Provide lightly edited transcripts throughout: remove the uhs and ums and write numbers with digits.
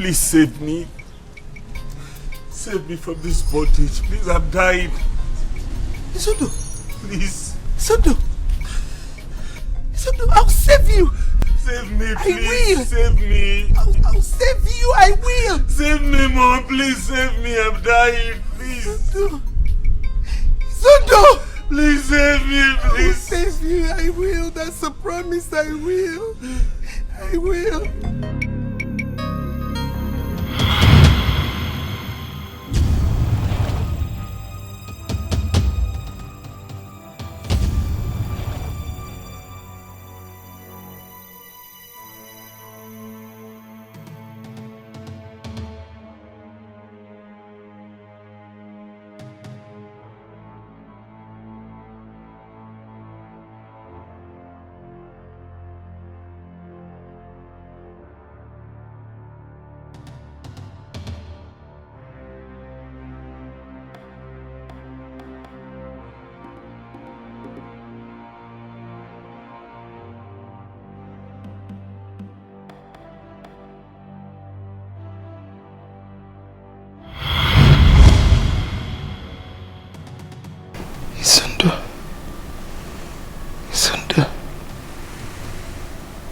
please save me. Save me from this bondage. Please, I'm dying. Isondo. Please. Isondo. Isondo, I'll save you. Save me, please. I will. Save me. I'll save you. I will. Save me, Mom. Please save me. I'm dying. Please. Isondo. Isondo. Please save me, please. I will save you. I will. That's a promise. I will. I will.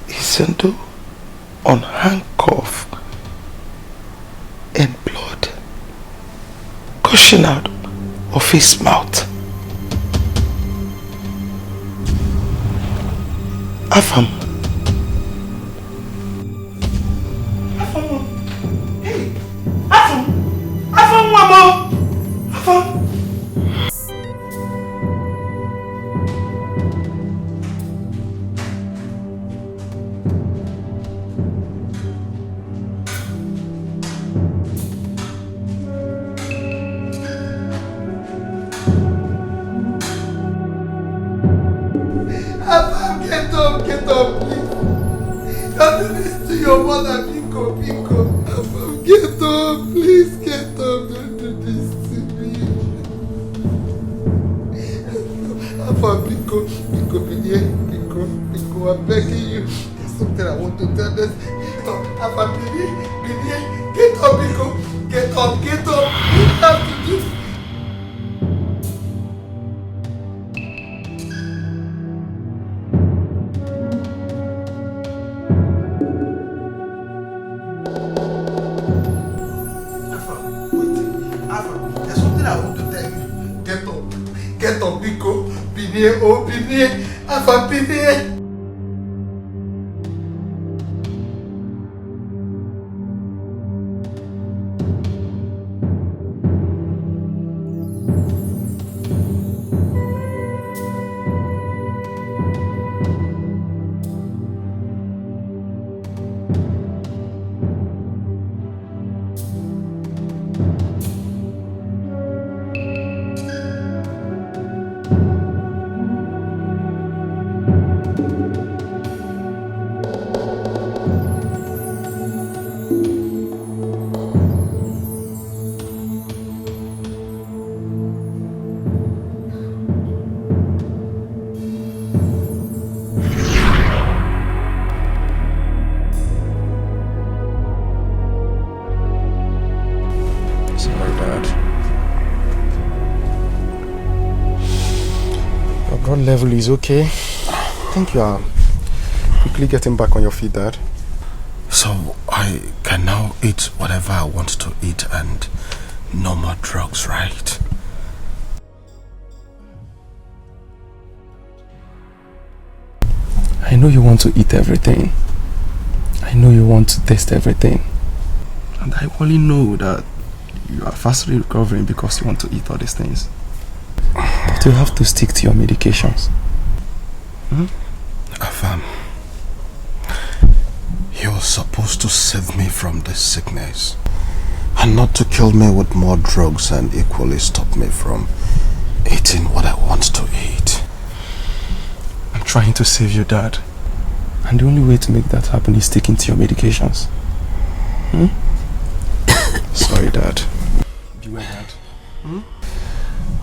Isondo on handcuff and blood gushing out of his mouth. Afam. Hey! Afam, Mama! Afam! Get up, please. Don't do this to your mother, Pico. Get up, please, get up. Don't do this to me. Pico, be here. Pico, I'm begging you. There's something I want to tell us. Be here. Get up, Pico. Get up. You have to do. Get up, Pico. Be near. Afam, be near. Level is okay. I think you are quickly getting back on your feet, Dad. So I can now eat whatever I want to eat and no more drugs, right? I know you want to eat everything. I know you want to taste everything. And I only know that you are fastly recovering because you want to eat all these things. But you have to stick to your medications. Afam, you're supposed to save me from this sickness and not to kill me with more drugs and equally stop me from eating what I want to eat. I'm trying to save you, Dad. And the only way to make that happen is sticking to your medications. Sorry, Dad. Beware, Dad.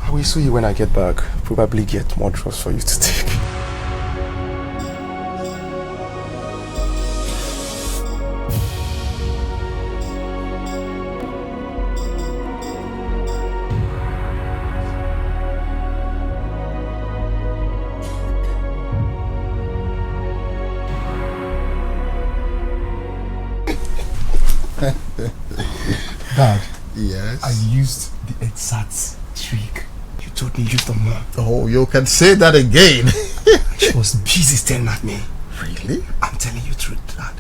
I will see you when I get back. Probably get more drugs for you to take. used the exact trick you told me you used on Mom. Oh, you can say that again. She was busy staring at me. Really? I'm telling you the truth, Dad.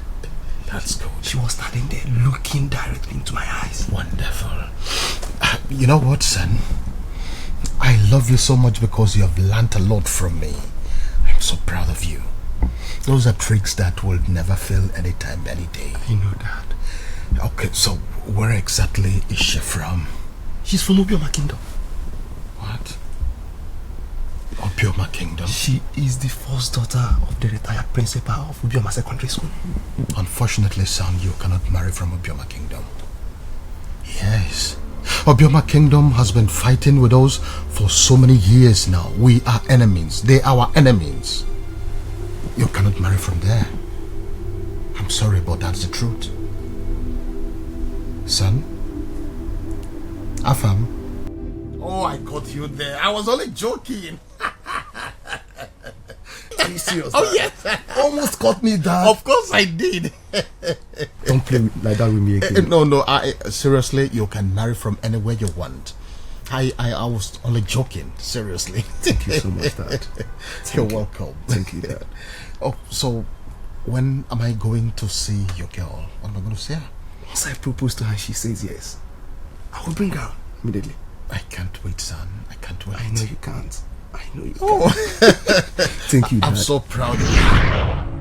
That's good. She was standing there looking directly into my eyes. Wonderful. You know what, son? I love you so much because you have learnt a lot from me. I'm so proud of you. Those are tricks that will never fail anytime, any day. I know, Dad. Okay, so where exactly is she from? She's from Obioma Kingdom. What? Obioma Kingdom? She is the first daughter of the retired principal of Obioma Secondary School. Unfortunately, son, you cannot marry from Obioma Kingdom. Yes. Obioma Kingdom has been fighting with us for so many years now. We are enemies. They are our enemies. You cannot marry from there. I'm sorry, but that's the truth. Son? Afam? Oh, I caught you there. I was only joking. Are you serious? Oh, Dad? yes. Almost caught me, Dad. Of course I did. Don't play like that with me again. No, seriously, you can marry from anywhere you want. I was only joking, seriously. Thank you so much, Dad. You're welcome. Thank you, Dad. Oh, so when am I going to see your girl? What am I going to see her? Once I propose to her, she says yes. I will bring her immediately. I can't wait, son. I can't wait. I know you can't. I know you Oh. can't. Thank you, Dad. I'm so proud of you.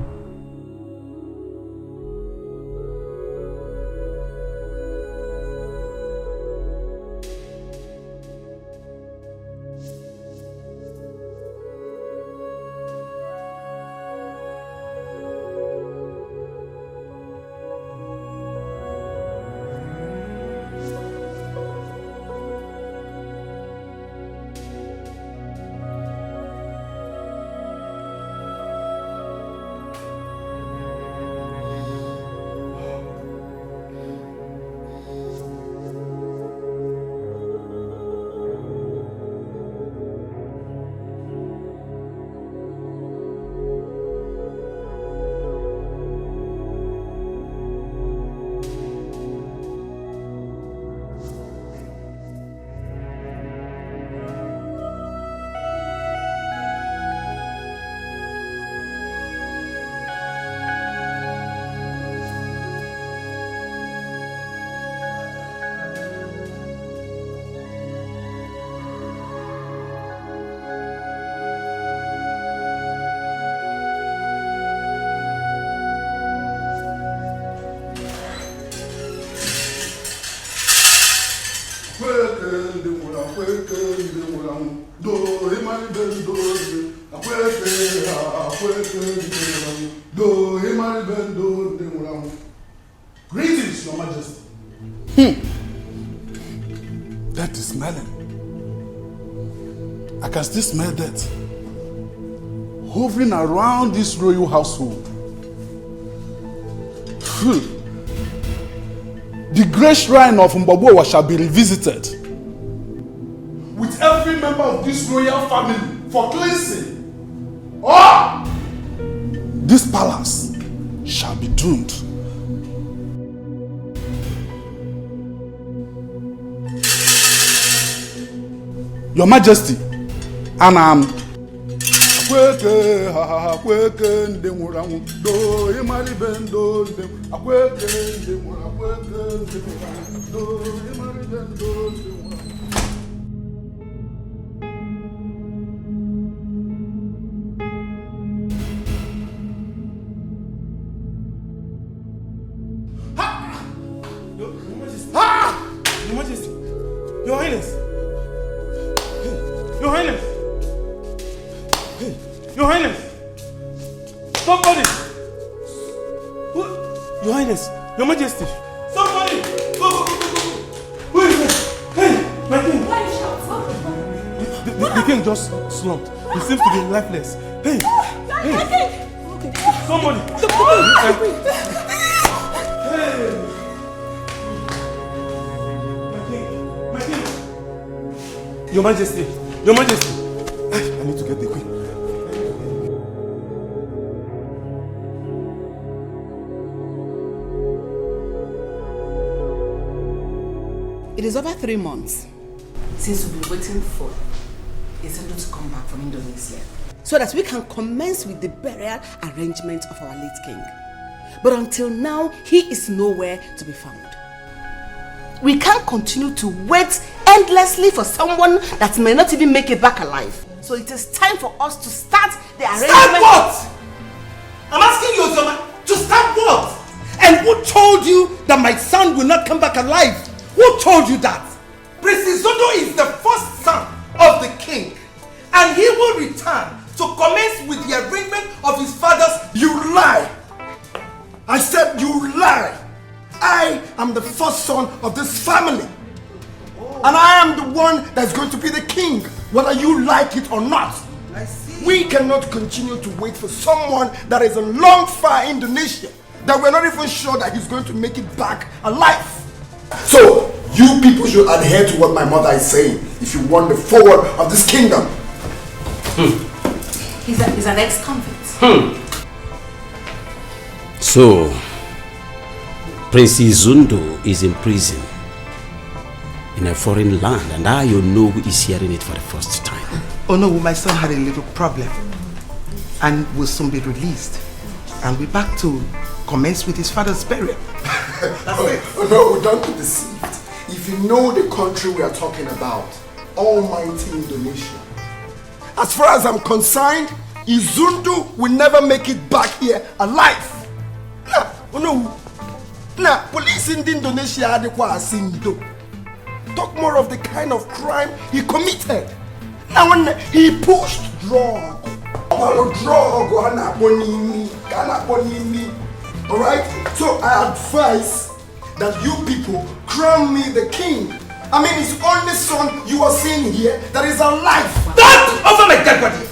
Greetings, Your Majesty. That is smelling. I can still smell that hovering around this royal household. The great shrine of Mbabuwa shall be revisited with every member of this royal family for cleansing. Or this palace shall be doomed. Your Majesty, and Your Majesty, Your Highness. Your Highness! Hey, Your Highness! Somebody! Who? Your Highness! Your Majesty! Somebody! Go! Who is it? Hey! My king! Why you shout? The king just slumped. He seems to be lifeless. Hey! Hey! Somebody! Hey! My king! Your Majesty! Your Majesty! I need to get the queen. It is It's over 3 months. Since we've been waiting for Isedo to come back from Indonesia, so that we can commence with the burial arrangement of our late king. But until now, he is nowhere to be found. We can't continue to wait endlessly for someone that may not even make it back alive. So it is time for us to start the arrangement. Start what? I'm asking you, Ozoma, to start what? And who told you that my son will not come back alive? Who told you that? Prince Izondo is the first son of the king, and he will return to commence with the arrangement of his father's. You lie! I said you lie! I am the first son of this family. And I am the one that's going to be the king, whether you like it or not. I see. We cannot continue to wait for someone that is in long far Indonesia, that we're not even sure that he's going to make it back alive. So, you people should adhere to what my mother is saying if you want the forward of this kingdom. He's an ex-convict. So, Prince Izundo is in prison in a foreign land, and I, you know, is hearing it for the first time. Oh no, my son had a little problem and will soon be released. And we're back to commence with his father's burial. Oh no, don't be deceived. If you know the country we are talking about, almighty Indonesia, as far as I'm concerned, Izundo will never make it back here alive. Oh no. Now, police in Indonesia are the Kwasindo. Talk more of the kind of crime he committed. Now when he pushed drug, alright? So I advise that you people crown me the king. I mean, his only son you are seeing here that is alive. Don't over my dead body!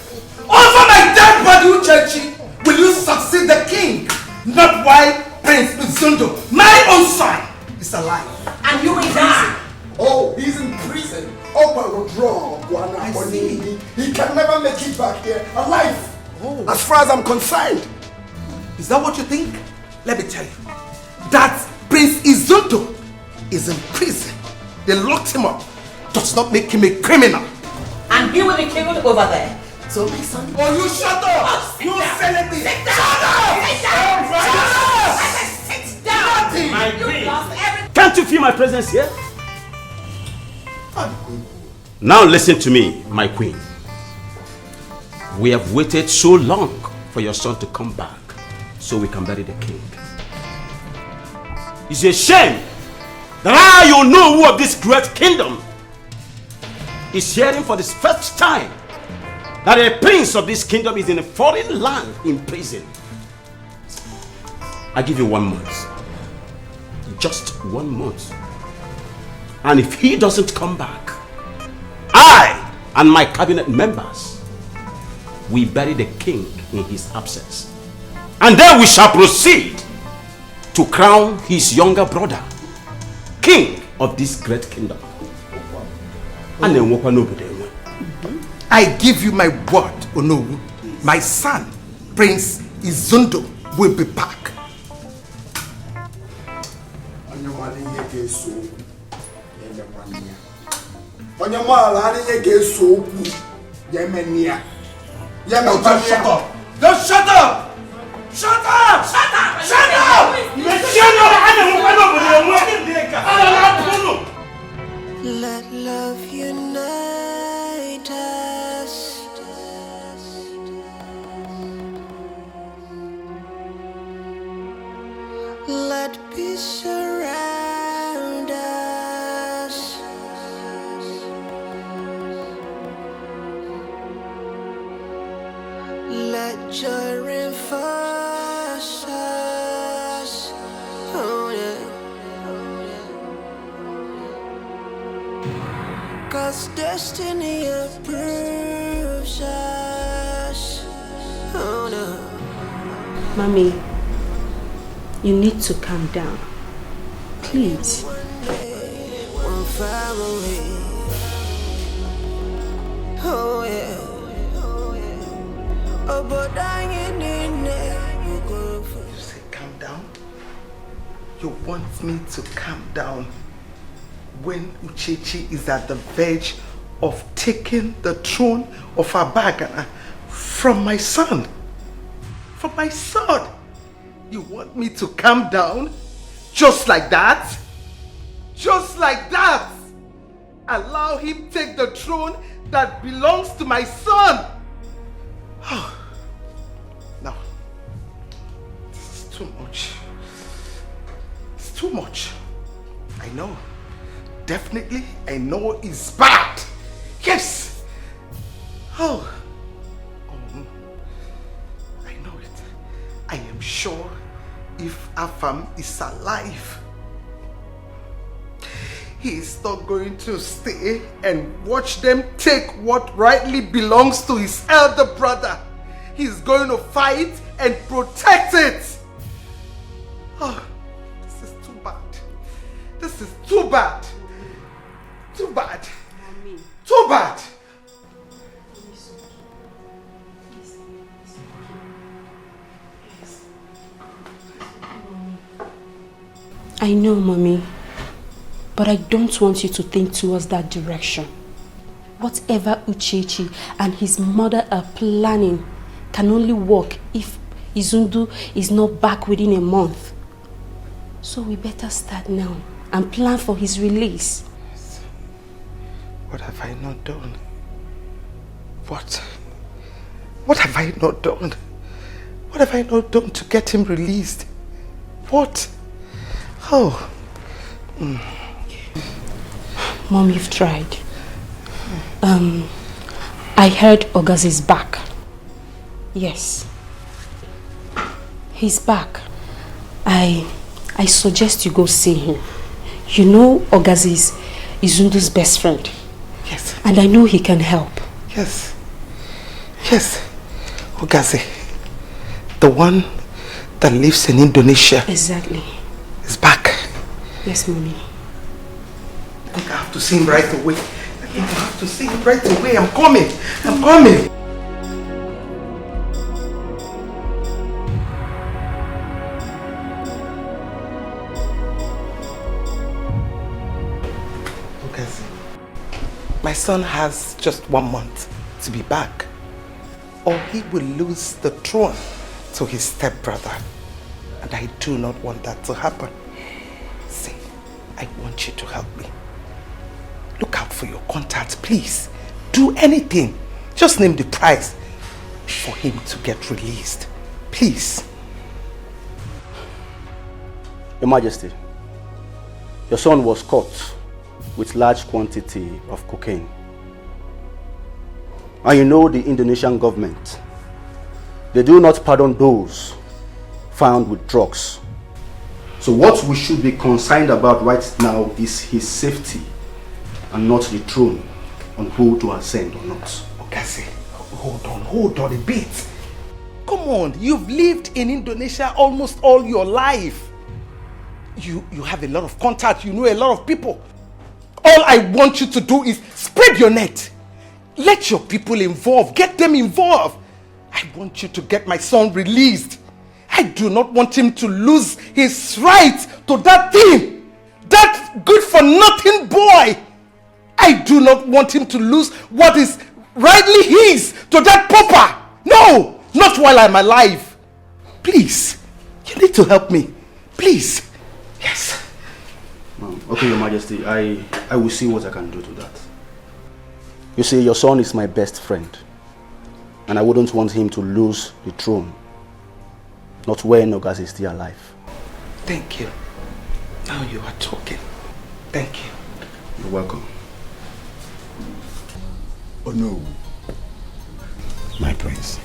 Over my dead body, Uchechi! Will you succeed the king? Not while Prince Izundo, my own son, is alive. And you will die. Oh, he's in prison. Oh, my God. I see. He can never make it back here alive. Oh. As far as I'm concerned. Is that what you think? Let me tell you. That Prince Izundo is in prison. They locked him up. Does not make him a criminal. And he will be killed over there. So my son... Oh, you shut up! You celebrity! Sit down! Sit down! Sit down! My You queen. lost everything. Can't you feel my presence here? Now listen to me, my queen. We have waited so long for your son to come back so we can bury the king. It's a shame that you know who of this great kingdom is hearing for the first time that a prince of this kingdom is in a foreign land in prison. I give you 1 month. Just 1 month. And if he doesn't come back, I and my cabinet members will bury the king in his absence. And then we shall proceed to crown his younger brother king of this great kingdom. And then I give you my word, Onowu. My son, Prince Izundo, will be back. Just shut up! Just shut up! Shut up! Shut up! Shut up! Let love unite us. Let peace surround us. Let joy reinforce us. Oh yeah. 'Cause destiny approves us. Oh no. Mommy, you need to calm down. Please. One far away. Oh yeah. Oh, but I ain't in there. You go for. You say calm down? You want me to calm down? when Uchechi is at the verge of taking the throne of Abagana from my son. From my son. You want me to calm down? Just like that? Just like that? Allow him take the throne that belongs to my son? Oh, no. This is too much. It's too much. I know. Definitely, I know it's bad. Yes! Oh. I know it. I am sure if Afam is alive, he is not going to stay and watch them take what rightly belongs to his elder brother. He's going to fight and protect it. Oh, this is too bad. This is too bad. Too bad. Too bad. I know, Mommy, but I don't want you to think towards that direction. Whatever Uchechi and his mother are planning can only work if Izundu is not back within a month. So we better start now and plan for his release. What have I not done? What have I not done? What have I not done to get him released? What? Oh. Mom, you've tried. I heard Ogas is back. Yes. He's back. I suggest you go see him. You know Ogas is Izundu's best friend. Yes. And I know he can help. Yes. Yes. Ogazi. The one that lives in Indonesia. Exactly. Is back. Yes, Mommy. I think I have to see him right away. I have to see him right away. I'm coming. I'm coming. Ogazi, my son has just 1 month to be back, or he will lose the throne to his stepbrother. And I do not want that to happen. See, I want you to help me. Look out for your contacts, please. Do anything. Just name the price for him to get released. Please. Your Majesty, your son was caught with large quantity of cocaine. And you know the Indonesian government, they do not pardon those found with drugs. So what we should be concerned about right now is his safety and not the throne on who to ascend or not. Ogazi, hold on a bit. Come on, you've lived in Indonesia almost all your life. You have a lot of contacts, you know a lot of people. All I want you to do is spread your net. Let your people involved, get them involved. I want you to get my son released. I do not want him to lose his right to that thing. That good for nothing boy. I do not want him to lose what is rightly his to that pauper. No, not while I'm alive. Please, you need to help me. Please. Yes. Okay, Your Majesty, I will see what I can do to that. You see, your son is my best friend, and I wouldn't want him to lose the throne, not when Ogas is still alive. Thank you. Now you are talking. Thank you. You're welcome. Oh no. My prince.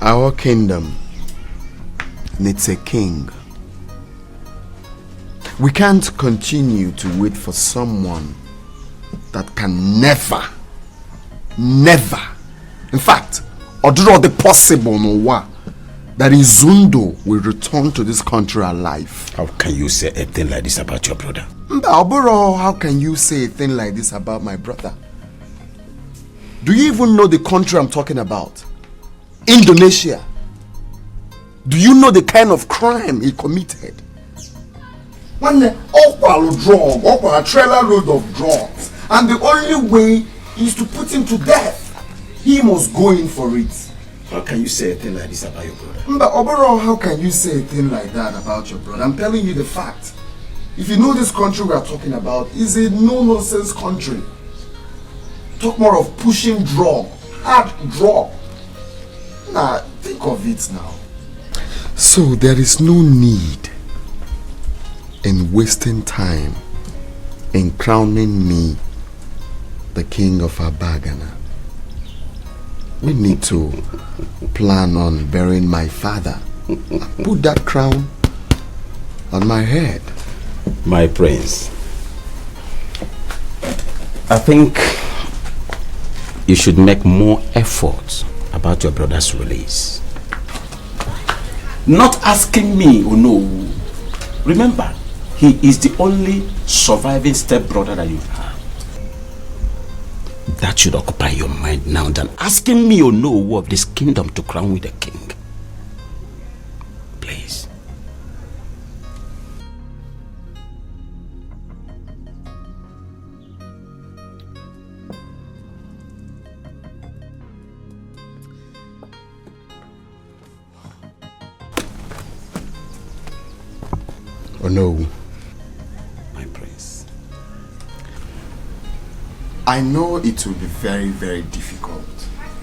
Our kingdom needs a king. We can't continue to wait for someone that can never, in fact, or do all the possible that Izundu will return to this country alive. How can you say a thing like this about your brother? Mbaburo, how can you say a thing like this about my brother? Do you even know the country I'm talking about? Indonesia. Do you know the kind of crime he committed? One drug, a trailer load of drugs. And the only way is to put him to death. He must go in for it. How can you say a thing like this about your brother? But overall, how can you say a thing like that about your brother? I'm telling you the fact. If you know this country we are talking about is a no-nonsense country. Talk more of pushing drug, hard drug. Nah, think of it now. So there is no need in wasting time in crowning me the king of Abagana. We need to plan on burying my father. Put that crown on my head. My prince, I think you should make more effort about your brother's release. Not asking me, oh no. Remember, he is the only surviving stepbrother that you have. That should occupy your mind now than asking me, oh no, of this kingdom to crown with a king. Please. Oh no. My prince. I know it will be very, very difficult.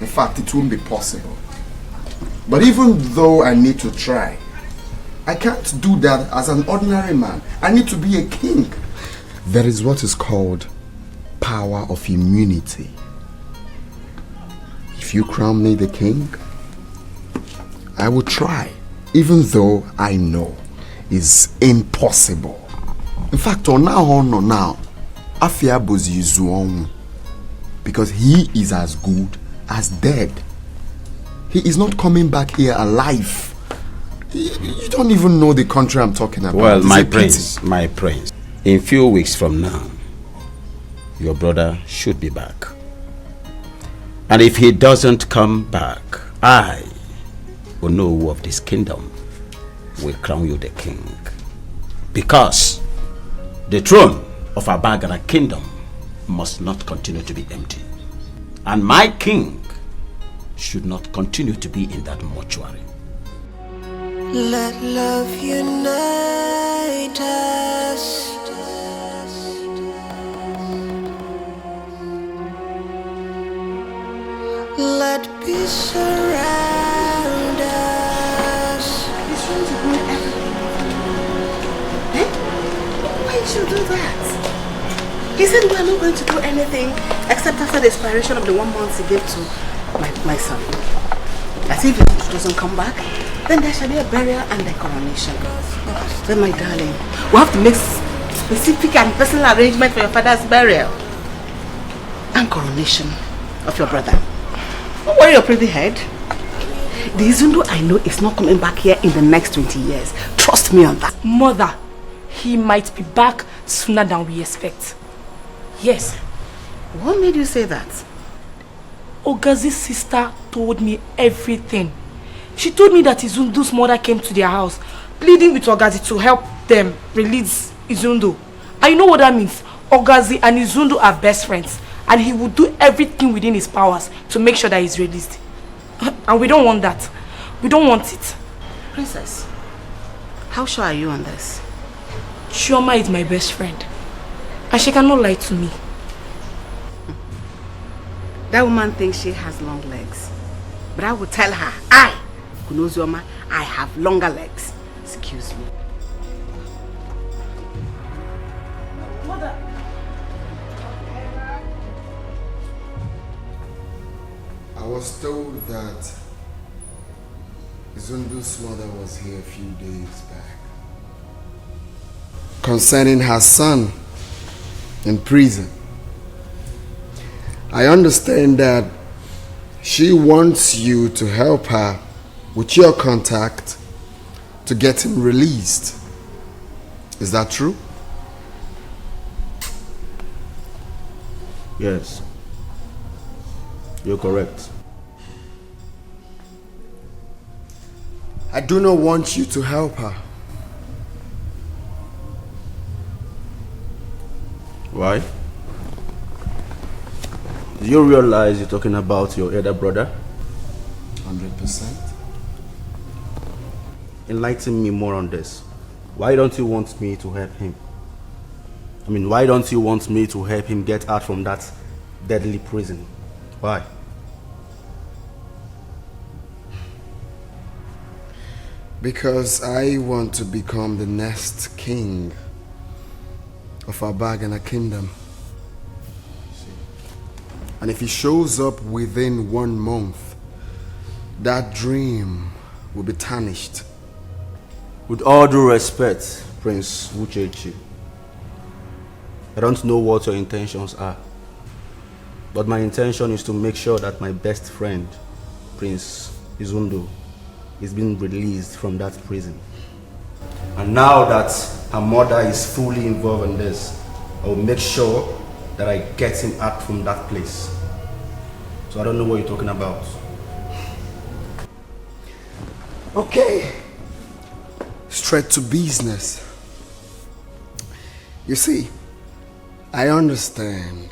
In fact, it won't be possible. But even though I need to try, I can't do that as an ordinary man. I need to be a king. There is what is called power of immunity. If you crown me the king, I will try, even though I know it's impossible. In fact, now, Afia Bozi Zuong, because he is as good as dead. He is not coming back here alive. You don't even know the country I'm talking about. Well, my prince, in few weeks from now, your brother should be back. And if he doesn't come back, I will know who of this kingdom will crown you the king. Because the throne of Abagana kingdom must not continue to be empty. And my king should not continue to be in that mortuary. Let love unite us. Let peace surround us. He's trying to ruin everything. Eh? Why did you do that? He said we are not going to do anything except after the expiration of the 1 month he gave to my son. As if it doesn't come back, then there shall be a burial and a coronation. Then my darling, we have to make specific and personal arrangement for your father's burial and coronation of your brother. Don't worry your pretty head. The Izundo I know is not coming back here in the next 20 years. Trust me on that. Mother, he might be back sooner than we expect. Yes. What made you say that? Ogazi's sister told me everything. She told me that Izundu's mother came to their house, pleading with Ogazi to help them release Izundu. And you know what that means? Ogazi and Izundu are best friends, and he will do everything within his powers to make sure that he's released. And we don't want that. We don't want it. Princess, how sure are you on this? Chioma is my best friend, and she cannot lie to me. That woman thinks she has long legs. But I will tell her, I, Kunozioma, I have longer legs. Excuse me. Mother. I was told that Zundu's mother was here a few days back concerning her son in prison. I understand that she wants you to help her with your contact to get him released. Is that true? Yes. You're correct. I do not want you to help her. Why? Do you realize you're talking about your elder brother? 100%. Enlighten me more on this. Why don't you want me to help him? I mean, why don't you want me to help him get out from that deadly prison? Why? Because I want to become the next king of our Bagana kingdom. And if he shows up within 1 month, that dream will be tarnished. With all due respect, Prince Uchechi, I don't know what your intentions are, but my intention is to make sure that my best friend, Prince Izundo, is being released from that prison. And now that her mother is fully involved in this, I will make sure that I get him out from that place. So I don't know what you're talking about. Okay. Straight to business. You see, I understand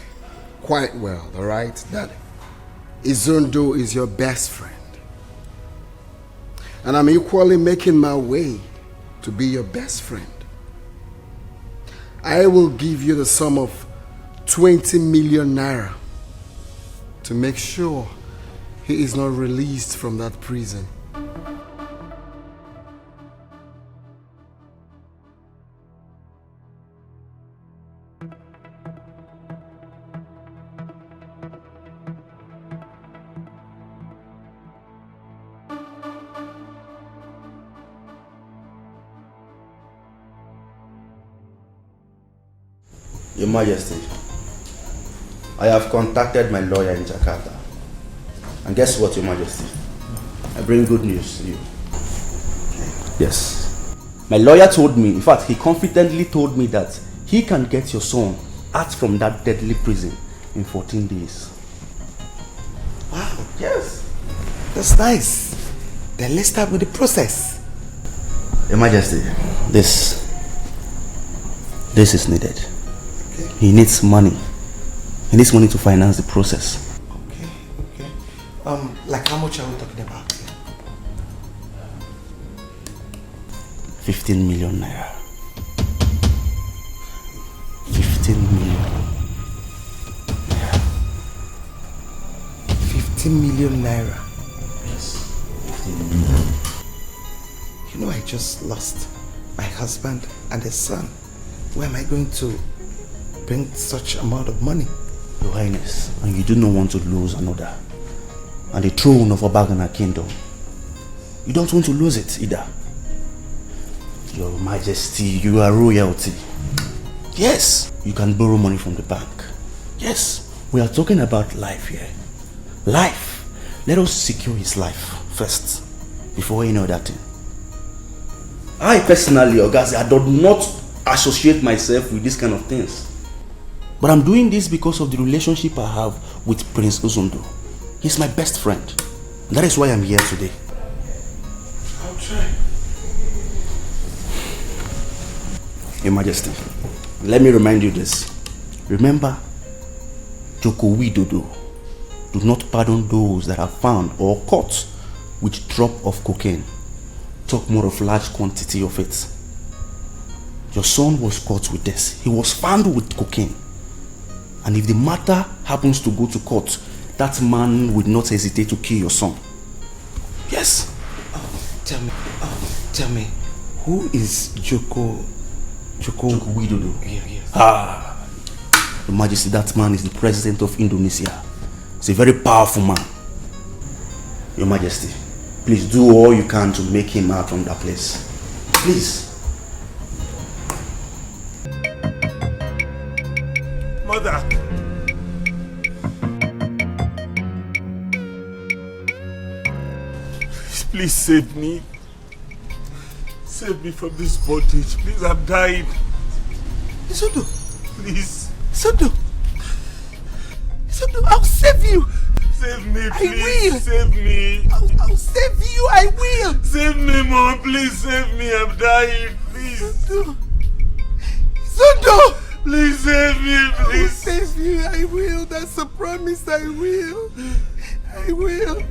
quite well, alright, that Izundo is your best friend. And I'm equally making my way to be your best friend. I will give you the sum of 20 million naira to make sure he is not released from that prison. Your Majesty, I have contacted my lawyer in Jakarta. And guess what, Your Majesty? I bring good news to you. Yes. My lawyer told me, in fact, he confidently told me that he can get your son out from that deadly prison in 14 days. Wow. Yes. That's nice. Then let's start with the process. Your Majesty, this is needed. Okay. He needs money. He needs money to finance the process. Okay. Like how much are we talking about? 15 million naira. 15 million naira. 15 million naira. Yes. 15 million. You know, I just lost my husband and his son. Where am I going to bring such amount of money? Your Highness, and you do not want to lose another. And the throne of Obagana kingdom. You don't want to lose it either. Your Majesty, you are royalty. Yes, you can borrow money from the bank. Yes, we are talking about life here. Life. Let us secure his life first, before any other thing. I personally, Ogazi, I do not associate myself with these kind of things. But I'm doing this because of the relationship I have with Prince Izundo. He's my best friend. And that is why I'm here today. I'll try. Your Majesty, let me remind you this. Remember, Joko Widodo, do not pardon those that are found or caught with drop of cocaine. Talk more of large quantity of it. Your son was caught with this. He was found with cocaine. And if the matter happens to go to court, that man would not hesitate to kill your son. Yes. Tell me, who is Joko Widodo? Yes. Your Majesty, that man is the president of Indonesia. He's a very powerful man. Your Majesty, please do all you can to make him out from that place. Please. Mother! Please save me. Save me from this bondage. Please, I'm dying. Izundo! Please. Izundo, I'll save you! Save me, please. I will! Save me! I'll save you, I will! Save me, Mom. Please save me. I'm dying. Please. Izundo! Please save me, please. Save you, I will. That's a promise, I will. I will.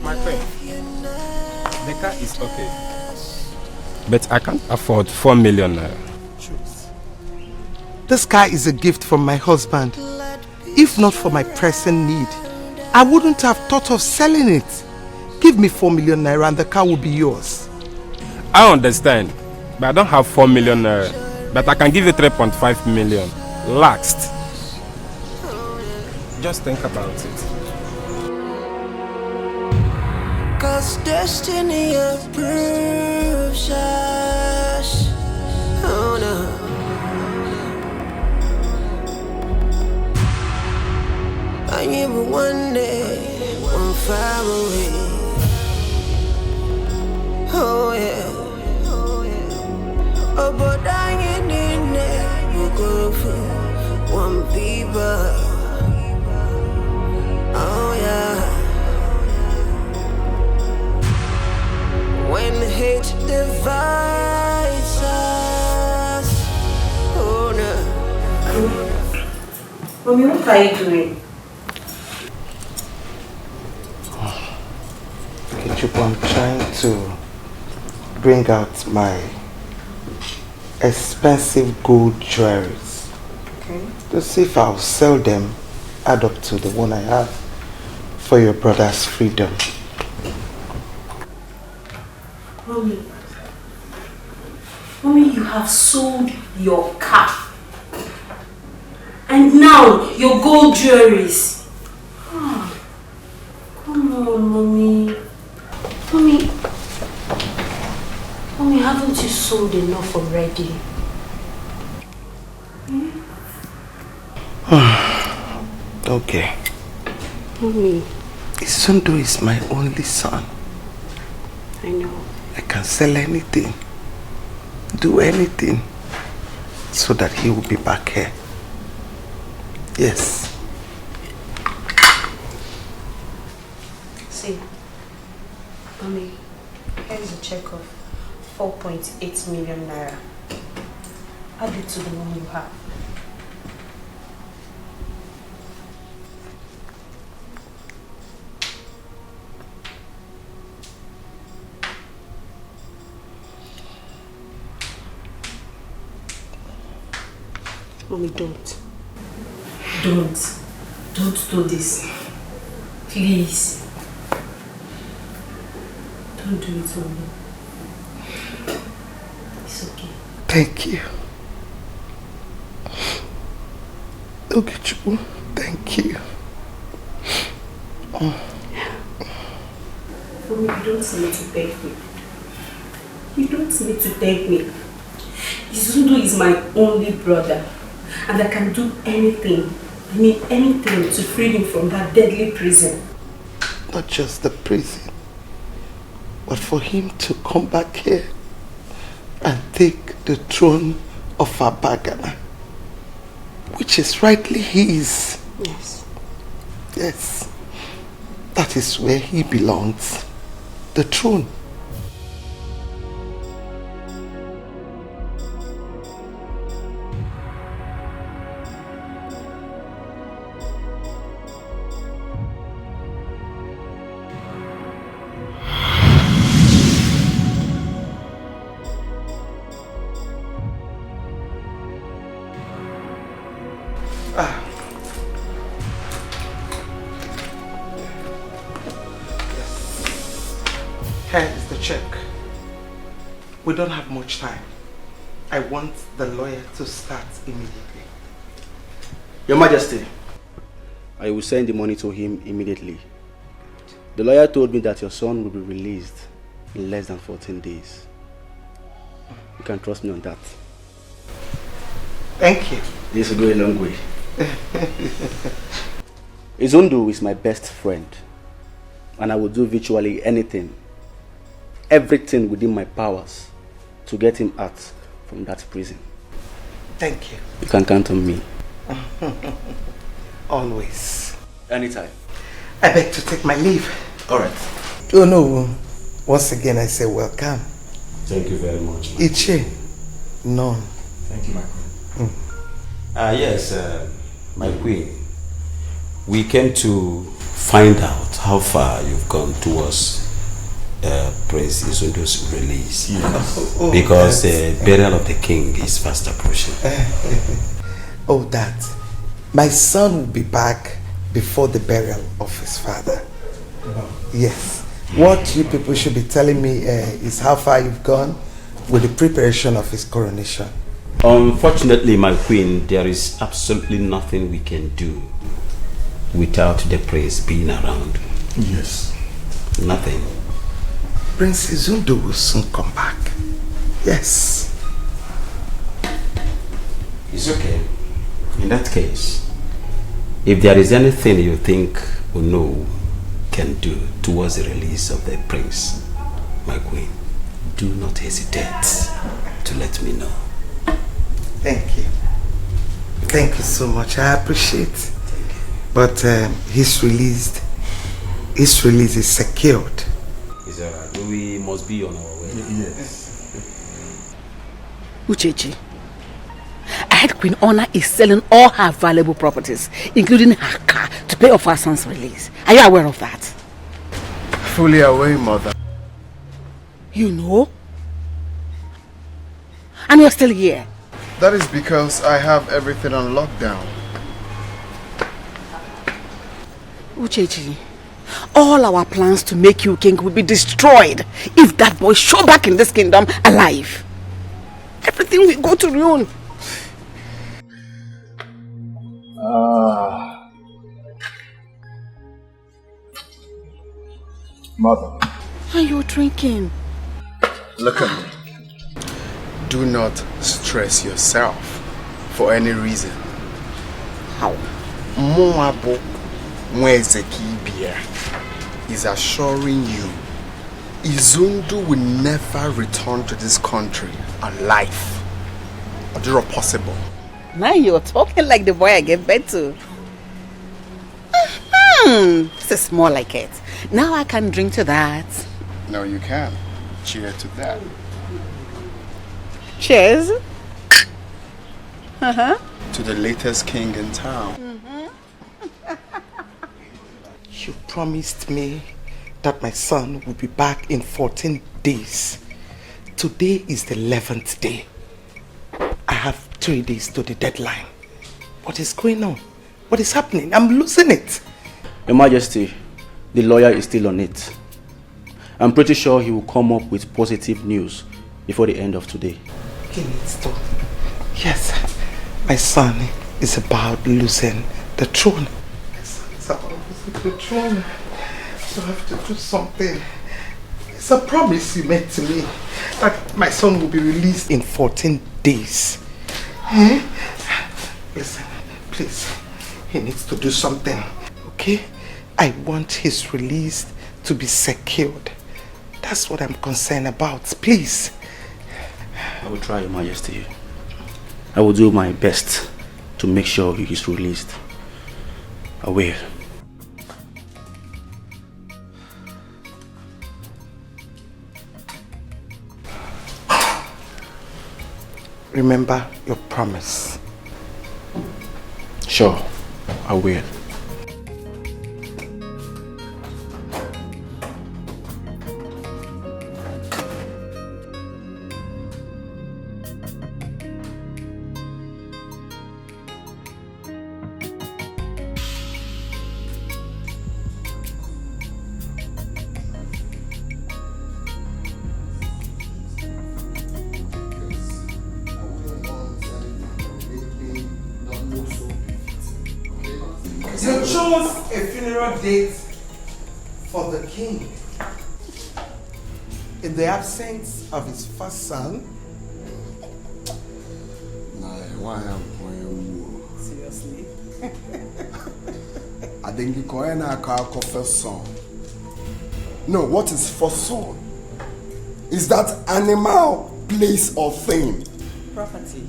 My friend, the car is okay, but I can't afford 4 million naira. This car is a gift from my husband. If not for my pressing need, I wouldn't have thought of selling it. Give me 4 million naira and the car will be yours. I understand, but I don't have 4 million naira. But I can give you 3.5 million. Last. Just think about it. Cause destiny approves us. Oh no. I am one day, one far away. Oh yeah. Oh, but I ain't in there. You go for one people. Oh yeah. When hate divides us. Oh no. Mommy, what are you doing? I'm trying to bring out my expensive gold jewelries. Okay. To see if I'll sell them, add up to the one I have for your brother's freedom. Mommy, you have sold your car. And now, your gold jewelries. Oh, come on, Mommy. Mommy, haven't you sold enough already? Okay. Mommy. Isundo is my only son. I know. I can sell anything, do anything, so that he will be back here. Yes. See, Mommy, here's a check of 4.8 million naira. Add it to the one you have. Mommy, don't. Don't do this. Please. Don't do it, Mommy. It's okay. Thank you. Okay, Chubu. Thank you. Mommy, you don't need to beg me. You don't need to beg me. Izundo is my only brother. And I can do anything, I mean anything, to free him from that deadly prison. Not just the prison, but for him to come back here and take the throne of Abagana, which is rightly his. Yes. Yes. That is where he belongs. The throne. Here is the check. We don't have much time. I want the lawyer to start immediately. Your Majesty, I will send the money to him immediately. The lawyer told me that your son will be released in less than 14 days. You can trust me on that. Thank you. This will go a long way. Izundu is my best friend, and I will do virtually anything, everything within my powers to get him out from that prison. Thank you. You can count on me. Always. Anytime. I beg to take my leave. Alright. Oh no, once again I say welcome. Thank you very much. Iche, none. Thank you, my queen. Yes, my queen. We came to find out how far you've gone towards Prince Izundo's release. Yes. Because the burial of the king is fast approaching. Oh, that. My son will be back before the burial of his father. Yes. What you people should be telling me is how far you've gone with the preparation of his coronation. Unfortunately, my queen, there is absolutely nothing we can do without the prince being around. Yes. Nothing. Prince Izundo will soon come back. Yes. It's okay. In that case, if there is anything you think Uno can do towards the release of the prince, my queen, do not hesitate to let me know. Thank you. Thank you so much. I appreciate it. But his release is secured. Is that right? We must be on our way. Yes. Uchechi, I heard Queen Honor is selling all her valuable properties, including her car, to pay off her son's release. Are you aware of that? Fully aware, mother. You know? And you're still here. That is because I have everything on lockdown. Uchechi, all our plans to make you king will be destroyed if that boy show back in this kingdom alive. Everything will go to ruin. Mother. Are you drinking? Look at me. Do not stress yourself for any reason. How? Moabo Mwezekibia is assuring you Izundu will never return to this country alive. Or possible. Now you're talking like the boy I gave birth to. This is more like it. Now I can drink to that. No, you can. Cheers to that. Cheers. To the latest king in town. You promised me that my son will be back in 14 days. Today is the 11th day. I have 3 days to the deadline. What is going on? What is happening? I'm losing it. Your Majesty, the lawyer is still on it. I'm pretty sure he will come up with positive news before the end of today. He needs to. Yes, my son is about losing the throne. My son is about losing the throne. So I have to do something. It's a promise you made to me that my son will be released in 14 days. Listen, please. He needs to do something. Okay? I want his release to be secured. That's what I'm concerned about. Please. I will try, Your Majesty. I will do my best to make sure he is released. I will. Remember your promise. Sure, I will. chose a funeral date for the king in the absence of his first son. Seriously? I think you call a first son. No, what is first son? Is that animal, place, or thing? Property.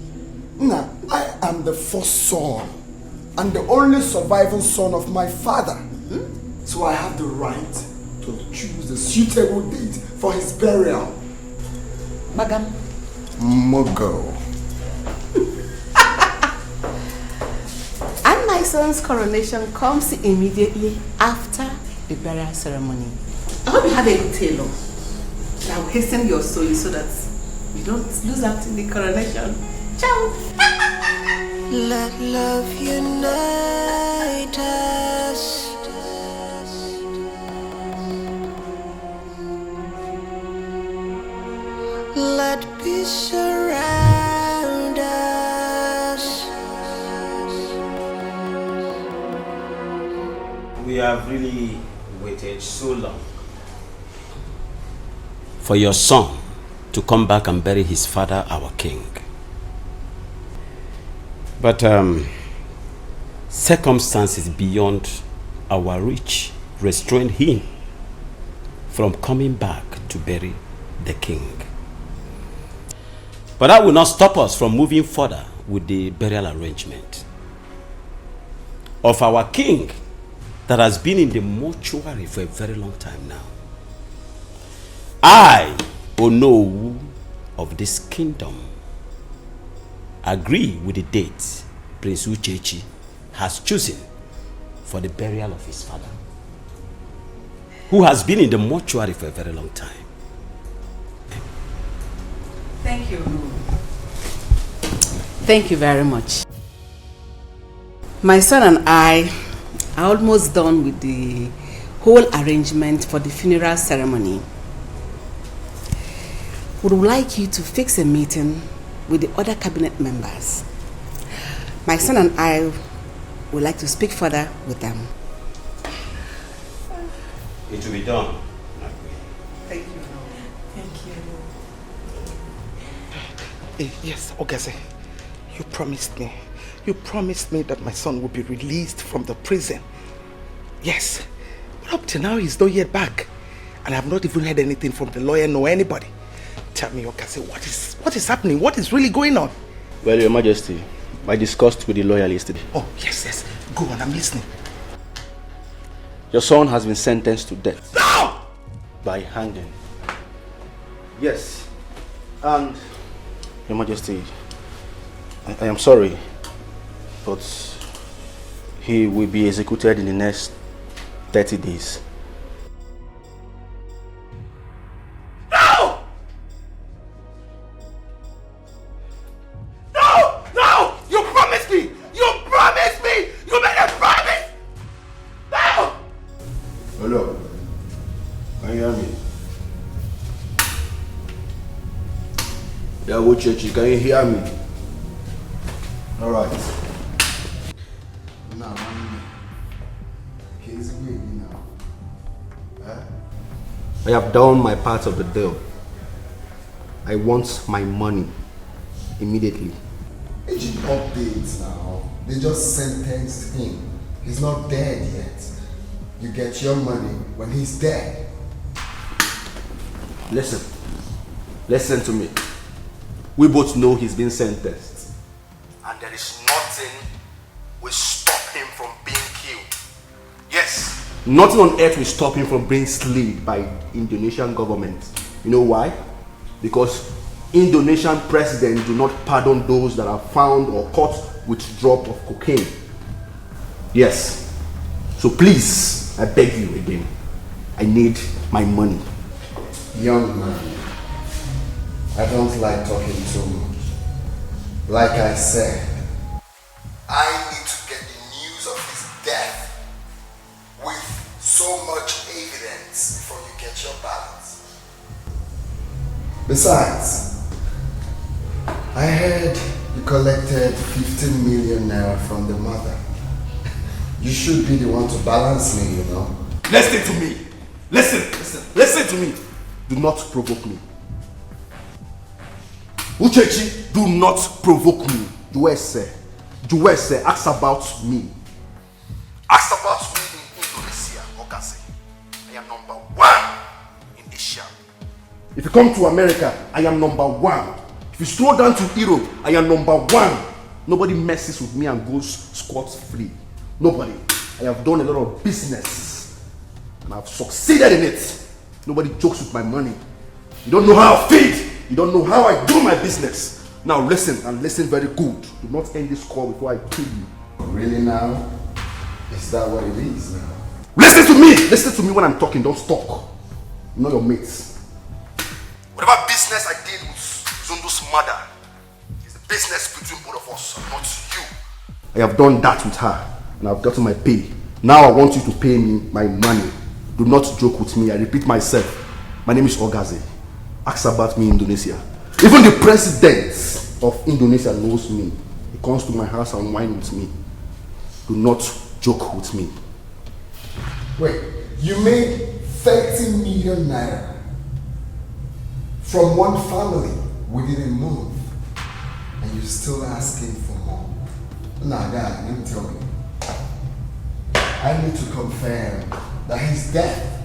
Nah, I am the first son and the only surviving son of my father. So I have the right to choose a suitable date for his burial. Magam. Mogo. And my son's coronation comes immediately after the burial ceremony. I hope you have a good tailor that will hasten your soul so that you don't lose out in the coronation. Ciao! Let love unite us. Let peace surround us. We have really waited so long for your son to come back and bury his father, our king. But circumstances beyond our reach restrained him from coming back to bury the king. But that will not stop us from moving further with the burial arrangement of our king that has been in the mortuary for a very long time now. I, Ono of this kingdom, agree with the date Prince Uchechi has chosen for the burial of his father, who has been in the mortuary for a very long time. Thank you. Thank you very much. My son and I are almost done with the whole arrangement for the funeral ceremony. We would like you to fix a meeting with the other cabinet members. My son and I would like to speak further with them. It will be done. Thank you. Thank you. Yes, Ogase, you promised me. You promised me that my son would be released from the prison. Yes, but up to now he's not yet back. And I've not even heard anything from the lawyer nor anybody. Tell me, Ogase, what is happening? What is really going on? Well, Your Majesty, I discussed with the lawyer yesterday. Oh, yes. Go on, I'm listening. Your son has been sentenced to death. No! By hanging. Yes. And, Your Majesty, I am sorry, but he will be executed in the next 30 days. No! No! You promised me! You promised me! You made a promise! No! Hello. Can you hear me? Yeah, Uchechi, can you hear me? Alright. Now, he's with me now. I have done my part of the deal. I want my money immediately. Agent updates now. They just sentenced him. He's not dead yet. You get your money when he's dead. Listen to me. We both know he's been sentenced. And there is nothing will stop him from being killed. Yes. Nothing on earth will stop him from being slain by Indonesian government. You know why? Because Indonesian president do not pardon those that are found or caught with drop of cocaine. Yes. So please, I beg you again. I need my money. Young man, I don't like talking too much. Like I said, I need to get the news of his death with so much evidence before you get your balance. Besides, I heard you collected 15 million naira from the mother. You should be the one to balance me, you know. Listen to me. Listen to me. Do not provoke me. Uchechi, do not provoke me. Juwese, ask about me. Ask about me in Indonesia, Ogase. I am number 1 in Asia. If you come to America, I am number 1. If you slow down to Europe, I am number 1. Nobody messes with me and goes scot-free. Nobody. I have done a lot of business and I've succeeded in it. Nobody jokes with my money. You don't know how I feed. You don't know how I do my business. Now listen, and listen very good. Do not end this call before I kill you. Really now? Is that what it is now? Listen to me! Listen to me when I'm talking, don't talk. You know your mates. Whatever business I did with Zundu's mother is a business between both of us, not you. I have done that with her, and I've gotten my pay. Now I want you to pay me my money. Do not joke with me. I repeat myself. My name is Ogaze. Ask about me in Indonesia. Even the president of Indonesia knows me. He comes to my house and wine with me. Do not joke with me. Wait, you made 30 million naira from one family within a month, and you're still asking for more? Nah, God, let me tell you. I need to confirm that he's dead.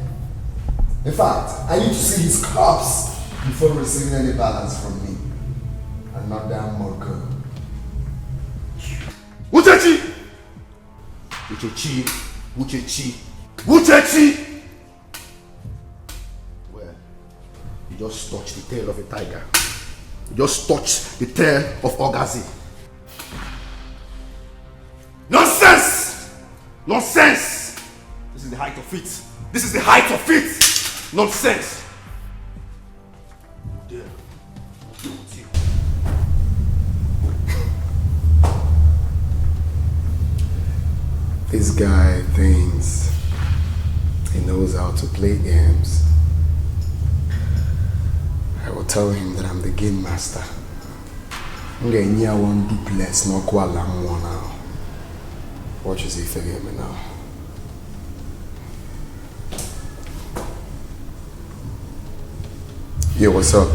In fact, I need to see his corpse before receiving any balance from me. And not that Morocco. Uchechi! Uchechi! Well, you just touched the tail of a tiger. You just touched the tail of Ogazi. Nonsense! Nonsense! This is the height of it. This is the height of it! Nonsense! There. I'll deal with you. This guy thinks he knows how to play games. I will tell him that I'm the game master. I'm getting near one duplex, not quite long one now. Watch as he forget me now. Yo, what's up?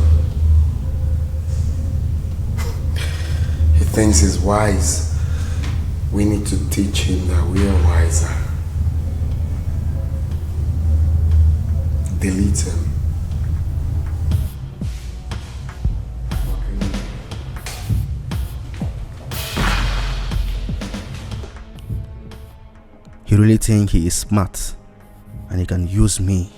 He thinks he's wise. We need to teach him that we are wiser. Delete him. He really thinks he is smart and he can use me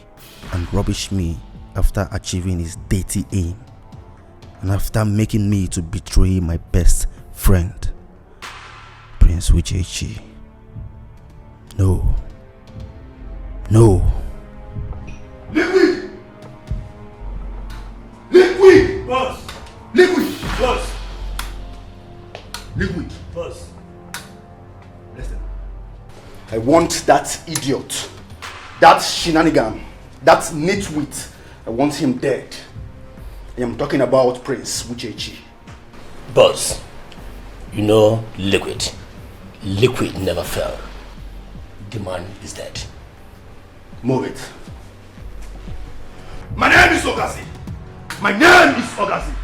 and rubbish me after achieving his dirty aim and after making me to betray my best friend, Prince Uchechi. No. No. Liquid! Liquid! Boss! Liquid! Boss! Liquid! Boss! Listen. I want that idiot, that shenanigan, that nitwit. I want him dead. I am talking about Prince Uchechi. Boss, you know Liquid. Liquid never fell. The man is dead. Move it. My name is Ogazi. My name is Ogazi.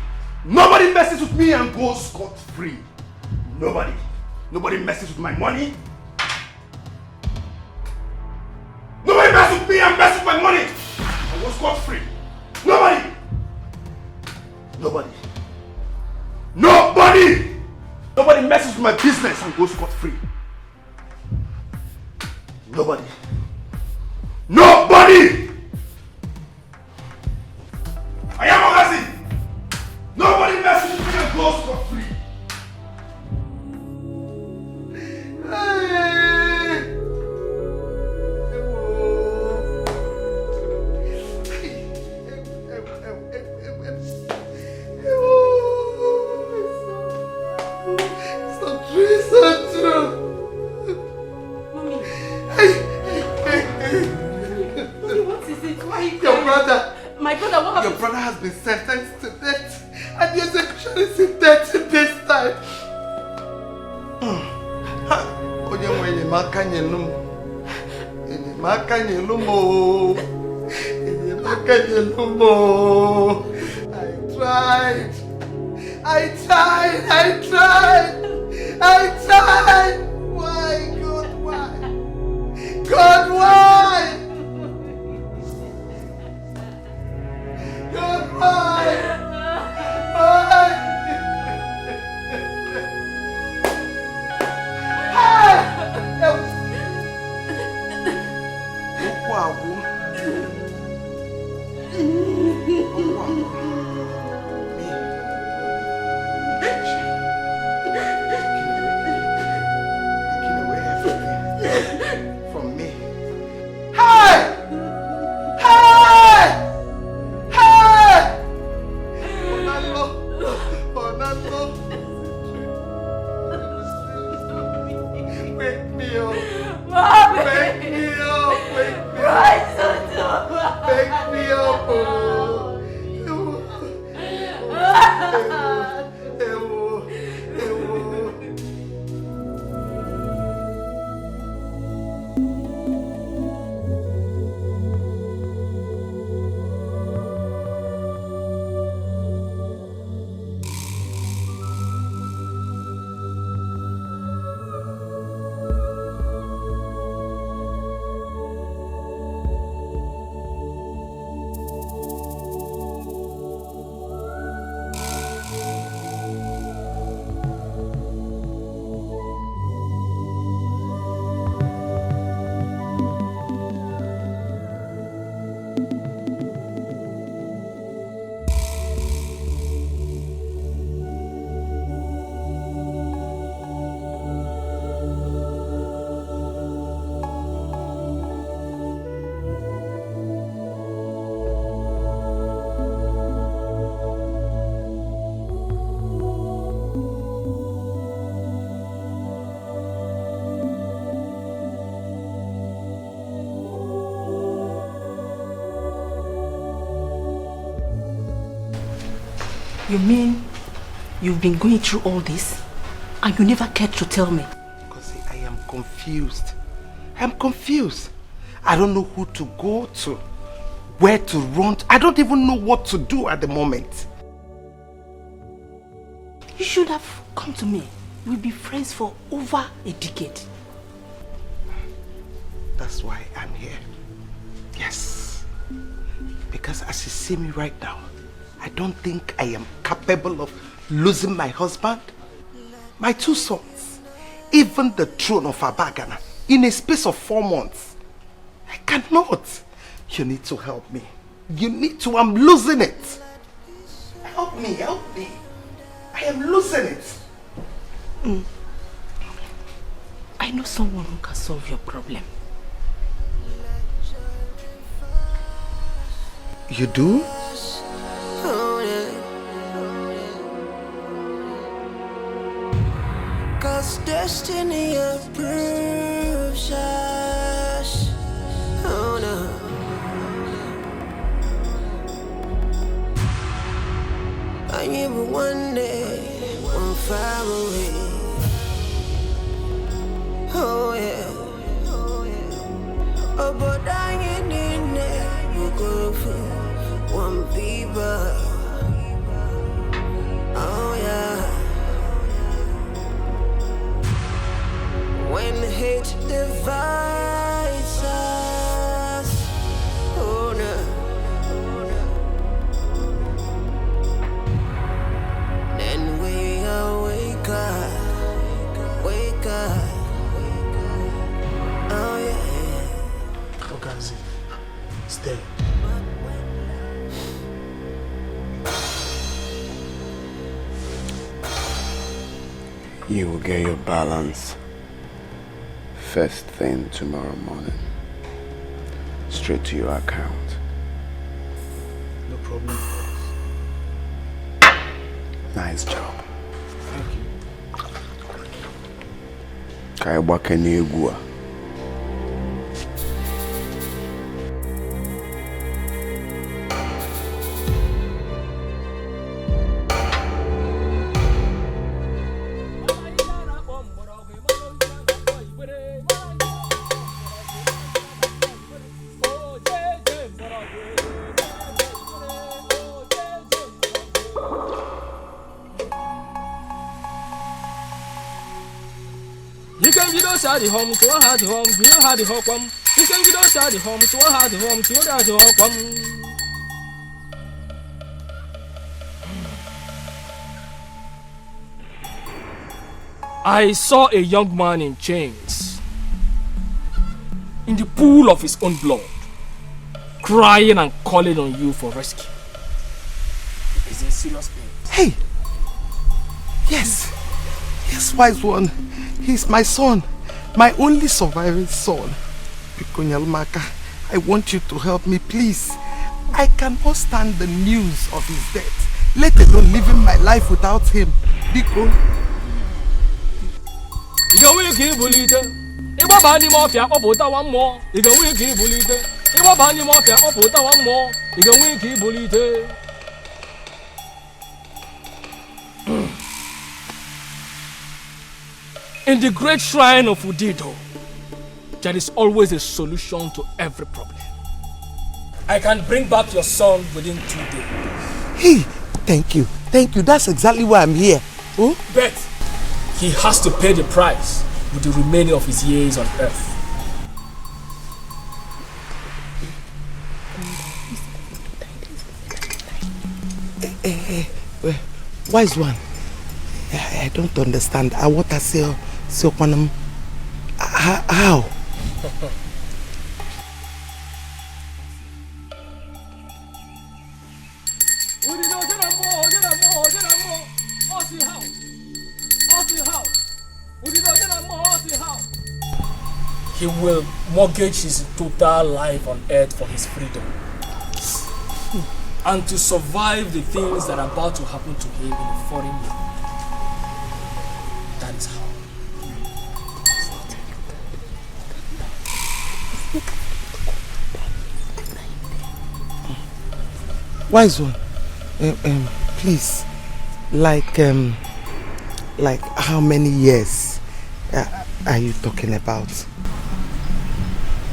Nobody messes with me and goes scot-free. Nobody. Nobody messes with my money. Nobody messes with me and messes with my money and goes scot-free. Nobody. Nobody. Nobody. Nobody messes with my business and goes scot-free. Nobody. Nobody! I am Ogazi! Nobody messes with me and goes scot-free. Your brother has been sentenced to death, and the execution is in 30 days' time. Why, God, why? God, why? God, why? From me. Hey! Hey! Hey! Onalo. Wake me up. Mommy! Wake me up. Wake me up. Right, tonto. Wake me up. You mean you've been going through all this and you never cared to tell me? Because I am confused. I am confused. I don't know who to go to, where to run to. I don't even know what to do at the moment. You should have come to me. We've been friends for over a decade. That's why I'm here. Yes. Because as you see me right now, I don't think I am capable of losing my husband, my 2 sons, even the throne of Abagana in a space of 4 months. I cannot. You need to help me. You need to. I'm losing it. Help me, help me. I am losing it. I know someone who can solve your problem. You do? Cause destiny approves us. Oh no. I knew one day, one far away. Oh yeah. Oh, but I ain't in there. You go for one people. Oh yeah. When hate divides us, oh no. Then we wake up, wake up. Oh yeah. Ogazi, stay. You will get your balance first thing tomorrow morning. Straight to your account. No problem. Nice job. Thank you. Kai wakene egua. the home, to a hard home, you had the home. You can get outside the home, to a hard home, to a home. I saw a young man in chains in the pool of his own blood, crying and calling on you for rescue. He's in serious pain. Hey! Yes! Yes, wise one. He's my son. My only surviving son. Pikonyalumaka, I want you to help me, please. I cannot stand the news of his death, let alone living my life without him. Biko. In the great shrine of Udido, there is always a solution to every problem. I can bring back your son within 2 days. Hey, thank you. Thank you. That's exactly why I'm here. Oh? But he has to pay the price with the remaining of his years on earth. Wise one. I don't understand. I want to say, how? He will mortgage his total life on earth for his freedom. And to survive the things that are about to happen to him in a foreign land. That is how. Wise one, please, like how many years are you talking about?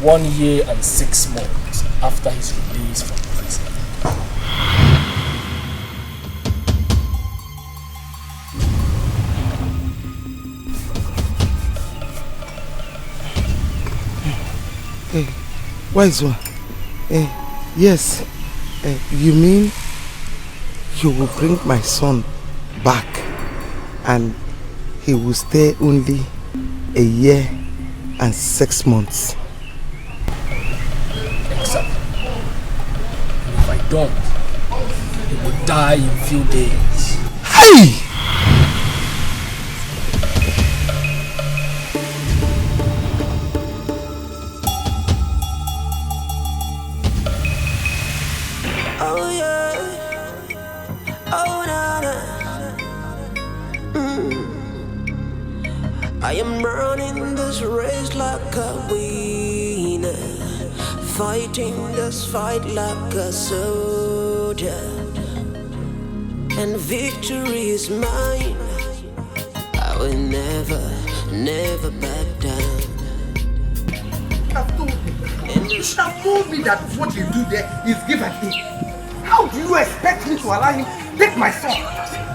1 year and 6 months after his release from prison. Hey, wise one, yes. You mean you will bring my son back and he will stay only 1 year and 6 months? Exactly. And if I don't, he will die in a few days. Hey! I am running this race like a winner, fighting this fight like a soldier, and victory is mine. I will never back down. You should have told me that what you do there is give and take. How do you expect me to allow him take my son?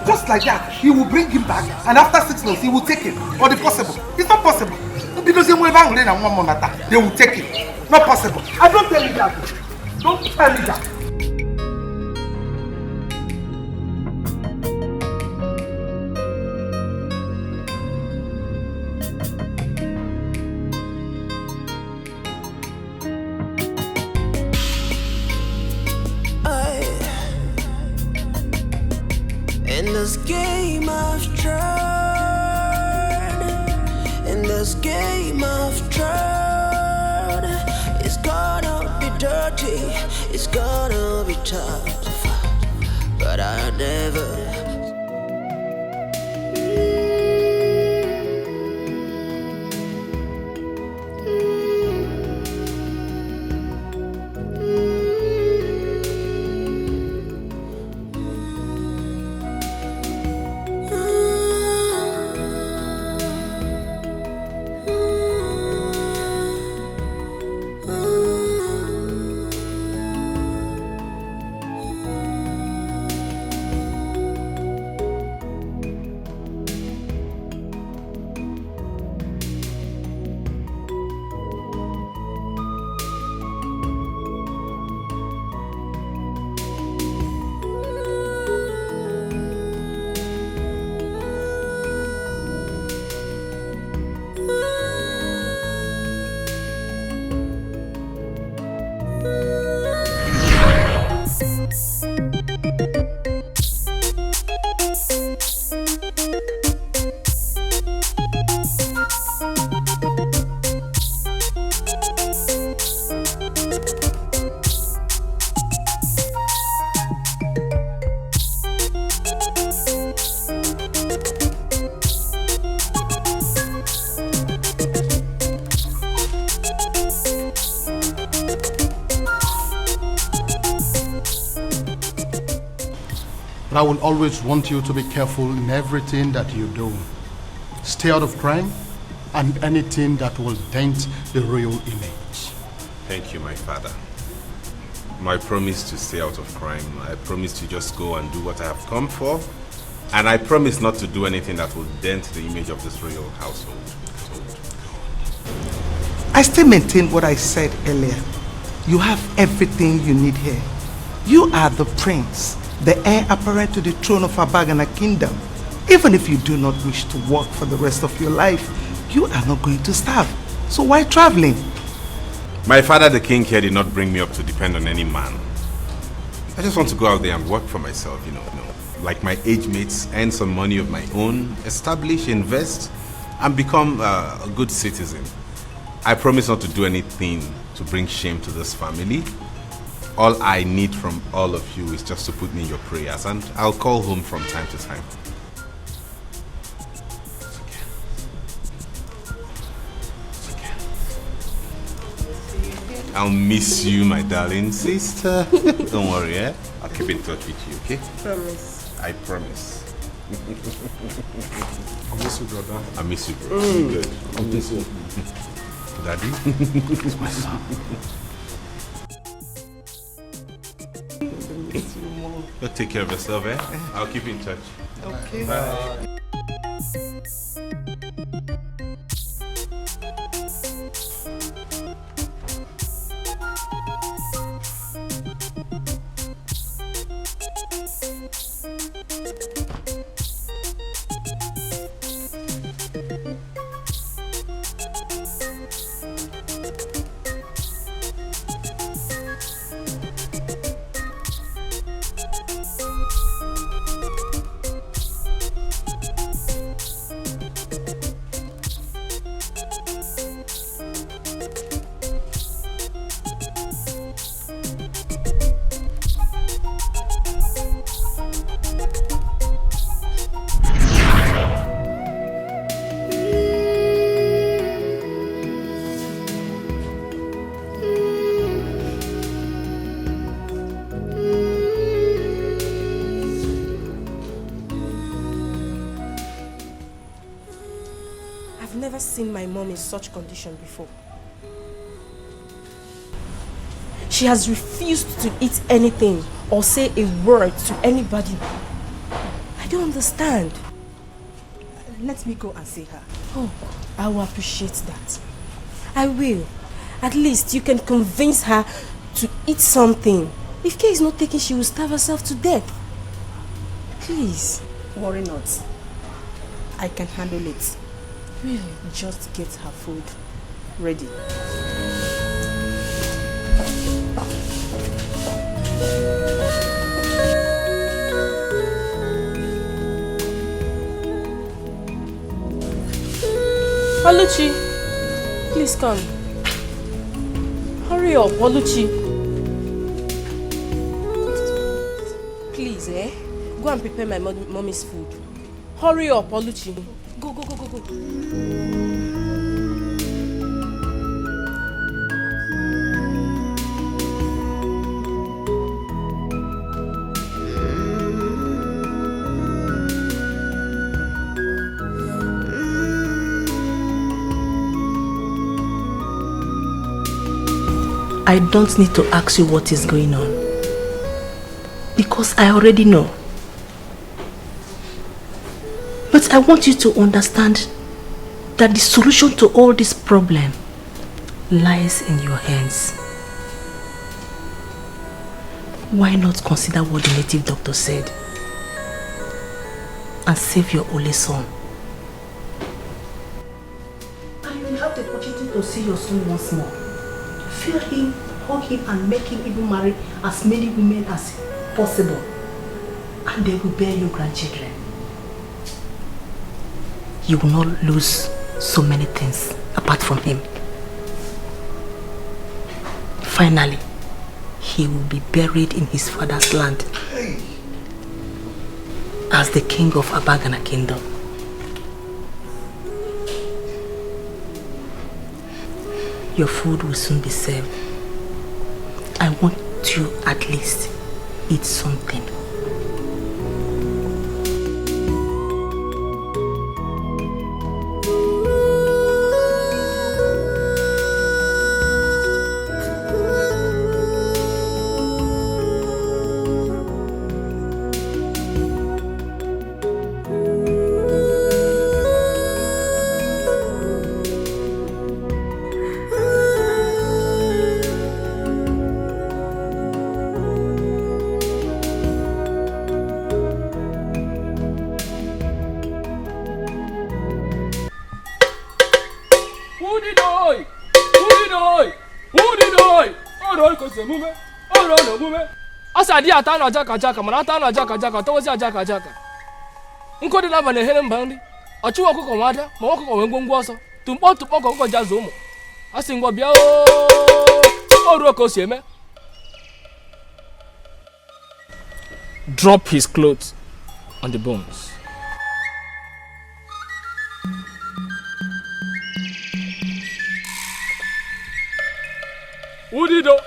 Just like that, he will bring him back, and after 6 months, he will take him. Or the possible. It's not possible. Because they will take it. Not possible. I don't tell you that. Don't tell me that. In this game I've tried, in this game I've tried, it's gonna be dirty, it's gonna be tough, but I never. But I will always want you to be careful in everything that you do. Stay out of crime and anything that will dent the royal image. Thank you, my father. My promise to stay out of crime. I promise to just go and do what I have come for. And I promise not to do anything that will dent the image of this royal household. I still maintain what I said earlier. You have everything you need here. You are the prince, the heir apparent to the throne of Abagana kingdom. Even if you do not wish to work for the rest of your life, you are not going to starve. So why traveling? My father, the king here, did not bring me up to depend on any man. I just want to go out there and work for myself, you know. Like my age mates, earn some money of my own, establish, invest, and become a good citizen. I promise not to do anything to bring shame to this family. All I need from all of you is just to put me in your prayers, and I'll call home from time to time. I'll miss you, my darling sister. Don't worry, eh? I'll keep in touch with you, okay? Promise. I promise. I miss you, brother. I miss you, bro. You good? I miss you. Daddy? It's my son. You take care of yourself, eh? I'll keep in touch. Okay. Bye. Seen my mom in such condition before. She has refused to eat anything or say a word to anybody. I don't understand. Let me go and see her. Oh, I will appreciate that. I will. At least you can convince her to eat something. If Kay is not taken, she will starve herself to death. Please. Worry not. I can handle it. Really? Just get her food ready. Oluchi, please come. Hurry up, Oluchi. Please, go and prepare my mommy's food. Hurry up, Oluchi. Go, go, go, go, go. I don't need to ask you what is going on, because I already know. But I want you to understand that the solution to all this problem lies in your hands. Why not consider what the native doctor said and save your only son? And you will have the opportunity to see your son once more. Feel him, hug him, and make him even marry as many women as possible. And they will bear you grandchildren. You will not lose so many things apart from him. Finally, he will be buried in his father's land as the king of Abagana kingdom. Your food will soon be served. I want you at least eat something. mume. Oro no mume. Asa di atano jaka jaka mana atano jaka jaka to wasi jaka jaka. Nko di na ba na hele mbandi. Ochi wo kokko wada, ma wo kokko wengwongwo oso. Tumpo kokko jazo mo. Asi ngwo bia o. Oro ko si eme. Drop his clothes on the bones. Udido.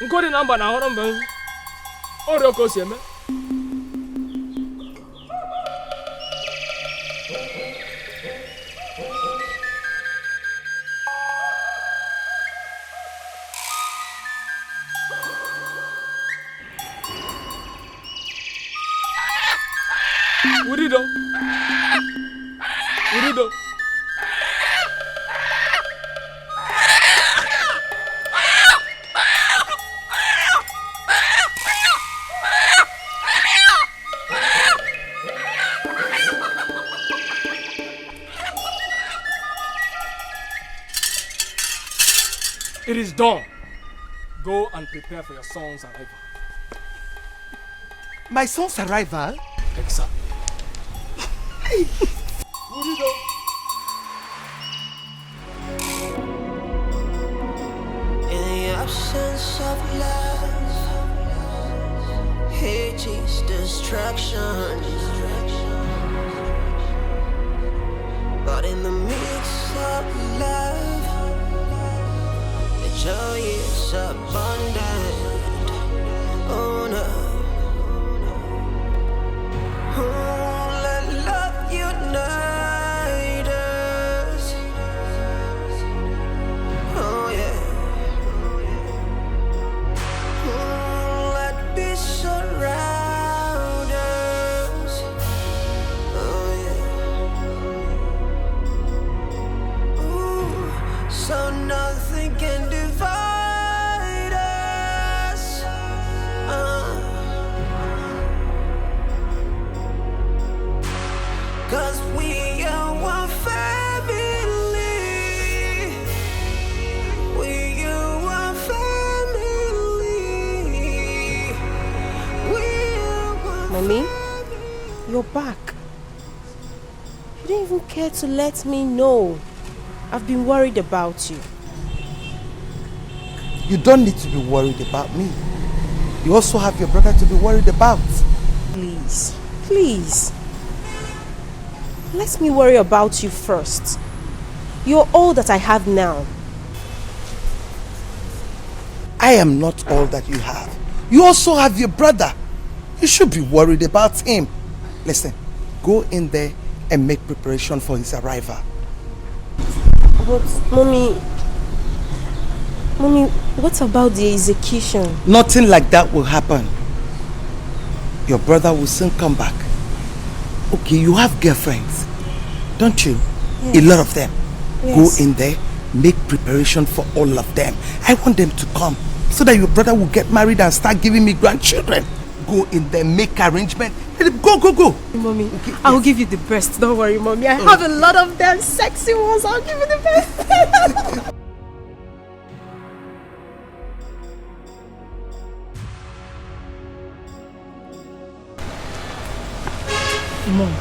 Nkodi namba na horo mbe. Oro ko si eme. Udido. It is done. Go and prepare for your son's arrival. My son's arrival? Exactly. In the absence of love, hate is destruction. But in the midst of love, the joy is abundant. Oh no. Let love unite us. Oh yeah. Let peace surround us. Oh yeah. Ooh, so nothing can divide us. Cause we are one family. We are one family. We are one. Mommy, you're back. You didn't even care to let me know. I've been worried about you. You don't need to be worried about me. You also have your brother to be worried about. Please. Let me worry about you first. You're all that I have now. I am not all that you have. You also have your brother. You should be worried about him. Listen, go in there and make preparation for his arrival. But, Mommy, what about the execution? Nothing like that will happen. Your brother will soon come back. Okay, you have girlfriends, don't you? Yes. A lot of them. Yes. Go in there, make preparation for all of them. I want them to come so that your brother will get married and start giving me grandchildren. Go in there, make arrangement. Go. Mommy, okay, I will give you the best. Don't worry, Mommy. I have a lot of them sexy ones. I'll give you the best. Mom,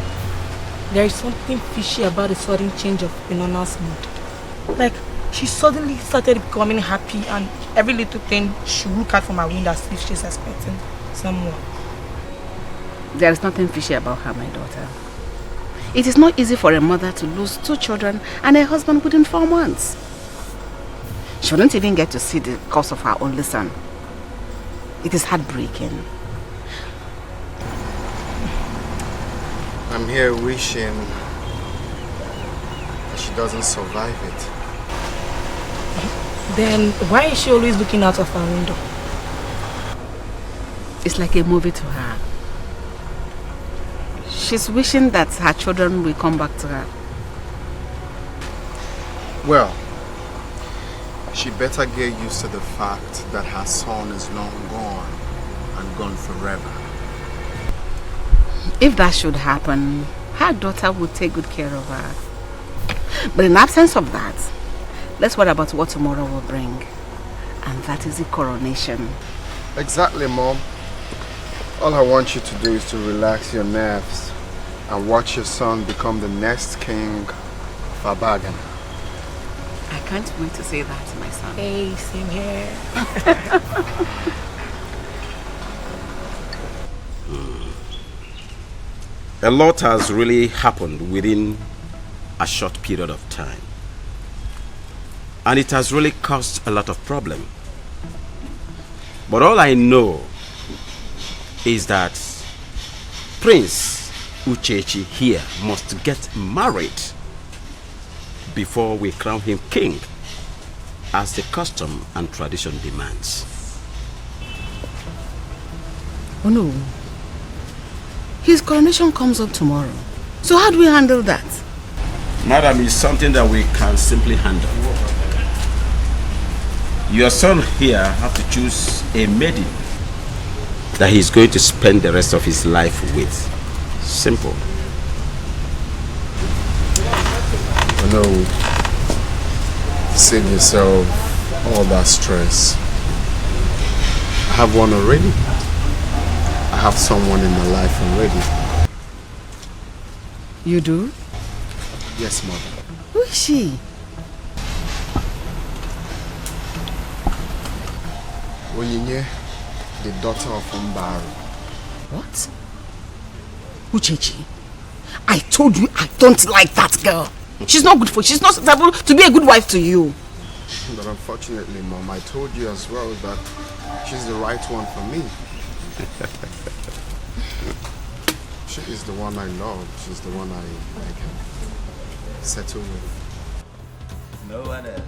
there is something fishy about the sudden change of Inona's mood. Like, she suddenly started becoming happy and every little thing she would look at from her window as if she's expecting someone. There is nothing fishy about her, my daughter. It is not easy for a mother to lose 2 children and a husband within 4 months. She wouldn't even get to see the cause of her only son. It is heartbreaking. I'm here wishing that she doesn't survive it. Then why is she always looking out of her window? It's like a movie to her. She's wishing that her children will come back to her. Well, she better get used to the fact that her son is long gone and gone forever. If that should happen, her daughter would take good care of her. But in absence of that, let's worry about what tomorrow will bring. And that is the coronation. Exactly, Mom. All I want you to do is to relax your nerves and watch your son become the next king of Abagan. I can't wait to say that to my son. Hey, same here. A lot has really happened within a short period of time. And it has really caused a lot of problem. But all I know is that Prince Uchechi here must get married before we crown him king, as the custom and tradition demands. Oh no. His coronation comes up tomorrow. So how do we handle that? Madam, it's something that we can simply handle. Your son here have to choose a maiden that he's going to spend the rest of his life with. Simple. No. Save yourself all that stress. I have one already. I have someone in my life already. You do? Yes, Mother. Who is she? Oyinye, the daughter of Umbaru. What? Uchechi, I told you I don't like that girl. She's not good for you. She's not able to be a good wife to you. But unfortunately, Mom, I told you as well that she's the right one for me. She is the one I love. She's the one I can settle with. No one else.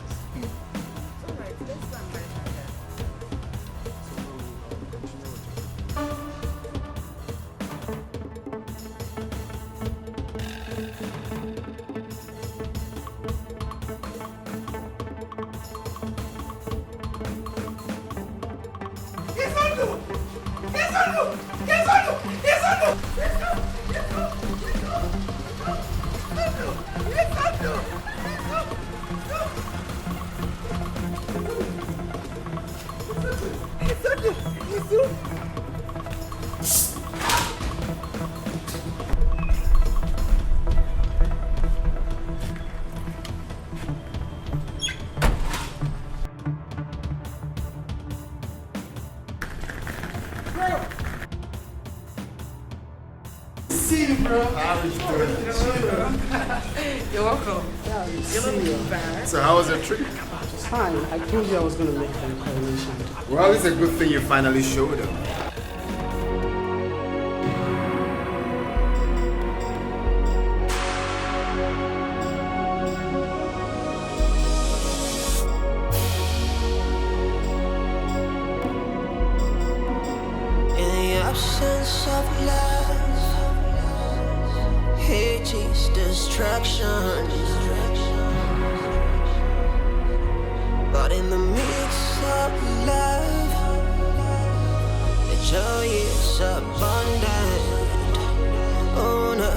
You're welcome. So how was the trip? It's fine. I told you I was going to make them coronation. Well, it's a good thing you finally showed up. In the absence of love, hate is destruction. But in the midst of love, the joy is abundant. Oh no.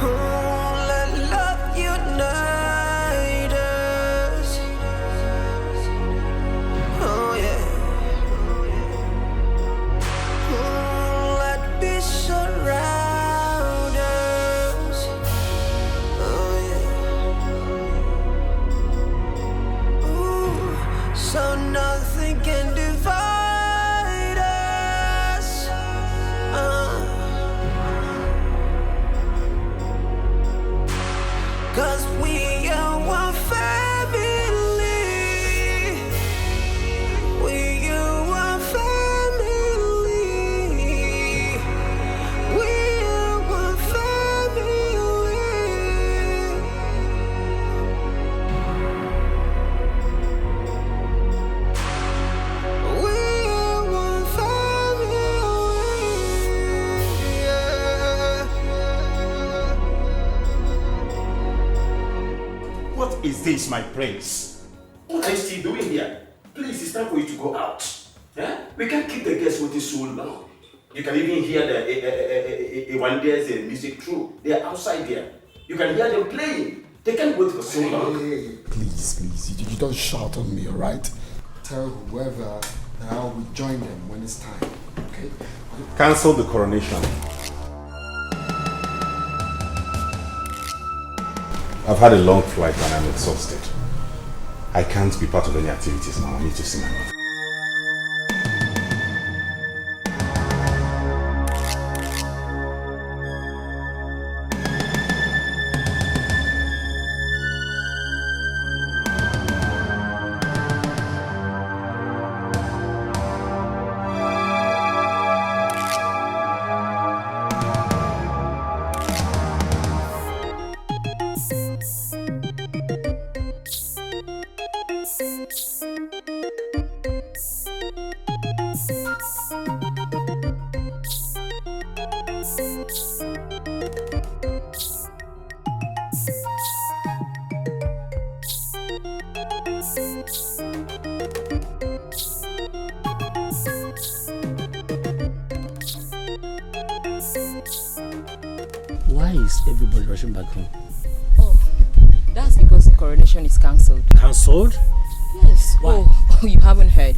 Oh, let love unite us. Oh yeah. Oh, let peace surround us. Oh yeah. Ooh, so nothing can divide us. Cause we are one family. We are one family. We are one family. We are one family. What is this, my prince? What are you still doing here? Please, it's time for you to go out. Eh? We can't keep the guests waiting so long. You can even hear the when there's a music through. They are outside there. You can hear them playing. They can't wait for so long. Hey, please, you don't shout on me, alright? Tell whoever that I will join them when it's time, okay? Cancel the coronation. I've had a long flight and I'm exhausted. I can't be part of any activities now. I need to see my mother. Why is everybody rushing back home? Oh, that's because the coronation is cancelled. Cancelled? Yes. Why? Oh, you haven't heard.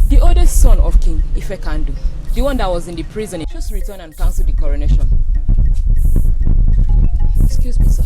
The oldest son of King Ifekandu, the one that was in the prison, he just returned and cancelled the coronation. Excuse me, sir.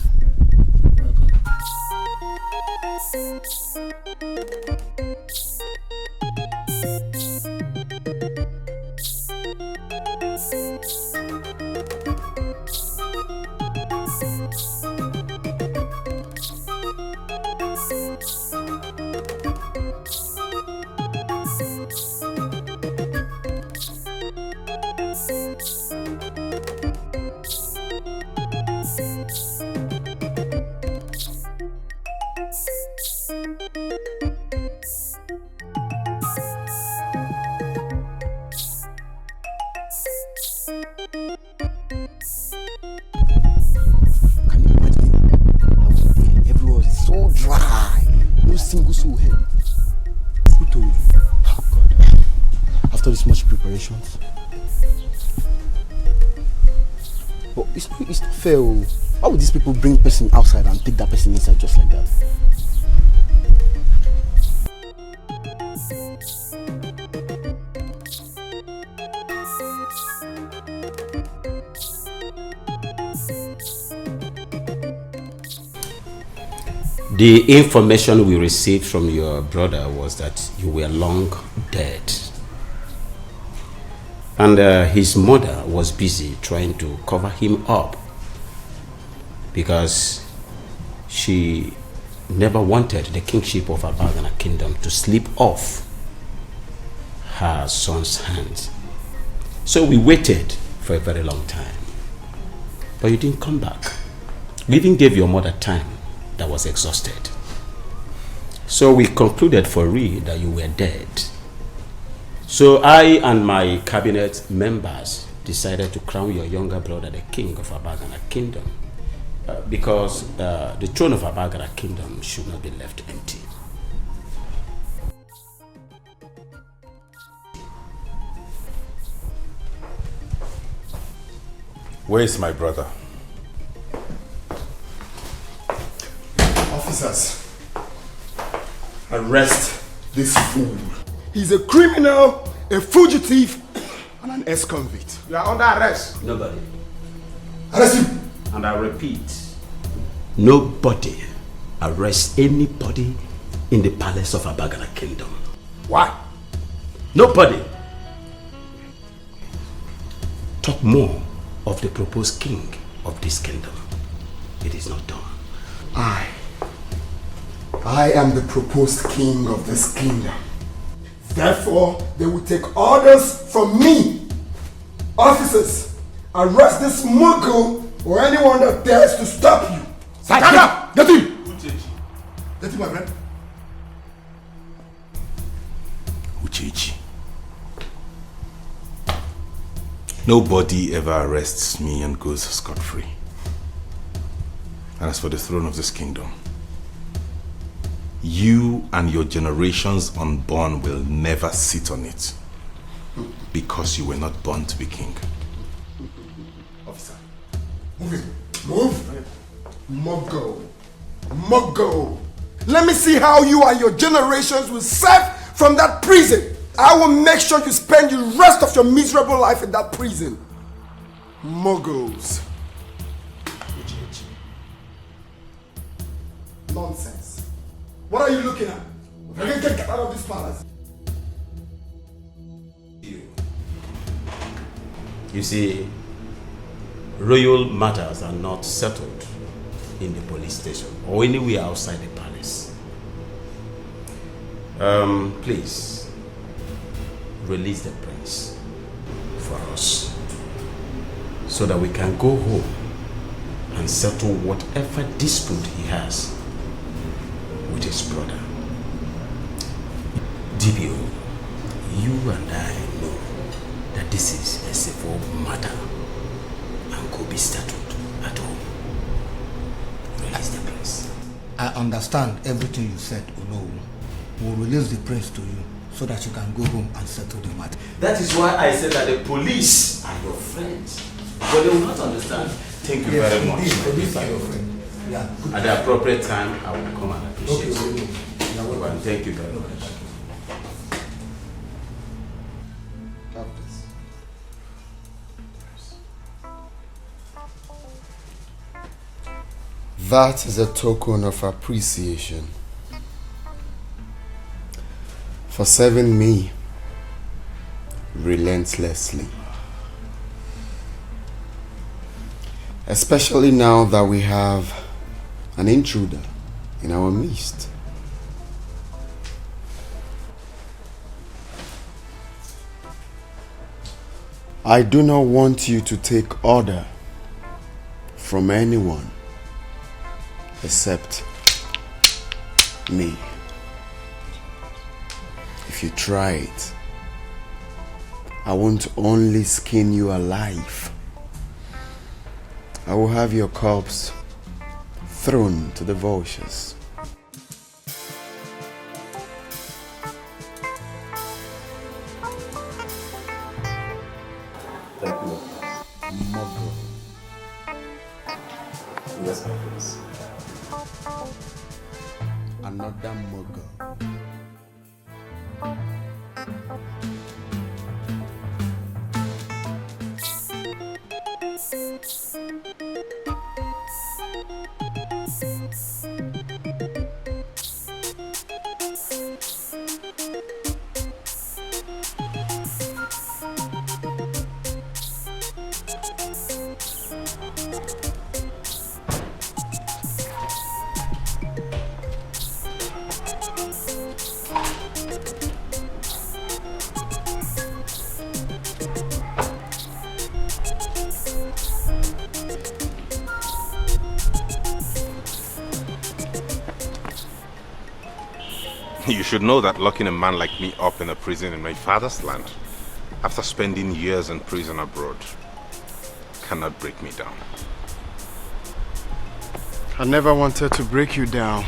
But it's not fair. Why would these people bring person outside and take that person inside just like that? The information we received from your brother was that you were long dead. And his mother was busy trying to cover him up because she never wanted the kingship of Abagana kingdom to slip off her son's hands. So we waited for a very long time. But you didn't come back. We even gave your mother time that was exhausted. So we concluded for real that you were dead. So I and my cabinet members decided to crown your younger brother the king of Abagana kingdom because the throne of Abagana kingdom should not be left empty. Where is my brother? Officers, arrest this fool. He's a criminal, a fugitive, and an ex-convict. You are under arrest. Nobody. Arrest him. And I repeat, nobody arrests anybody in the palace of Abagana kingdom. Why? Nobody. Talk more of the proposed king of this kingdom. It is not done. I am the proposed king of this kingdom. Therefore, they will take orders from me. Officers, arrest this muggle or anyone that dares to stop you. Stand up! Get him! Get him, my friend. Uchechi. Nobody ever arrests me and goes scot-free. And as for the throne of this kingdom, you and your generations unborn will never sit on it because you were not born to be king. Officer, move it. Move! Mogo. Mogo. Let me see how you and your generations will serve from that prison. I will make sure you spend the rest of your miserable life in that prison. Mogos. Nonsense. What are you looking at? Get out of this palace. You see, royal matters are not settled in the police station or anywhere outside the palace. Please, release the prince for us so that we can go home and settle whatever dispute he has with his brother. DBO, you and I know that this is a civil matter and could be settled at home. Release the prince. I understand everything you said, Ono. We'll release the prince to you so that you can go home and settle the matter. That is why I said that the police are your friends. But they will not understand. Thank you very much. Police are your friend. Yeah. At the appropriate time, I will come and appreciate you. And thank you very much. That is a token of appreciation for serving me relentlessly. Especially now that we have an intruder in our midst. I do not want you to take order from anyone except me. If you try it, I won't only skin you alive, I will have your corpse thrown to the vultures. Thank you. Mother. Yes, my prince. Another mugger. You should know that locking a man like me up in a prison in my father's land, after spending years in prison abroad, cannot break me down. I never wanted to break you down.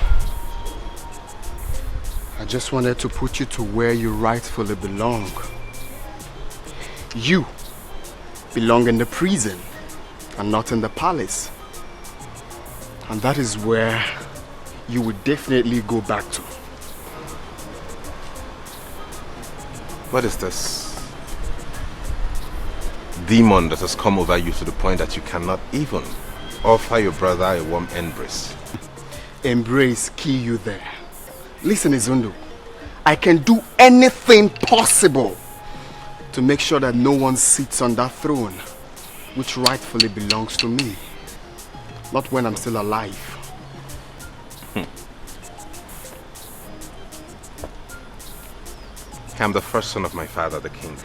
I just wanted to put you to where you rightfully belong. You belong in the prison and not in the palace. And that is where you would definitely go back to. What is this demon that has come over you to the point that you cannot even offer your brother a warm embrace? Embrace kill you there. Listen, Izundu, I can do anything possible to make sure that no one sits on that throne which rightfully belongs to me. Not when I'm still alive. I'm the first son of my father, the king.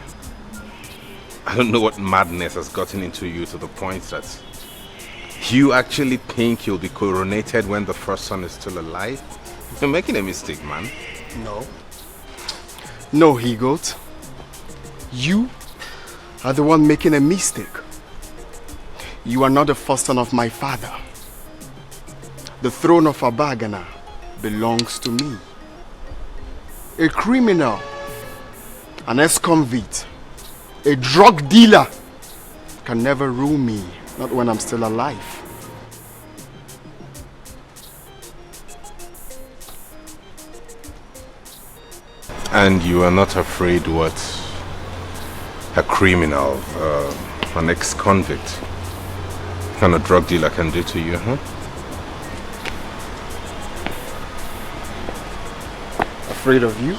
I don't know what madness has gotten into you to the point that you actually think you'll be coronated when the first son is still alive? You're making a mistake, man. No. No, he-goat. You are the one making a mistake. You are not the first son of my father. The throne of Abagana belongs to me. A criminal, an ex-convict, a drug dealer can never rule me, not when I'm still alive. And you are not afraid what a criminal, an ex-convict, kind of drug dealer can do to you, huh? Afraid of you?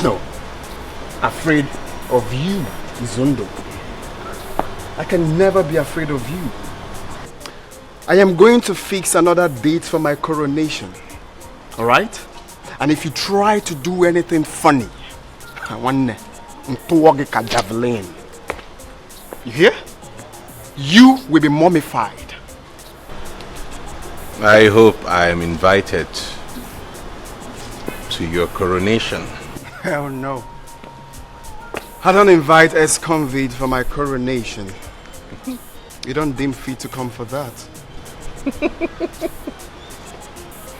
No. Afraid of you, Izundo. I can never be afraid of you. I am going to fix another date for my coronation. Alright? And if you try to do anything funny, I want to javelin. You hear? You will be mummified. I hope I am invited to your coronation. Hell no. I don't invite ex-convict for my coronation. You don't deem fit to come for that.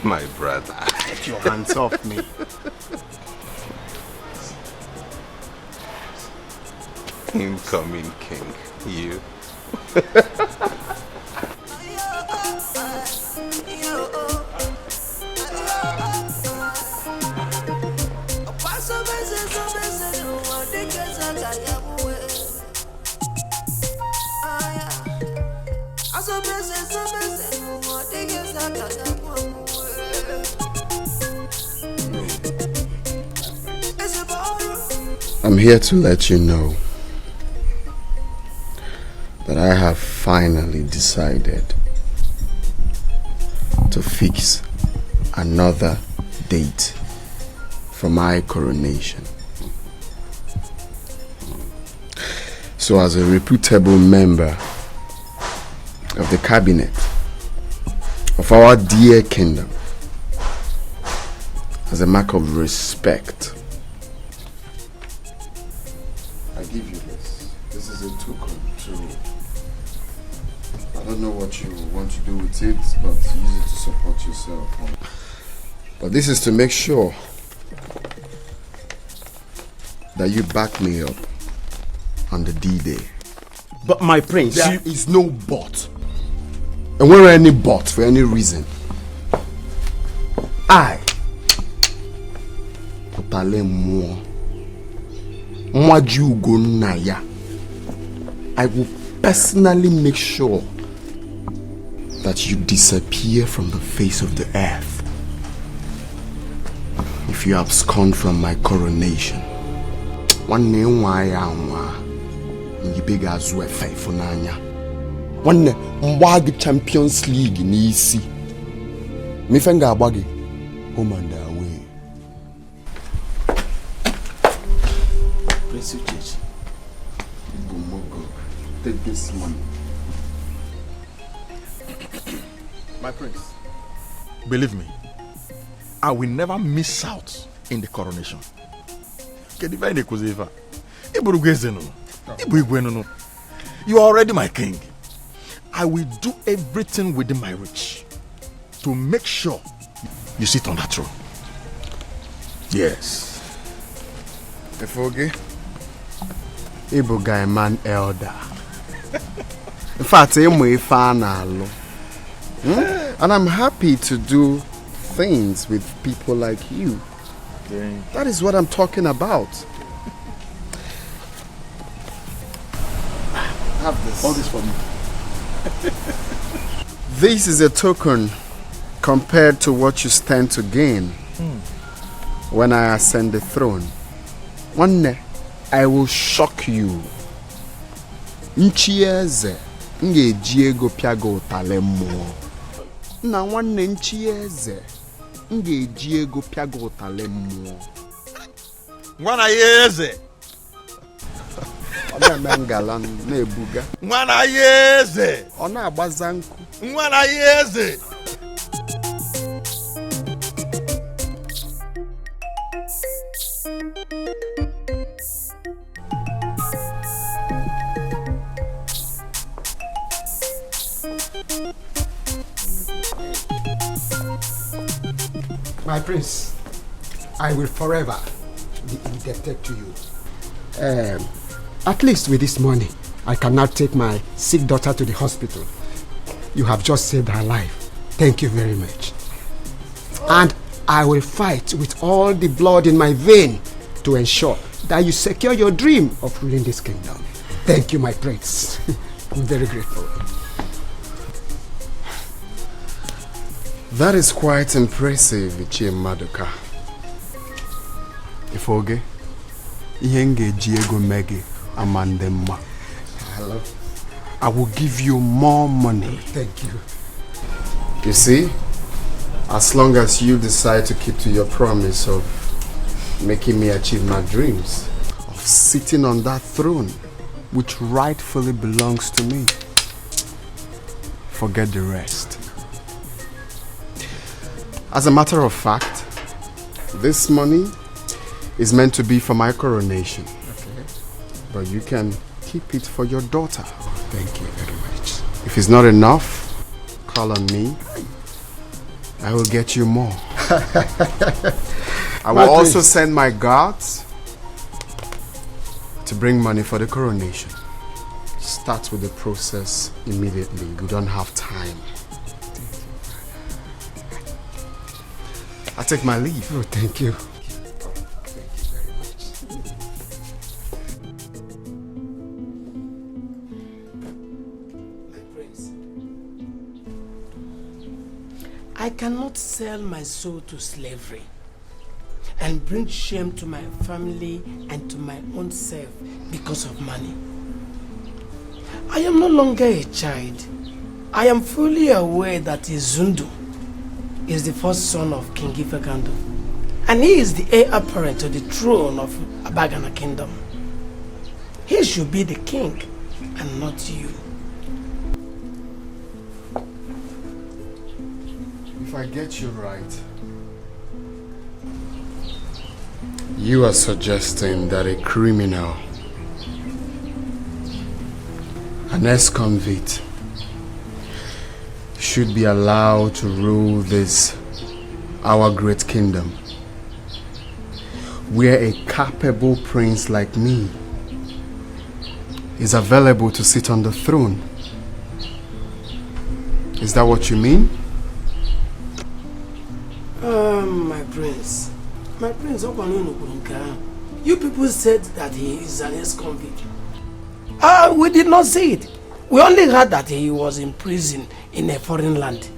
My brother. Get your hands off me. Incoming king, you. I'm here to let you know that I have finally decided to fix another date for my coronation. So as a reputable member of the cabinet of our dear kingdom, as a mark of respect, I give you this. This is a token to, I don't know what you want to do with it, but use it to support yourself. But this is to make sure that you back me up on the D-Day. But my prince, there is no but. And where any but for any reason, I will personally make sure that you disappear from the face of the earth if you abscond from my coronation. One name why you big as well faithful nanya. One Mwag Champions League in EC. Me fenga bagi home and away. Prince Uchechi, take this money. My prince. believe me, I will never miss out in the coronation. You are already my king. I will do everything within my reach to make sure you sit on that throne. Yes. Efoge, Ibu guy man elder. In fact, and I'm happy to do things with people like you. That is what I'm talking about. Have this. All this for me. This is a token compared to what you stand to gain when I ascend the throne. One day, I will shock you. Nchieze nge Diego Piago Talemo. Na one nchieze nge Diego Piago Talemo. Mwana yeze. Ona mengalan nebuga. Mwana yeze. Ona abazanku. Mwana yeze. My prince, I will forever be indebted to you. At least with this money, I can now take my sick daughter to the hospital. You have just saved her life. Thank you very much. And I will fight with all the blood in my vein to ensure that you secure your dream of ruling this kingdom. Thank you, my prince. I'm very grateful. That is quite impressive, Ichie Maduka. Ifoge, Ihenge Diego Megi Amandema. Hello. I will give you more money. Thank you. You see, as long as you decide to keep to your promise of making me achieve my dreams, of sitting on that throne, which rightfully belongs to me, forget the rest. As a matter of fact, this money is meant to be for my coronation. Okay. But you can keep it for your daughter. Thank you very much. If it's not enough, call on me. I will get you more. I will also send my guards to bring money for the coronation. Start with the process immediately. We don't have time. I take my leave. Oh, thank you. I cannot sell my soul to slavery and bring shame to my family and to my own self because of money. I am no longer a child. I am fully aware that Izundu is the first son of King Ifekando, and he is the heir apparent to the throne of Abagana Kingdom. He should be the king and not you. If I get you right, you are suggesting that a criminal, an ex-convict, should be allowed to rule this, our great kingdom, where a capable prince like me is available to sit on the throne. Is that what you mean? My prince, you people said that he is an ex-convict. We did not say it. We only heard that he was in prison in a foreign land.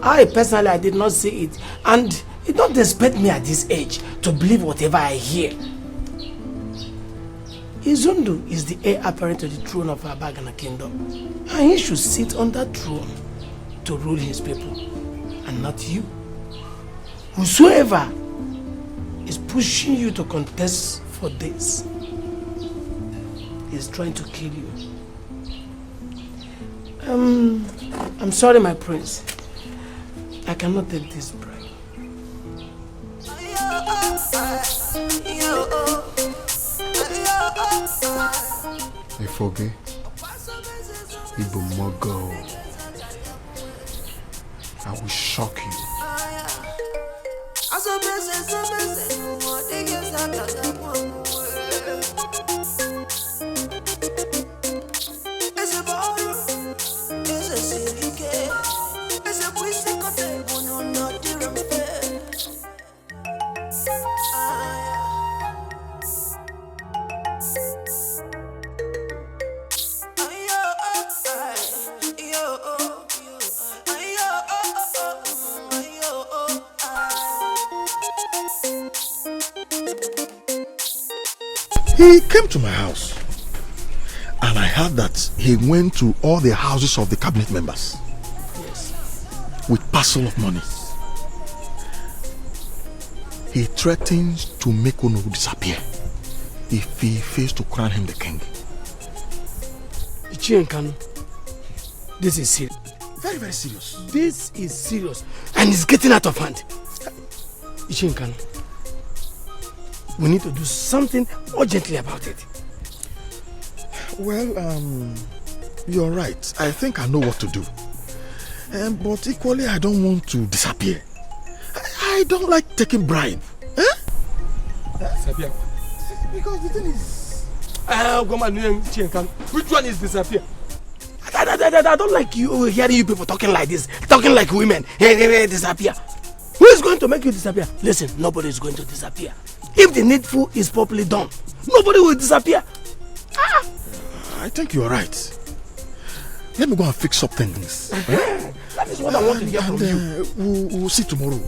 I did not see it, and you don't expect me at this age to believe whatever I hear. Izundu is the heir apparent to the throne of Abagana Kingdom, and he should sit on that throne to rule his people, and not you. Whosoever is pushing you to contest for this is trying to kill you. I'm sorry, my prince. I cannot take this bribe. Ifoge, Ibumogo, I will shock you. He came to my house and I heard that he went to all the houses of the cabinet members. Yes. With parcel of money. He threatens to make Ono disappear if he fails to crown him the king. Ichienkanu, this is serious. Very, very serious. This is serious and it's getting out of hand. Ichienkanu, we need to do something urgently about it. Well, you're right. I think I know what to do. But equally, I don't want to disappear. I don't like taking bribe. Disappear? Because the thing is... Which one is disappear? I don't like you hearing you people talking like this. Talking like women. Hey, disappear. Who is going to make you disappear? Listen, nobody is going to disappear. If the needful is properly done, nobody will disappear. I think you're right. Let me go and fix up things. That is what I want to hear from you. We'll see tomorrow.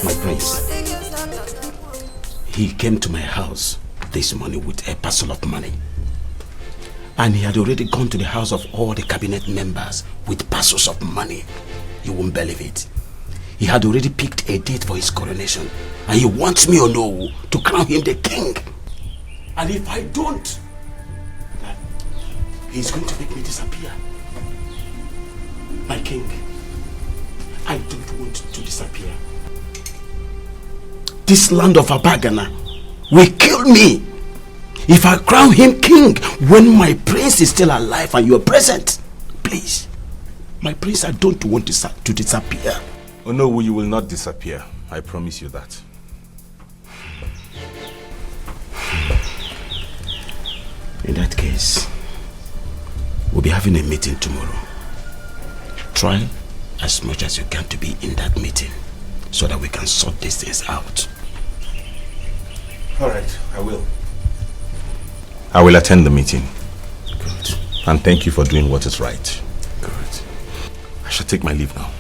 My prince, he came to my house this morning with a parcel of money. And he had already gone to the house of all the cabinet members with parcels of money. You won't believe it. He had already picked a date for his coronation. And he wants me or no to crown him the king. And if I don't, he's going to make me disappear. My king, I don't want to disappear. This land of Abagana will kill me if I crown him king when my prince is still alive and you are present. Please, my prince, I don't want to disappear. Oh no, you will not disappear. I promise you that. In that case, we'll be having a meeting tomorrow. Try as much as you can to be in that meeting so that we can sort these things out. Alright, I will. I will attend the meeting. Good. And thank you for doing what is right. Good. I shall take my leave now.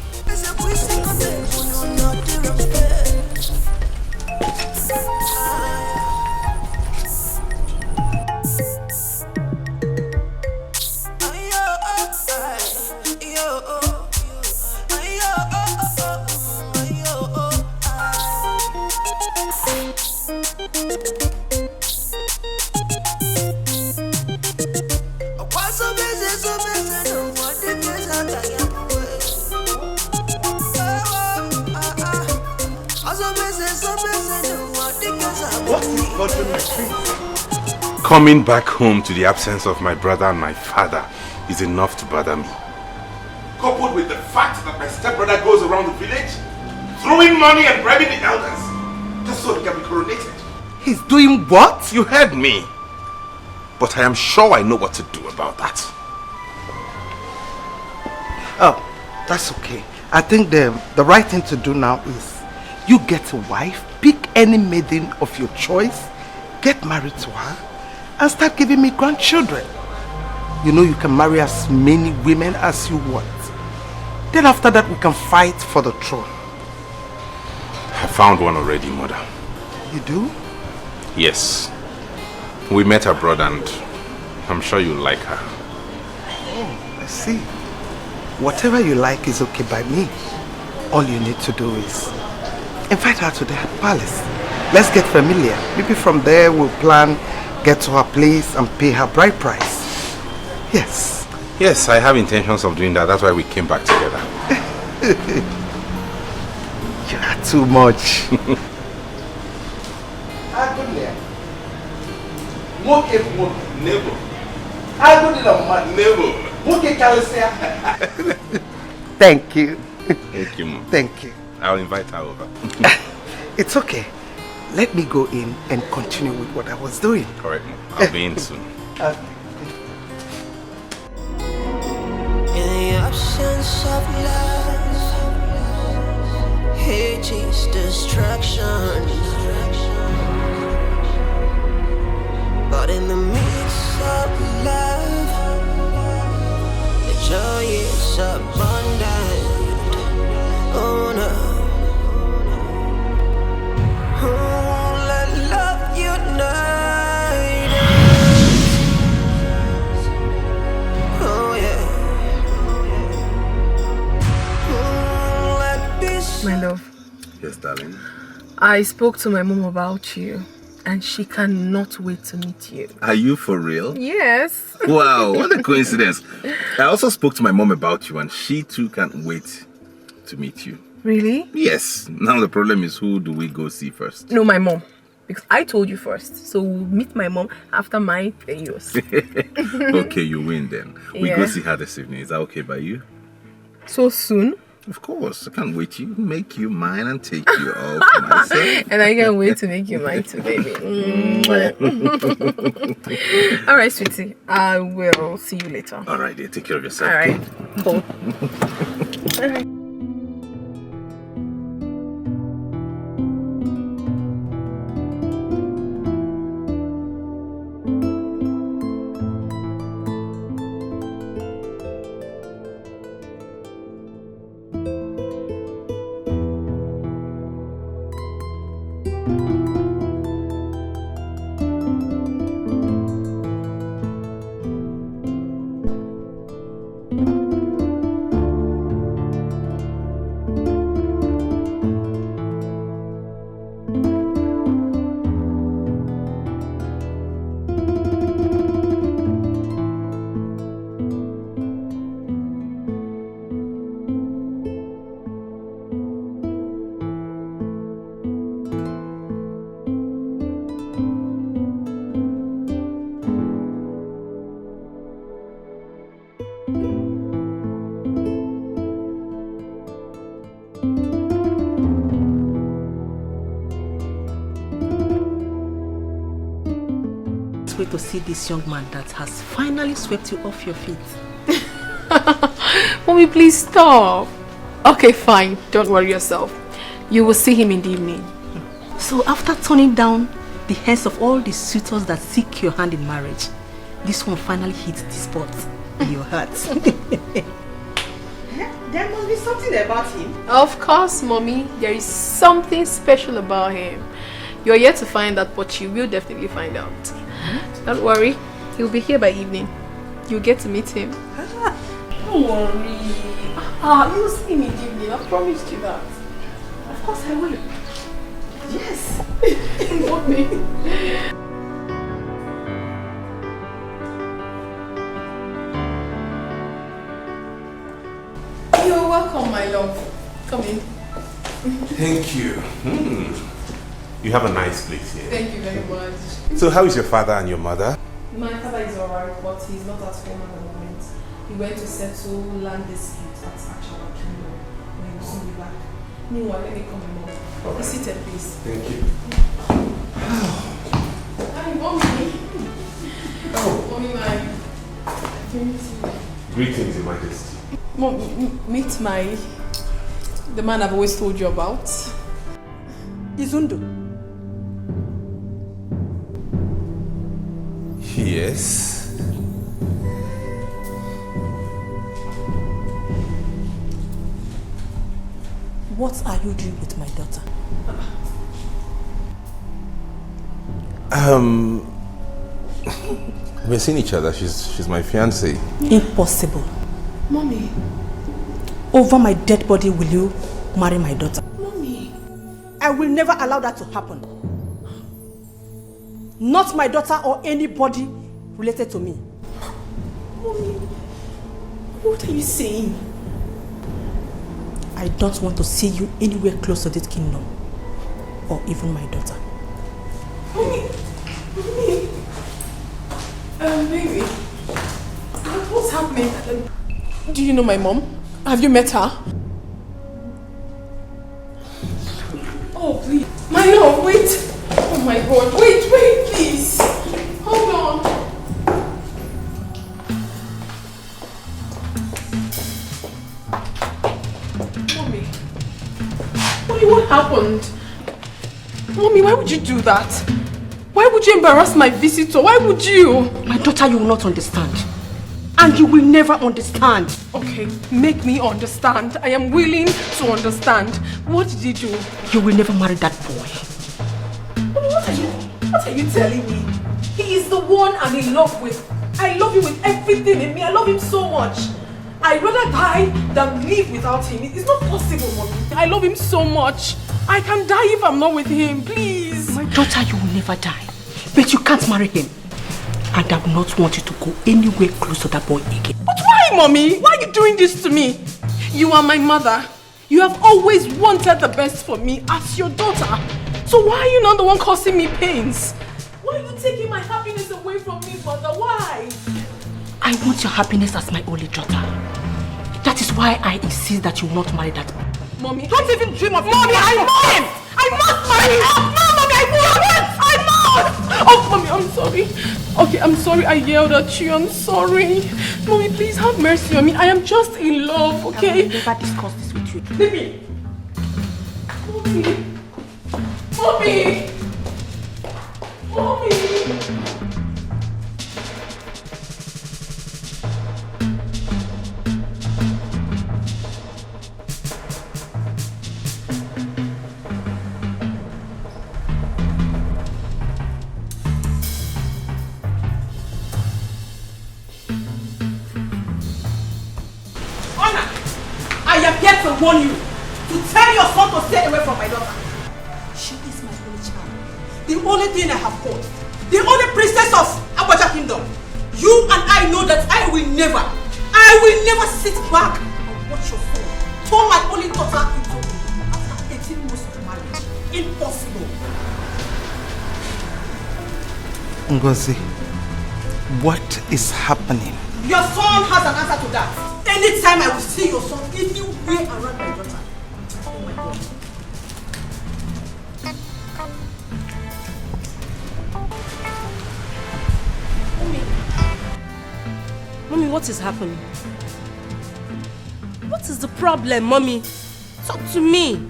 Coming back home to the absence of my brother and my father is enough to bother me. Coupled with the fact that my stepbrother goes around the village throwing money and bribing the elders just so he can be coronated. He's doing what? You heard me. But I am sure I know what to do about that. Oh, that's okay. I think the right thing to do now is you get a wife, pick any maiden of your choice, get married to her, and start giving me grandchildren. You know you can marry as many women as you want. Then after that we can fight for the throne. I found one already, mother. You do? Yes. We met abroad and I'm sure you'll like her. Oh, I see. Whatever you like is okay by me. All you need to do is invite her to the palace. Let's get familiar. Maybe from there we'll plan, get to her place and pay her bride price. Yes. Yes, I have intentions of doing that. That's why we came back together. You are too much. Thank you. Thank you, Mom. Thank you. I'll invite her over. It's okay. Let me go in and continue with what I was doing. Correct, Mom. I'll be in soon. In the absence of love, hate is destruction. But in the midst of love, the joy is abundant. Oh no. Oh, let love unite us. Oh yeah. Oh, let this. My love, Yes, darling. I spoke to my mom about you and she cannot wait to meet you. Are you for real? Yes. Wow, what a coincidence. I also spoke to my mom about you and she too can't wait to meet you. Really? Yes. Now the problem is, who do we go see first? No, my mom. Because I told you first. So we'll meet my mom after mine, then yours. Okay, you win then. We go Yeah. see her this evening. Is that okay by you? So soon? Of course, I can't wait to make you mine and take you all for myself. And I can't wait to make you mine too, baby. All right, sweetie. I will see you later. All right, dear. Take care of yourself. All right. Cool. All right. To see this young man that has finally swept you off your feet. Mommy, please stop. Okay, fine. Don't worry yourself. You will see him in the evening. So after turning down the heads of all the suitors that seek your hand in marriage, this one finally hits the spot in your heart. There must be something about him. Of course, Mommy. There is something special about him. You're yet to find out, but you will definitely find out. Don't worry, he'll be here by evening. You'll get to meet him. Don't worry. You'll see him in the evening. I promised you that. Of course I will. Yes. Mommy. You're welcome, my love. Come in. Thank you. You have a nice place here. Thank you very much. So how is your father and your mother? My father is alright, but he's not at home at the moment. He went to settle land dispute at Achawa Kingdom. He will soon be back. Meanwhile, let me come in, Mom. Be seated, please. Thank you. Hi, Mommy. Oh. Mommy, Greetings, Your Majesty. Mom, meet the man I've always told you about. Izundu. Yes. What are you doing with my daughter? We're seeing each other. She's my fiancée. Impossible. Mommy. Over my dead body will you marry my daughter? Mommy. I will never allow that to happen. Not my daughter or anybody related to me. Mommy, what are you saying? I don't want to see you anywhere close to this kingdom. Or even my daughter. Mommy. Baby. What's happening? Do you know my mom? Have you met her? Oh, please. My love, wait. Oh my God, wait, please. Hold on. Mommy, what happened? Mommy, why would you do that? Why would you embarrass my visitor? Why would you? My daughter, you will not understand. And you will never understand. Okay, make me understand. I am willing to understand. What did you do? You will never marry that boy. What are you telling me? He is the one I'm in love with. I love him with everything in me. I love him so much. I'd rather die than live without him. It's not possible, Mommy. I love him so much. I can die if I'm not with him, please. My daughter, you will never die. But you can't marry him. And I will not want you to go anywhere close to that boy again. But why, Mommy? Why are you doing this to me? You are my mother. You have always wanted the best for me as your daughter. So why are you not the one causing me pains? Why are you taking my happiness away from me, Mother? Why? I want your happiness as my only daughter. That is why I insist that you will not marry that man. Mommy, don't even dream of Mommy, I must! I must marry him! No, Mommy, I must! Oh, Mommy, I'm sorry. Okay, I'm sorry I yelled at you. I'm sorry. Mommy, please have mercy on me. I am just in love, okay? I will never discuss this with you. Leave me. Mommy! Mommy! Mommy! I am here to warn you, to tell your son to stay away from my daughter. She is my only child, the only thing I have got, the only princess of Abacha Kingdom. You and I know that I will never sit back and watch your son turn my only daughter into after 18 months of marriage. Impossible. Ngozi, what is happening? Your son has an answer to that. Anytime I will see your son anywhere around my daughter. Oh my God. Mommy, what is happening? What is the problem, Mommy? Talk to me.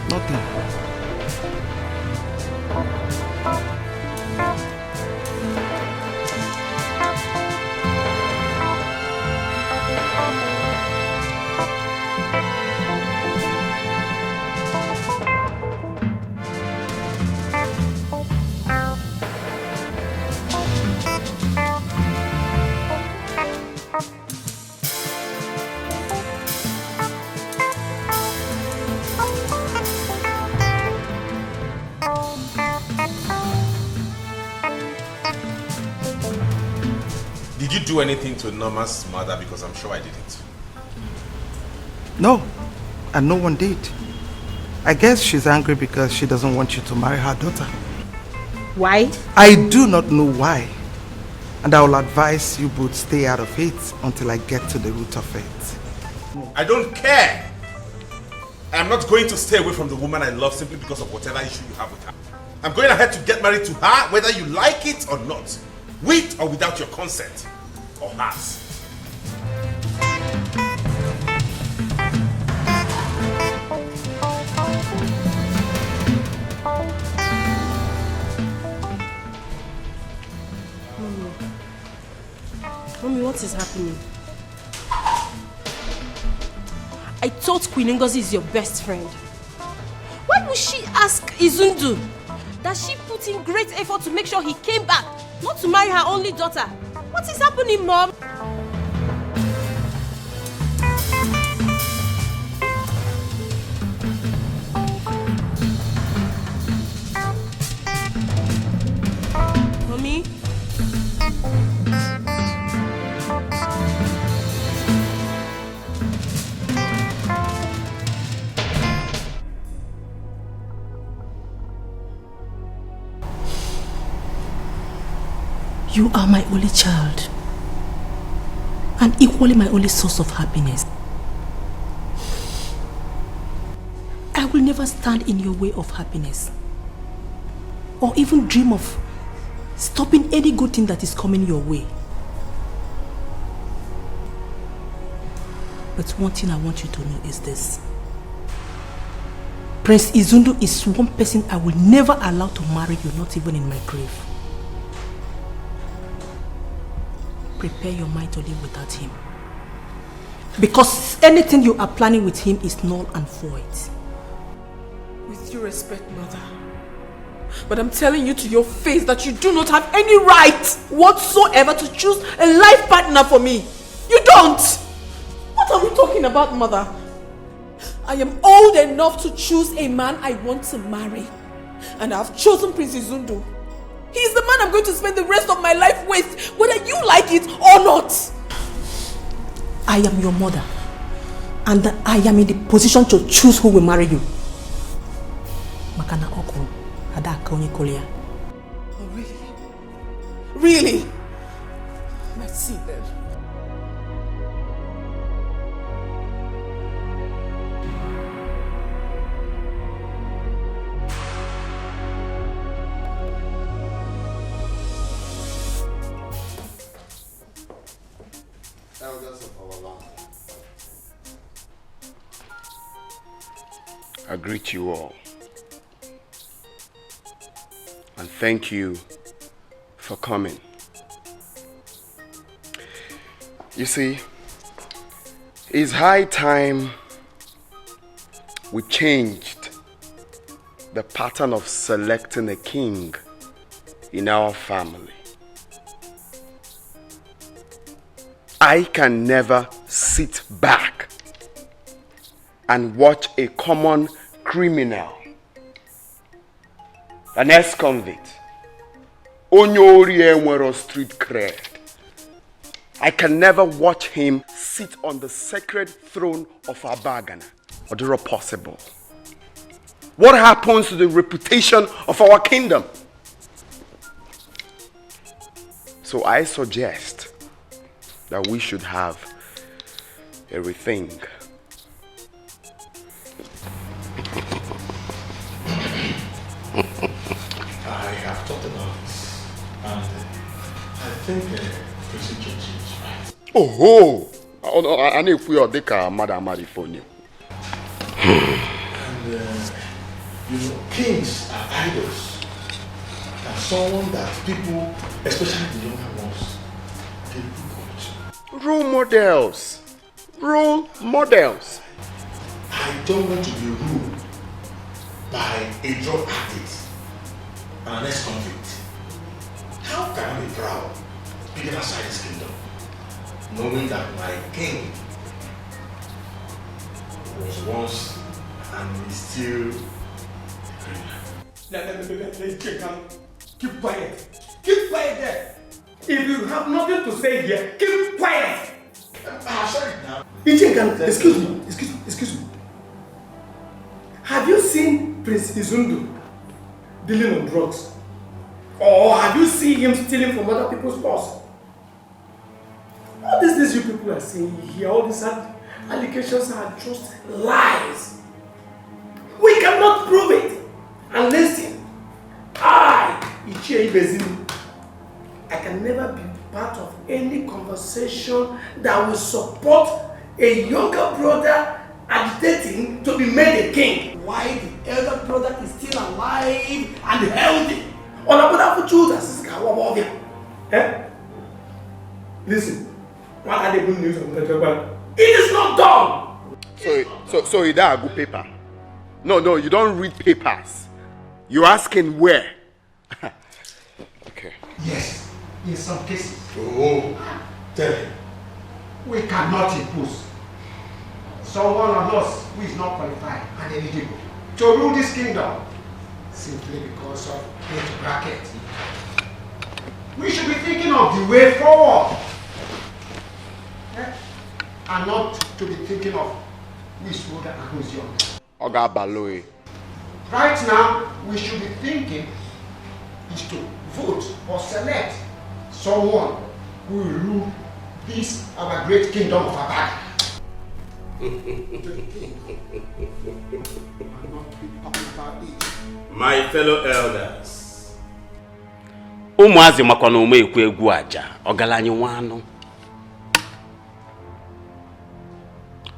Nothing. Did you do anything to Norma's mother? Because I'm sure I didn't. No, and no one did. I guess she's angry because she doesn't want you to marry her daughter. Why? I do not know why. And I will advise you both stay out of it until I get to the root of it. I don't care. I'm not going to stay away from the woman I love simply because of whatever issue you have with her. I'm going ahead to get married to her whether you like it or not. With or without your consent. Or hers. Mommy, what is happening? I thought Queen Ngozi is your best friend. Why would she ask Izundu? That she put in great effort to make sure he came back, not to marry her only daughter. What is happening, Mom? Mommy? You are my only child, and equally my only source of happiness. I will never stand in your way of happiness, or even dream of stopping any good thing that is coming your way. But one thing I want you to know is this. Prince Izundu is one person I will never allow to marry you, not even in my grave. Prepare your mind to live without him. Because anything you are planning with him is null and void. With due respect, Mother, but I'm telling you to your face that you do not have any right whatsoever to choose a life partner for me. You don't! What are we talking about, Mother? I am old enough to choose a man I want to marry. And I've chosen Prince Izundu. He is the man I'm going to spend the rest of my life with, whether you like it or not. I am your mother, and I am in the position to choose who will marry you. Makana Oko, Adaka Onikolia. Oh, really? Really? Let's see then. Elders of our land, I greet you all and thank you for coming. You see, it's high time we changed the pattern of selecting a king in our family. I can never sit back and watch a common criminal, an ex-convict, Onyori Enwero street cred. I can never watch him sit on the sacred throne of Abagana. Odoro possible. What happens to the reputation of our kingdom? So I suggest that we should have a rethink. I have thought about this, and I think procedure is right. Oh, I need to put your Madam Marifonio. And you know, kings are idols, and someone that people, especially the younger ones, they look up to. Role models. Role models. I don't want to be ruled by a drug addict and an ex-convict. How can I be proud being outside this kingdom, knowing that my king was once and is still a criminal? Keep quiet. Keep quiet there. If you have nothing to say here, keep quiet. Sorry now. Excuse me. Have you seen Prince Izundu dealing on drugs? Or have you seen him stealing from other people's purse? All these things you people are saying here, all these allegations are just lies. We cannot prove it. And listen, Ichie Ibezini, I can never be part of any conversation that will support a younger brother agitating to be made a king. Why the elder brother is still alive and healthy? Listen, what are the good news of the It is not done! So you don't have good paper? No, you don't read papers. You're asking where? Okay. Yes, in some cases. Oh, tell him. We cannot impose someone on us who is not qualified and eligible to rule this kingdom simply because of age bracket. We should be thinking of the way forward, and not to be thinking of who is older and who is young. Oga Baloy. Right now, we should be thinking is to vote or select someone who will rule this our great kingdom of Abad. My fellow elders, ụmụazị makwa na ume ekwu egwu aja ọgaranya nwanụ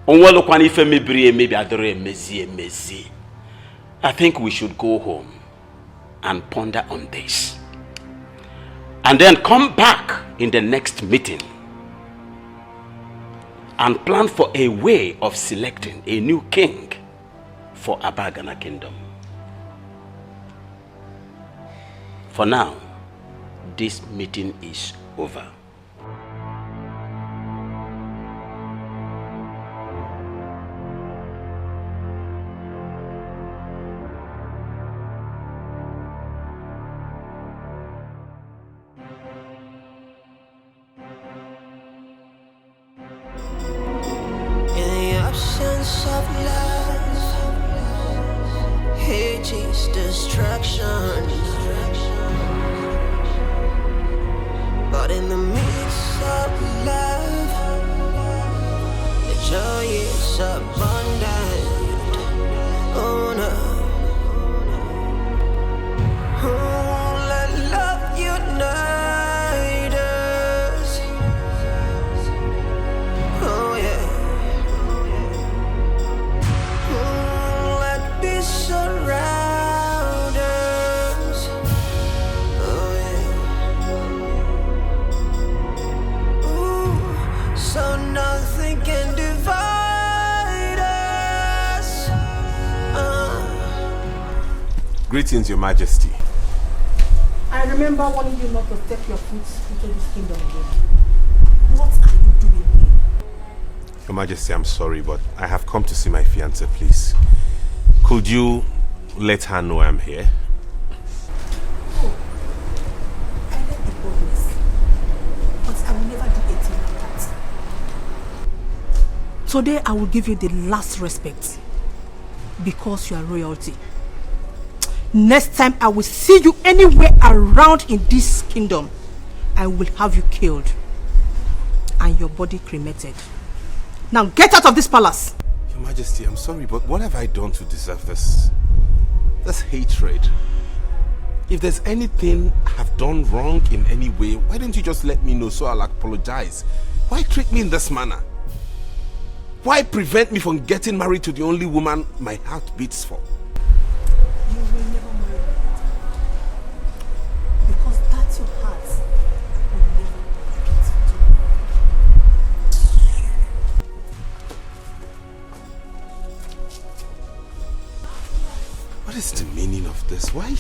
onwelụkwana ife mebiri emebi adịrọ emezi. I think we should go home and ponder on this and then come back in the next meeting and plan for a way of selecting a new king for Abagana Kingdom. For now, this meeting is over. Destruction. In the midst of love, the joy is abundant. Oh no. Oh, let love unite us. Oh yeah. Oh, let peace surround us. Oh yeah. Ooh, so nothing can divide us. Greetings, Your Majesty. I remember warning you not to step your foot into this kingdom again. What are you doing here? Your Majesty, I'm sorry, but I have come to see my fiancée, please. Could you let her know I'm here? Oh, I let the boldness, but I will never do anything like that. Today I will give you the last respect because you are royalty. Next time I will see you anywhere around in this kingdom, I will have you killed and your body cremated. Now get out of this palace. Your Majesty, I'm sorry, but what have I done to deserve this? This hatred. If there's anything I have done wrong in any way, why don't you just let me know so I'll apologize? Why treat me in this manner? Why prevent me from getting married to the only woman my heart beats for? You will never marry that. Because that's your heart will never beat. What is the meaning of this? Why?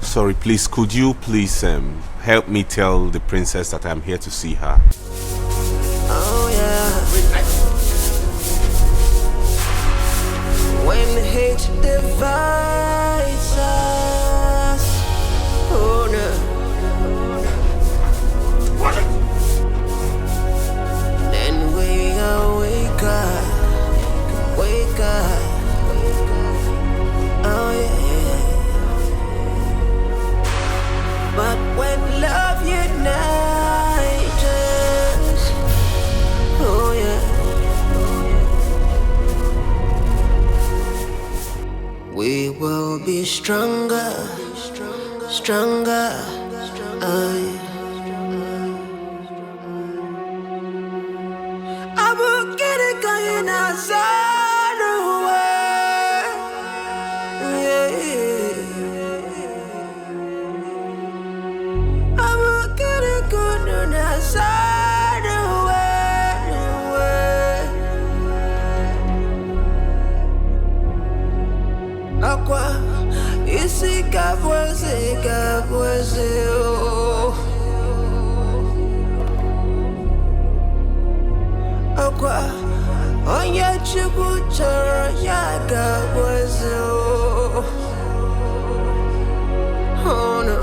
Sorry, please, could you please help me tell the princess that I'm here to see her? Oh yeah. When hate divides us, oh no. Then we wake up, wake up. Oh yeah. But when love unites us, oh yeah, we will be stronger, stronger. Oh yeah. I will get it going outside away. Yeah. I will get it going outside away. Aqua, isi kabweze, oh. Aqua, onye chukwu chọrọ ya kabweze, oh. Oh no.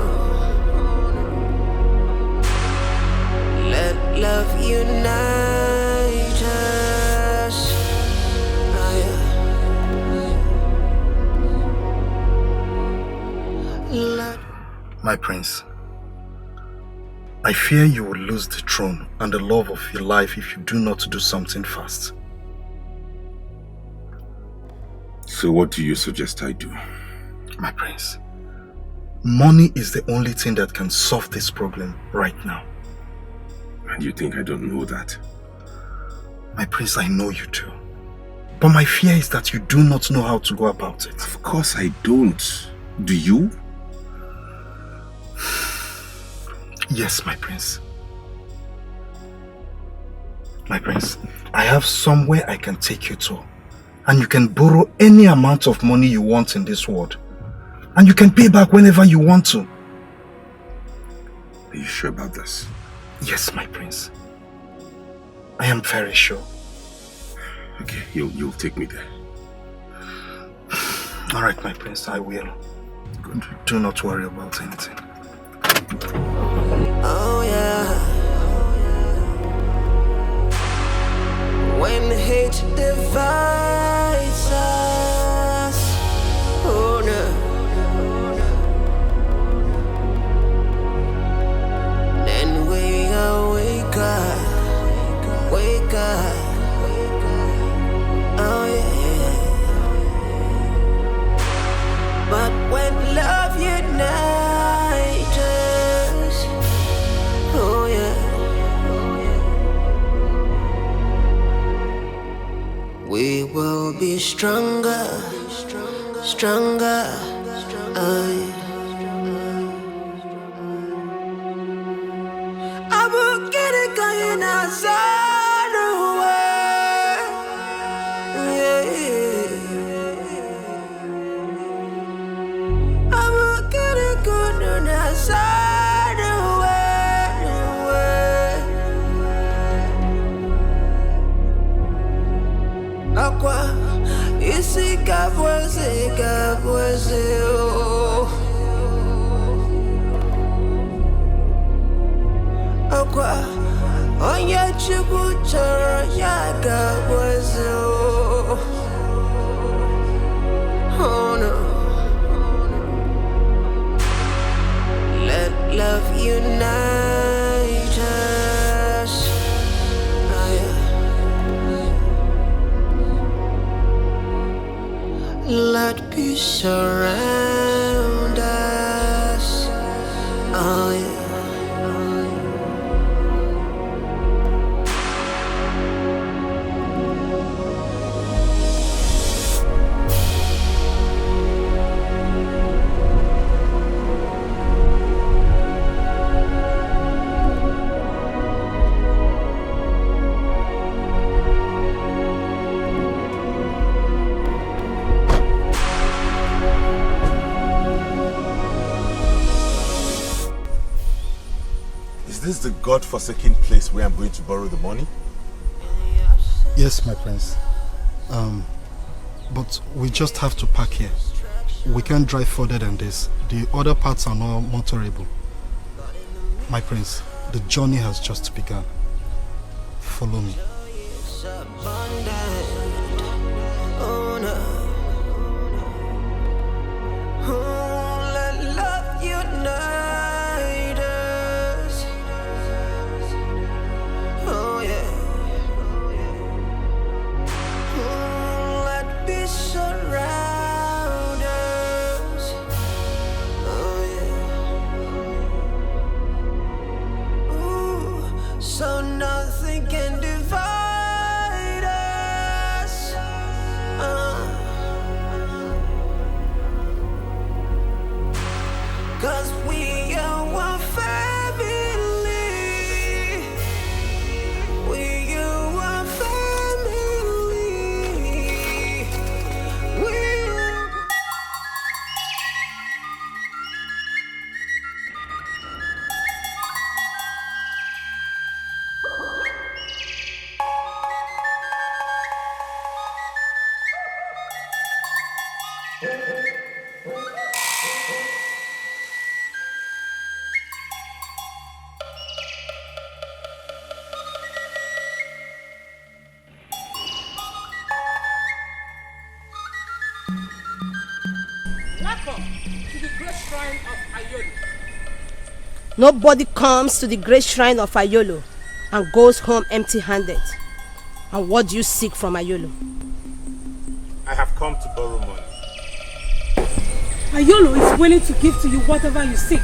Let love unite us. Oh, yeah. My prince, I fear you will lose the throne and the love of your life if you do not do something fast. So what do you suggest I do? My prince, money is the only thing that can solve this problem right now. And you think I don't know that? My prince, I know you do. But my fear is that you do not know how to go about it. Of course I don't. Do you? Yes, my prince. My prince, I have somewhere I can take you to. And you can borrow any amount of money you want in this world. And you can pay back whenever you want to. Are you sure about this? Yes, my prince. I am very sure. Okay, you'll take me there. All right, my prince, I will. Good. Do not worry about anything. Oh yeah. When hate divides us. stronger, stronger. I will get it going outside the way. I will get it going outside the way. Aqua, isi kabweze, oh. Aqua, onye chukwu chọrọ ya kabweze, oh. Oh no. Let love unite us. Oh, yeah. Let peace surround us. Oh yeah. Is this the God-forsaken place where I'm going to borrow the money? Yes, my prince. But we just have to park here. We can't drive further than this. The other parts are not motorable. My prince, the journey has just begun. Follow me. Oh no. Oh, let love unite us. Oh yeah. Oh, let peace surround us. Oh yeah. Ooh, so nothing can divide us. Cause we are one family. We are one family. We are... Welcome to the great shrine of Ayolo. Nobody comes to the great shrine of Ayolo and goes home empty-handed. And what do you seek from Ayolo? I have come to borrow money. Ayolo is willing to give to you whatever you seek,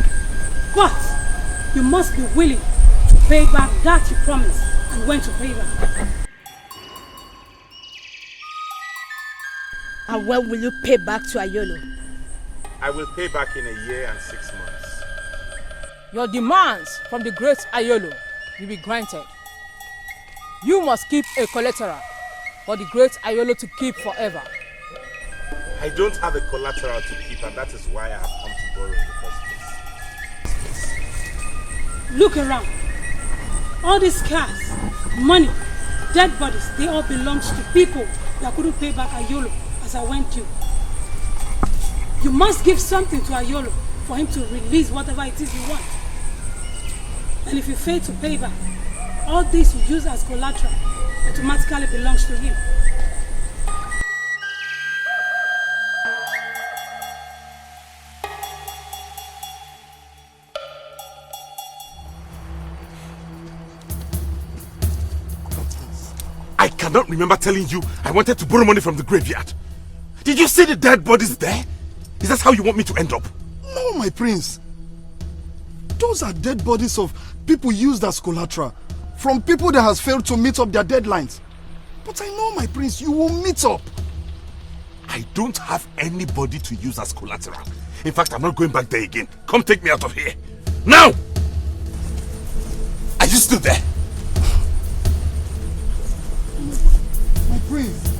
but you must be willing to pay back that you promised and when to pay back. And when will you pay back to Ayolo? I will pay back in a year and 6 months. Your demands from the great Ayolo will be granted. You must keep a collateral for the great Ayolo to keep forever. I don't have a collateral to keep, and that is why I have come to borrow in the first place. Look around. All these cars, money, dead bodies, they all belong to people that couldn't pay back Ayolo as I went due. You must give something to Ayolo for him to release whatever it is you want. And if you fail to pay back, all this you use as collateral automatically belongs to him. I cannot remember telling you I wanted to borrow money from the graveyard. Did you see the dead bodies there? Is that how you want me to end up? No, my prince. Those are dead bodies of people used as collateral from people that has failed to meet up their deadlines. But I know, my prince, you will meet up. I don't have anybody to use as collateral. In fact, I'm not going back there again. Come take me out of here. Now! Are you still there? My prince.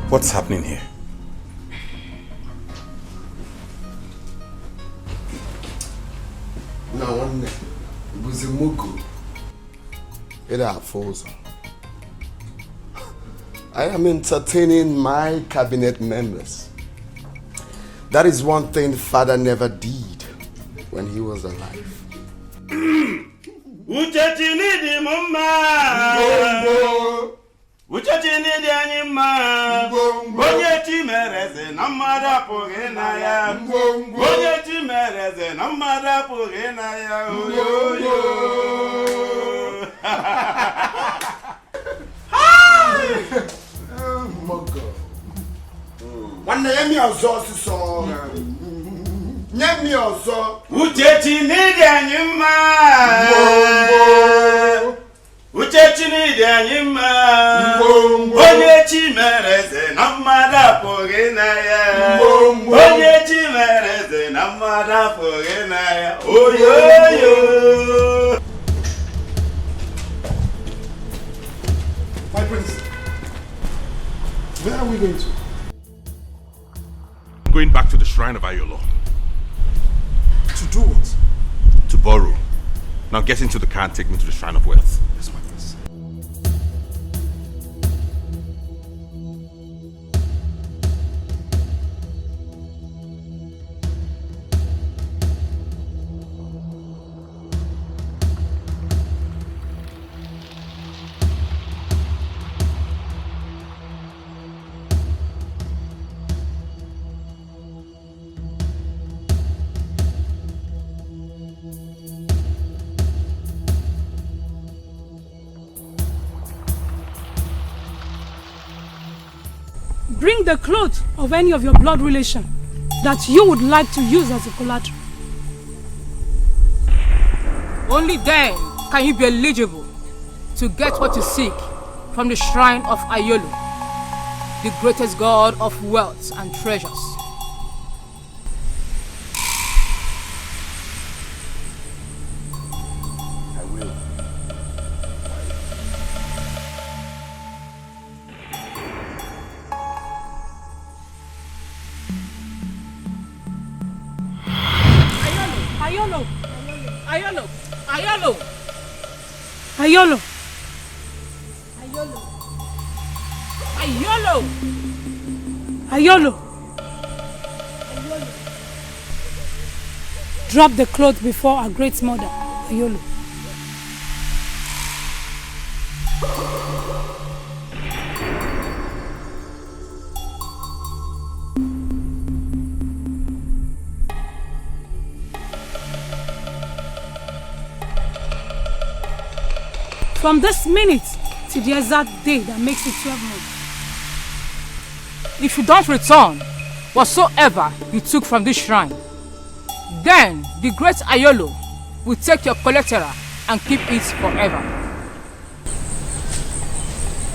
What's happening here? Now, one it was a mugu. It falls. I am entertaining my cabinet members. That is one thing Father never did when he was alive. Uchachini di anyima Bonye chimereze namada pogena ya Bonye chimereze namada pogena ya Yo yo Oh my God. One name also so Name also Uchachini di anyima Uchechini di anyima Bonye chimereze namada pogena ya Bonye chimereze namada pogena ya Oh yo yo My prince, where are we going to? I'm going back to the shrine of Ayolo. To do what? To borrow. Now get into the car and take me to the shrine of wealth. Yes, my prince. Bring the clothes of any of your blood relation that you would like to use as a collateral. Only then can you be eligible to get what you seek from the shrine of Ayolo, the greatest god of wealth and treasures. I will. Ayolo! Ayolo! Ayolo! Ayolo! Ayolo! Ayolo! Drop the cloth before our great mother, Ayolo. From this minute to the exact day that makes it 12 months. If you don't return whatsoever you took from this shrine, then the great Ayolo will take your collateral and keep it forever.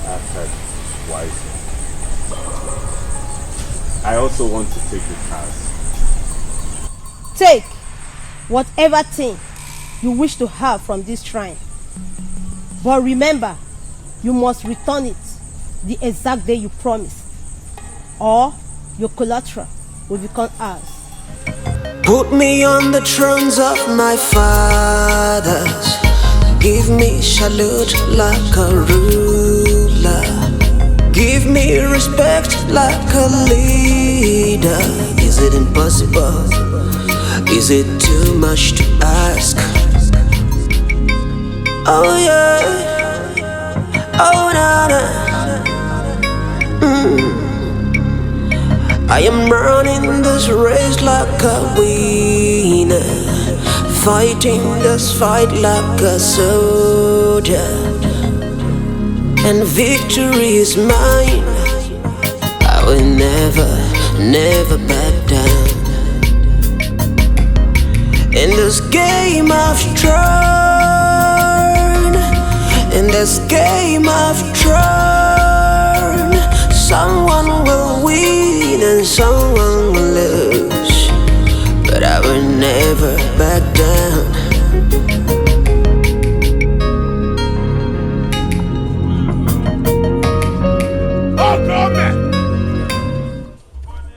I've heard wisely. I also want to take the cars. Take whatever thing you wish to have from this shrine. But remember, you must return it the exact day you promised, or your collateral will become ours. Put me on the thrones of my fathers. Give me salute like a ruler. Give me respect like a leader. Is it impossible? Is it too much to ask? Oh yeah. Oh na na. I am running this race like a winner, fighting this fight like a soldier, and victory is mine. I will never, never back down. In this game of thrones, in this game of thrones, someone will win and someone will lose, but I will never back down.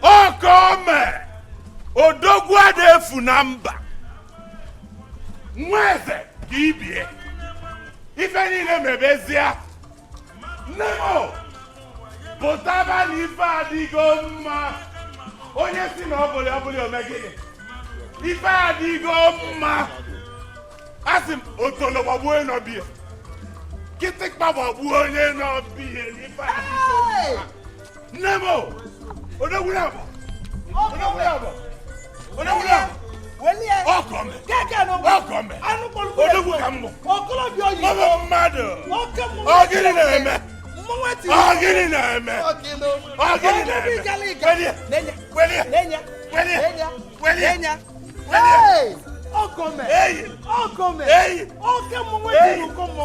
Okome! Odogwade funamba. Mweze kibie. Ife niile mebezia. Nemo! Potaba n'ife adigo mma. Onye si na ọbụli omegide. Ife adigo mma. Asị m otolo gbagbuo onye n'ọbịa. Kịtịkpa gbagbuo onye n'ọbịa. Ife adigo mma. Nemo! Odogwunabo! Odogwunabo! Odogwunabo! Okome! Okome! Odogwu ka mbụ! Mama mmadụ! Ogini na-eme! Ogini na-eme! Ogini na-eme! Welie! Okome! Okome! Oke mwe dinukomo!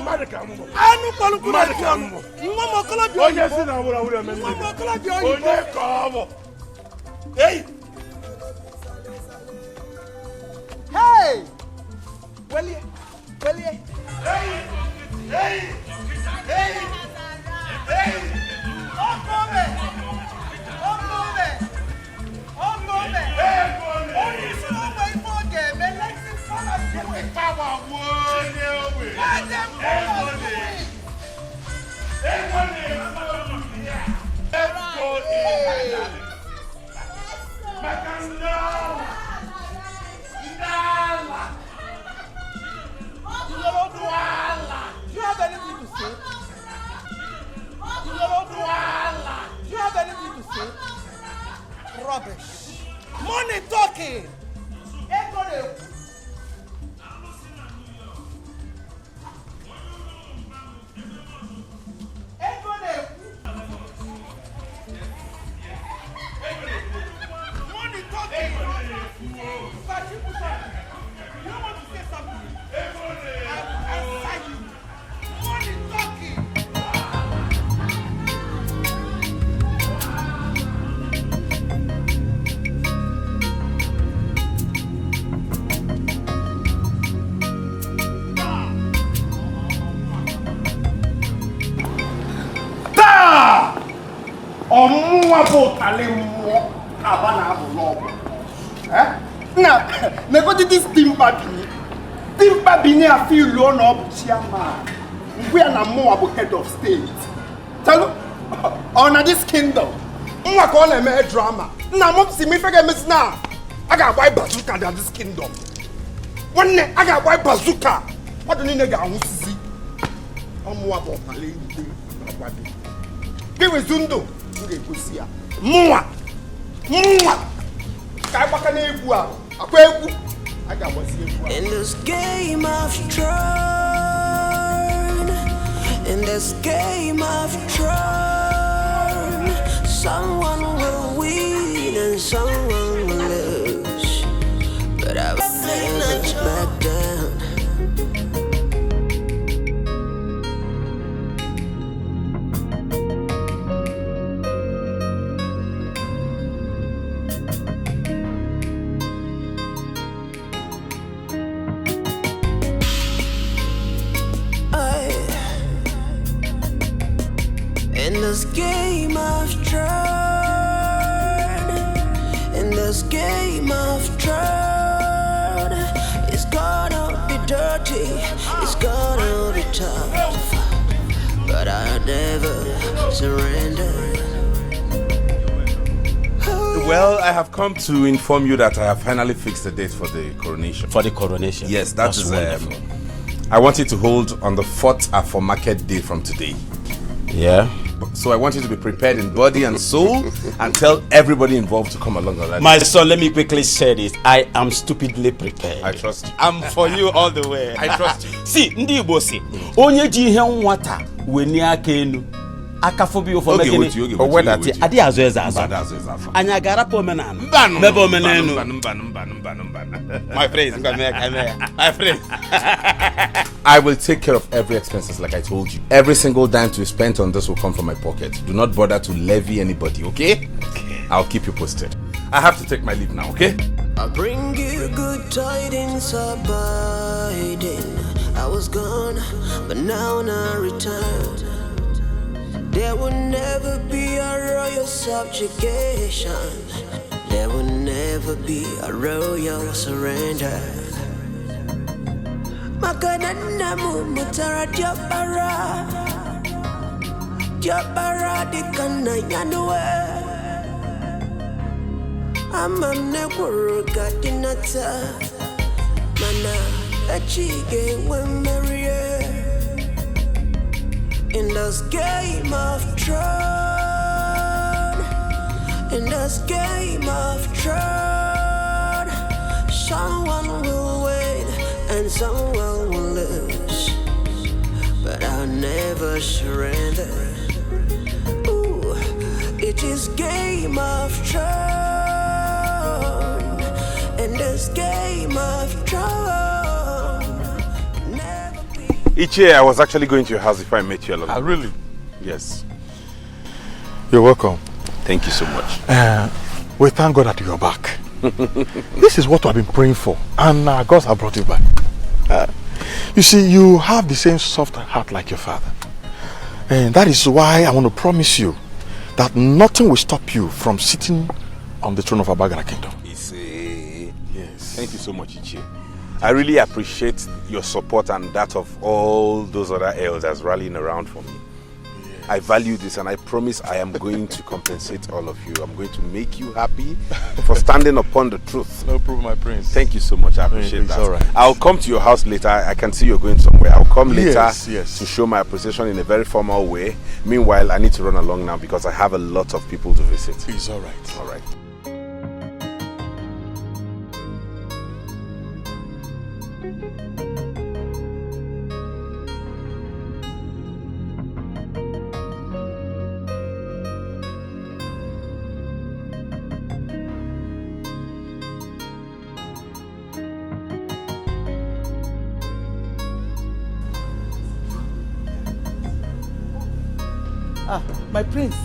Mmadụ ka mbụ! Anu kpọlụkwụ Mmadụ ka mbụ! Nwa mọkọlọ bi Onye si na wụrụ eme ndị. Nwa mọkọlọ bi oyibo! Onye ka ọ bụ! Hey! Hey! Welie! Hey! Okome! Onye isi n'ọgba ife oge eme lexi fọlọ jewe. Power one ewe. Let them follow you. Let's go in. Makandala. Indala. Duala. Do you have anything to say? Duala. Do you have anything to say? Rubbish. Money talking. Money talking. You want to say something? I'll fight you. Money talking. Ọmụnwa bụ ụtalị mmụọ aba na-abụ n'ọgwụ. Na negodi dis timba bini. Timba bini afọ ilu ọ na ọ bụ chairman. Ngwe ya na mmụọ bụ head of state. Telu, ọ na this kingdom. Nwa ka ọ na-eme drama. Nna m si m ife ga-emesi na a ga-agba bazooka na this kingdom. Nwanne a ga-agba bazooka. Mmadụ niile ga-anwụsịzi. Ọmụnwa bụ ụtalị igwe agwado. Giwizu ndụ. Ga-egosi ya mụnwa ka agbaka na-egwu a akwa egwu a ga-agbasi egwu a. In this game of throne, in this game of throne, someone will win and someone will lose, but I will never back down. this game I've tried, in this game I've tried, it's gonna be dirty, it's gonna be tough, but I never surrender. Well, I have come to inform you that I have finally fixed the date for the coronation. For the coronation? Yes, That's wonderful. I want it to hold on the 4th After Market Day from today. Yeah? So I want you to be prepared in body and soul and tell everybody involved to come along on that. My son, let me quickly say this. I am stupidly prepared. I trust you. I'm for you all the way. I trust you. See, ndi Igbo si, onye ji ihe nwata weni aka enu. Akafobi ofo megini. Oweda ti adi azo eza azo. Anya garapa omenana. Mebe omenenu. My friends, my friend. I will take care of every expenses like I told you. Every single dime to be spent on this will come from my pocket. Do not bother to levy anybody, okay? Okay. I'll keep you posted. I have to take my leave now, okay? I bring you good tidings abiding. I was gone, but now I return. There will never be a royal subjugation. There will never be a royal surrender. Makanana mutara diapara, diapara di kana yanwe. Amam neguru gadinata, mana achige wemarie. In this game of throne, in this game of throne, someone will win and someone will lose, but I'll never surrender. Ooh, it is game of throne, in this game of throne. Each year I was actually going to your house before I met you alone. Ah, really? Yes. You're welcome. Thank you so much. We thank God that you're back. This is what I've been praying for, and God has brought you back. You see, you have the same soft heart like your father. And that is why I want to promise you that nothing will stop you from sitting on the throne of Abagana Kingdom. Yes. Thank you so much, Ichie. I really appreciate your support and that of all those other elders rallying around for me. Yes. I value this, and I promise I am going to compensate all of you. I'm going to make you happy for standing upon the truth. No problem, my prince. Thank you so much. I appreciate that. All right. I'll come to your house later. I can see you're going somewhere. I'll come later yes. to show my appreciation in a very formal way. Meanwhile, I need to run along now because I have a lot of people to visit. It's all right. All right. Ah, my prince.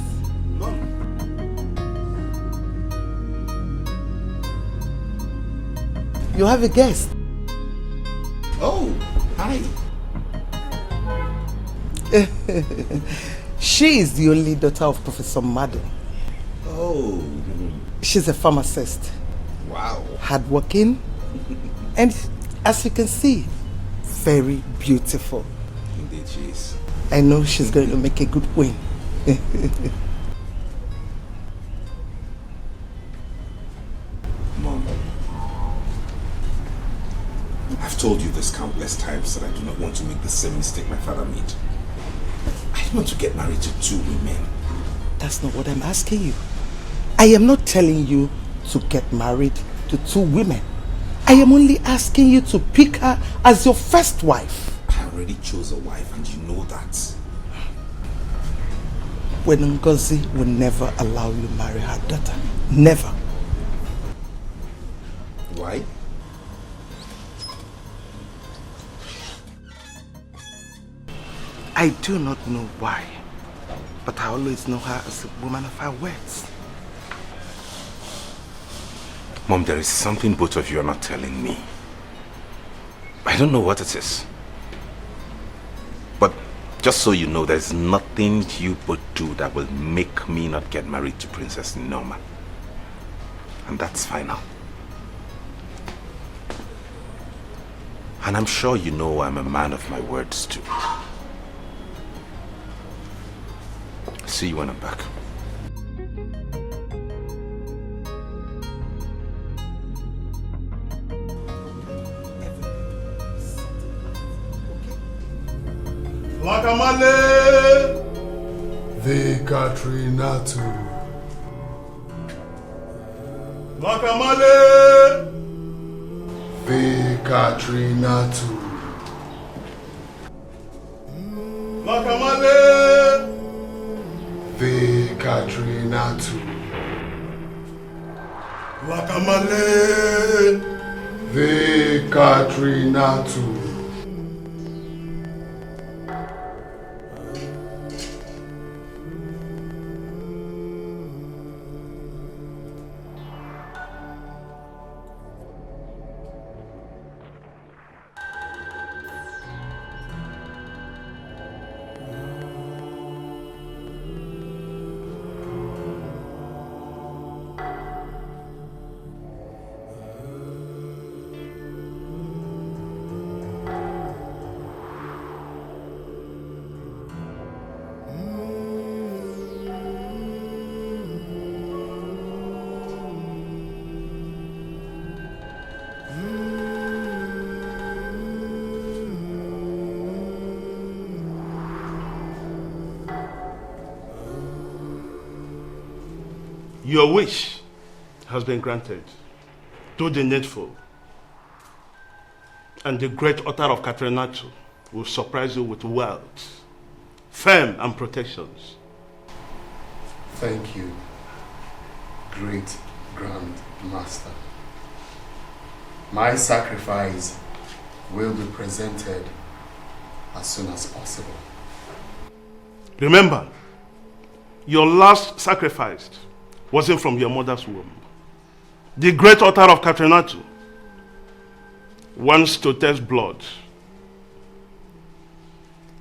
You have a guest. Oh, hi. She is the only daughter of Professor Madden. Oh. She's a pharmacist. Wow. Hardworking. And as you can see, very beautiful. Indeed she is. I know she's going to make a good queen. Mom, I've told you this countless times that I do not want to make the same mistake my father made. I don't want to get married to 2 women. That's not what I'm asking you. I am not telling you to get married to 2 women. I am only asking you to pick her as your first wife. I already chose a wife, and you know that. When Ngozi will never allow you to marry her daughter. Never. Why? I do not know why, but I always know her as a woman of her words. Mom, there is something both of you are not telling me. I don't know what it is. But Just so you know, there's nothing you would do that will make me not get married to Princess Noma. And that's final. And I'm sure you know I'm a man of my words too. See you when I'm back. Lakamale! The Katrinatu. Lakamale! The Katrinatu. Lakamale! The Katrinatu. Lakamale! The Katrinatu. Your wish has been granted. Do the needful. And the great author of Katrinatu will surprise you with wealth, fame, and protections. Thank you, great Grand Master. My sacrifice will be presented as soon as possible. Remember, your last sacrifice wasn't from your mother's womb. The great author of Katrinatu wants to test blood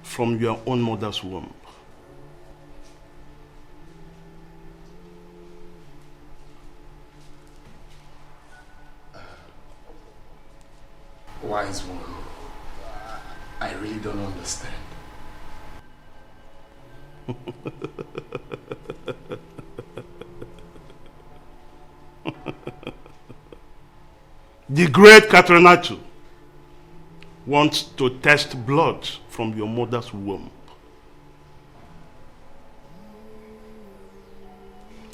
from your own mother's womb. Wise one, I really don't understand. The great Katrinatu wants to test blood from your mother's womb.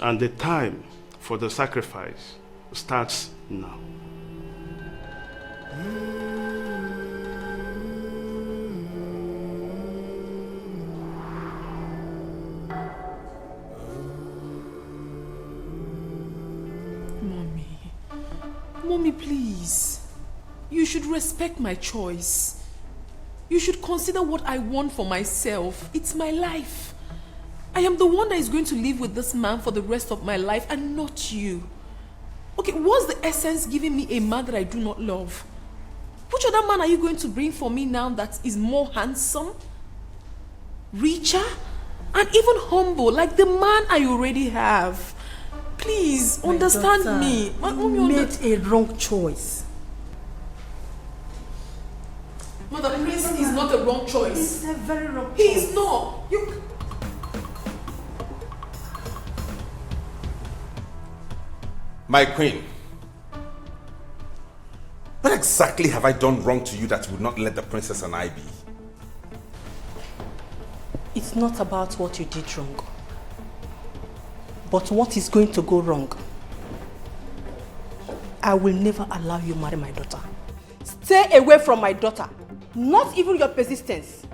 And the time for the sacrifice starts now. Mommy, please. You should respect my choice. You should consider what I want for myself. It's my life. I am the one that is going to live with this man for the rest of my life and not you. Okay, what's the essence giving me a man that I do not love? Which other man are you going to bring for me now that is more handsome, richer, and even humble like the man I already have? Please, understand me. You made a wrong choice. Mother, Prince is not a wrong choice. It's a very wrong choice. He is not. You... My queen, what exactly have I done wrong to you that you would not let the princess and I be? It's not about what you did wrong, but what is going to go wrong. I will never allow you marry my daughter. Stay away from my daughter. Not even your persistence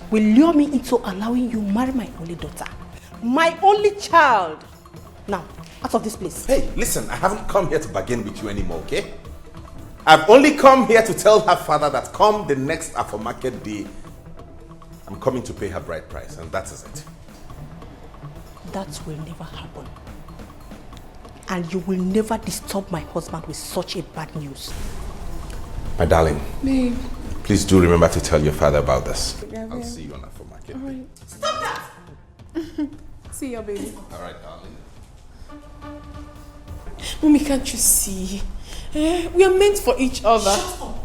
will lure me into allowing you marry my only daughter. My only child. Now, out of this place. Hey, listen, I haven't come here to bargain with you anymore, okay? I've only come here to tell her father that come the next Afro Market Day, I'm coming to pay her bride price, and that is it. That will never happen. And you will never disturb my husband with such a bad news. My darling, babe, please do remember to tell your father about this. I'll see you on Afro Market. Alright. Stop that! See ya, baby. Alright, darling. Mommy, can't you see? We are meant for each other. Shut up.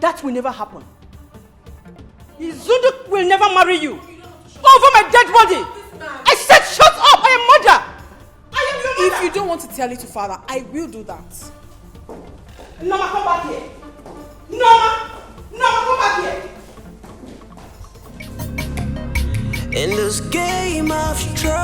That will never happen. Izundu will never marry you. Over my dead body. I said shut up. I am mother. I am your mother. If you don't want to tell it to father, I will do that. Norma, come back here. Norma, come back here. In this game of turn,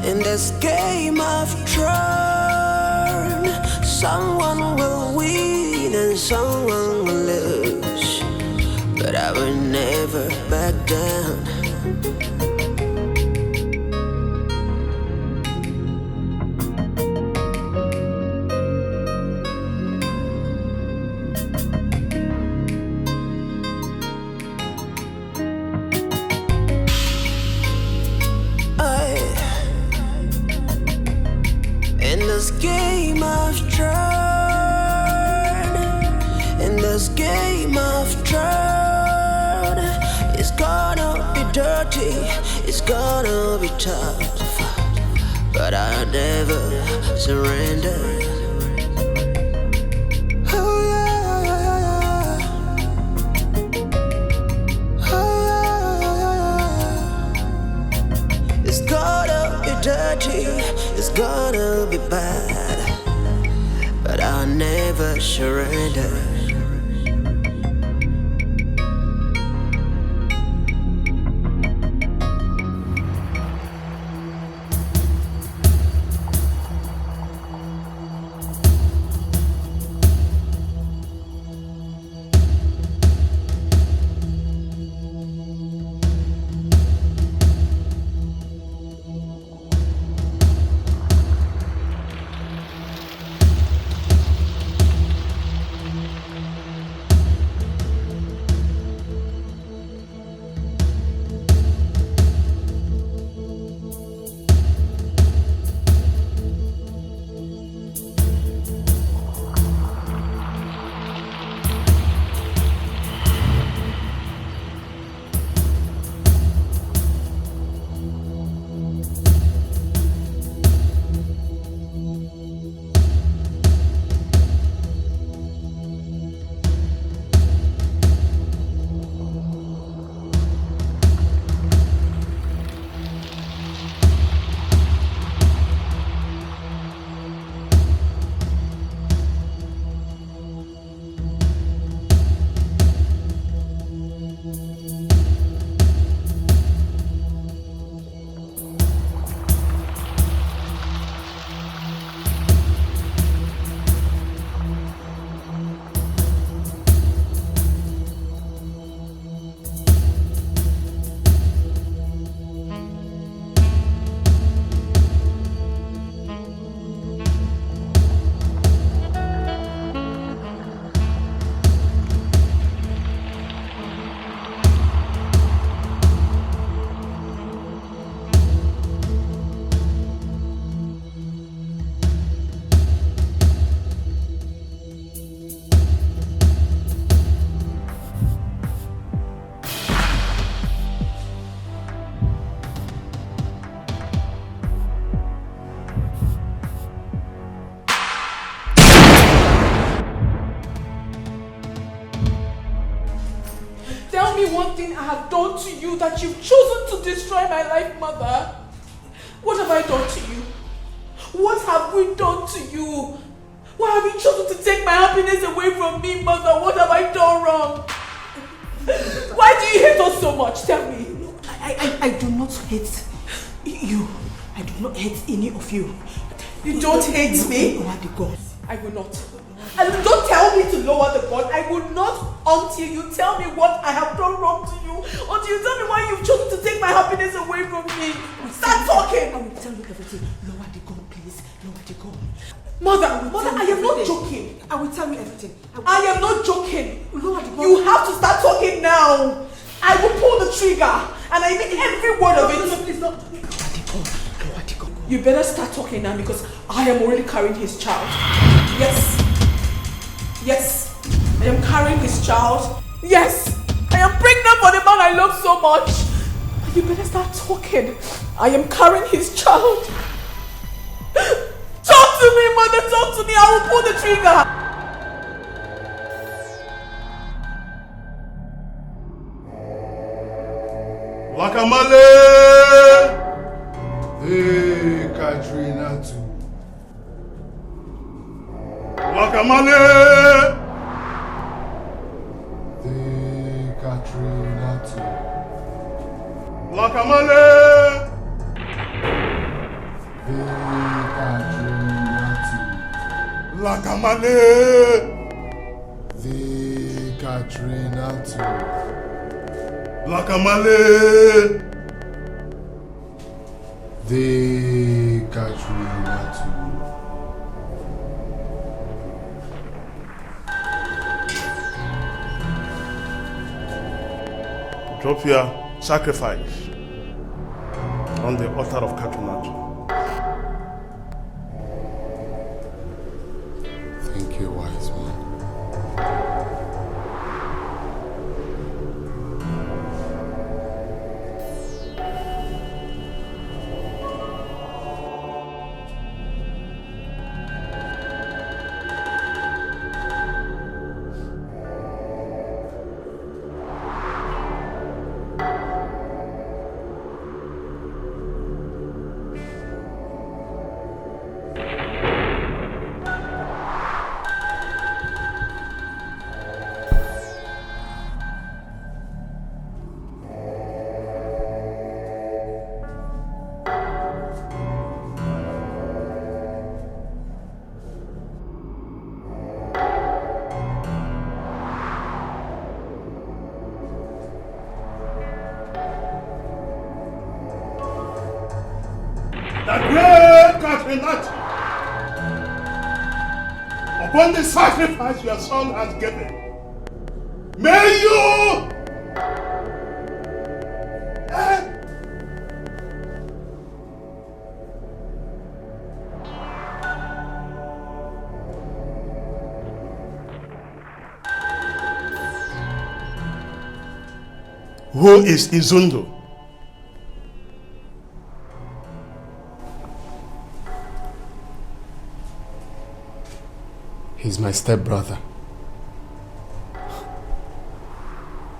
in this game of turn, someone will win and someone will lose, but I will never back down. In this game of turn, in this game of turn, it's gonna be dirty, it's gonna be tough, but I'll never surrender. Oh yeah, oh yeah. It's gonna be dirty, it's gonna be bad, but I'll never surrender. One thing I have done to you that you've chosen to destroy my life, mother. What have I done to you? What have we done to you? Why have you chosen to take my happiness away from me, mother? What have I done wrong? Why do you hate us so much? Tell me. I do not hate you. I do not hate any of you. You don't hate me? Lower the gun. I will not. And don't tell me to lower the gun. I will not until you tell me what I have done wrong to you. Until you tell me why you've chosen to take my happiness away from me. Start talking. I will tell you everything. Lower the gun, please. Lower the gun. Mother, I am not joking. I will tell you everything. I am not joking. Lower the gun. You have to start talking now. I will pull the trigger. And I mean every word of it. No, please, no. Lower the gun. Lower the gun. You better start talking now because I am already carrying his child. Yes. Yes. I am carrying his child. Yes. I am pregnant for the man I love so much. You better start talking. I am carrying his child. Talk to me, mother, talk to me. I will pull the trigger. Wakamale! Hey, Katrina too. Wakamale! Hey, Katrina too. Wakamale! Hey, Katrina too. Wakamale! Hey, Katrina too. Lakamale, the Katrina too. Drop your sacrifice on the altar of Katrina too. Thank you, wise man. Upon the sacrifice your son has given, may you Who is Izundo? He's my stepbrother.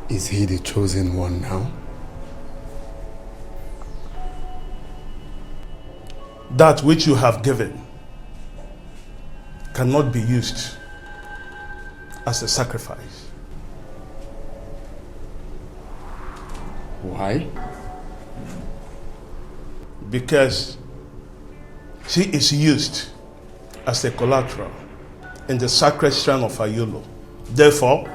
Is he the chosen one now? That which you have given cannot be used as a sacrifice. Why? Because she is used as a collateral in the sacred shrine of Ayolo. Therefore,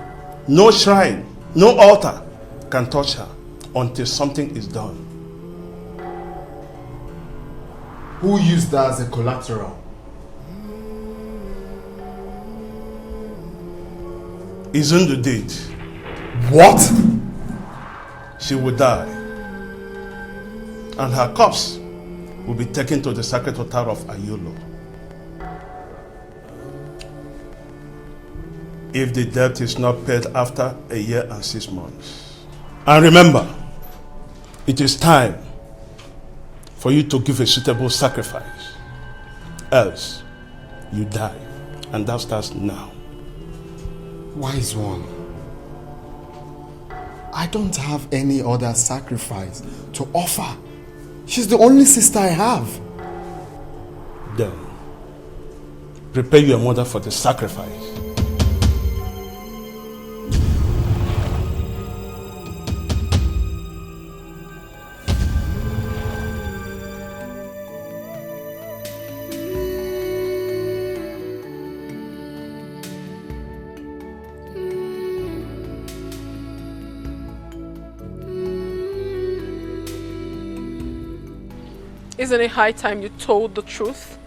no shrine, no altar can touch her until something is done. Who used that as a collateral? Izundu did. What? She will die, and her corpse will be taken to the sacred altar of Ayolo. If the debt is not paid after a year and 6 months. And remember, it is time for you to give a suitable sacrifice. Else, you die. And that starts now. Wise one, I don't have any other sacrifice to offer. She's the only sister I have. Then, prepare your mother for the sacrifice. Isn't it high time you told the truth?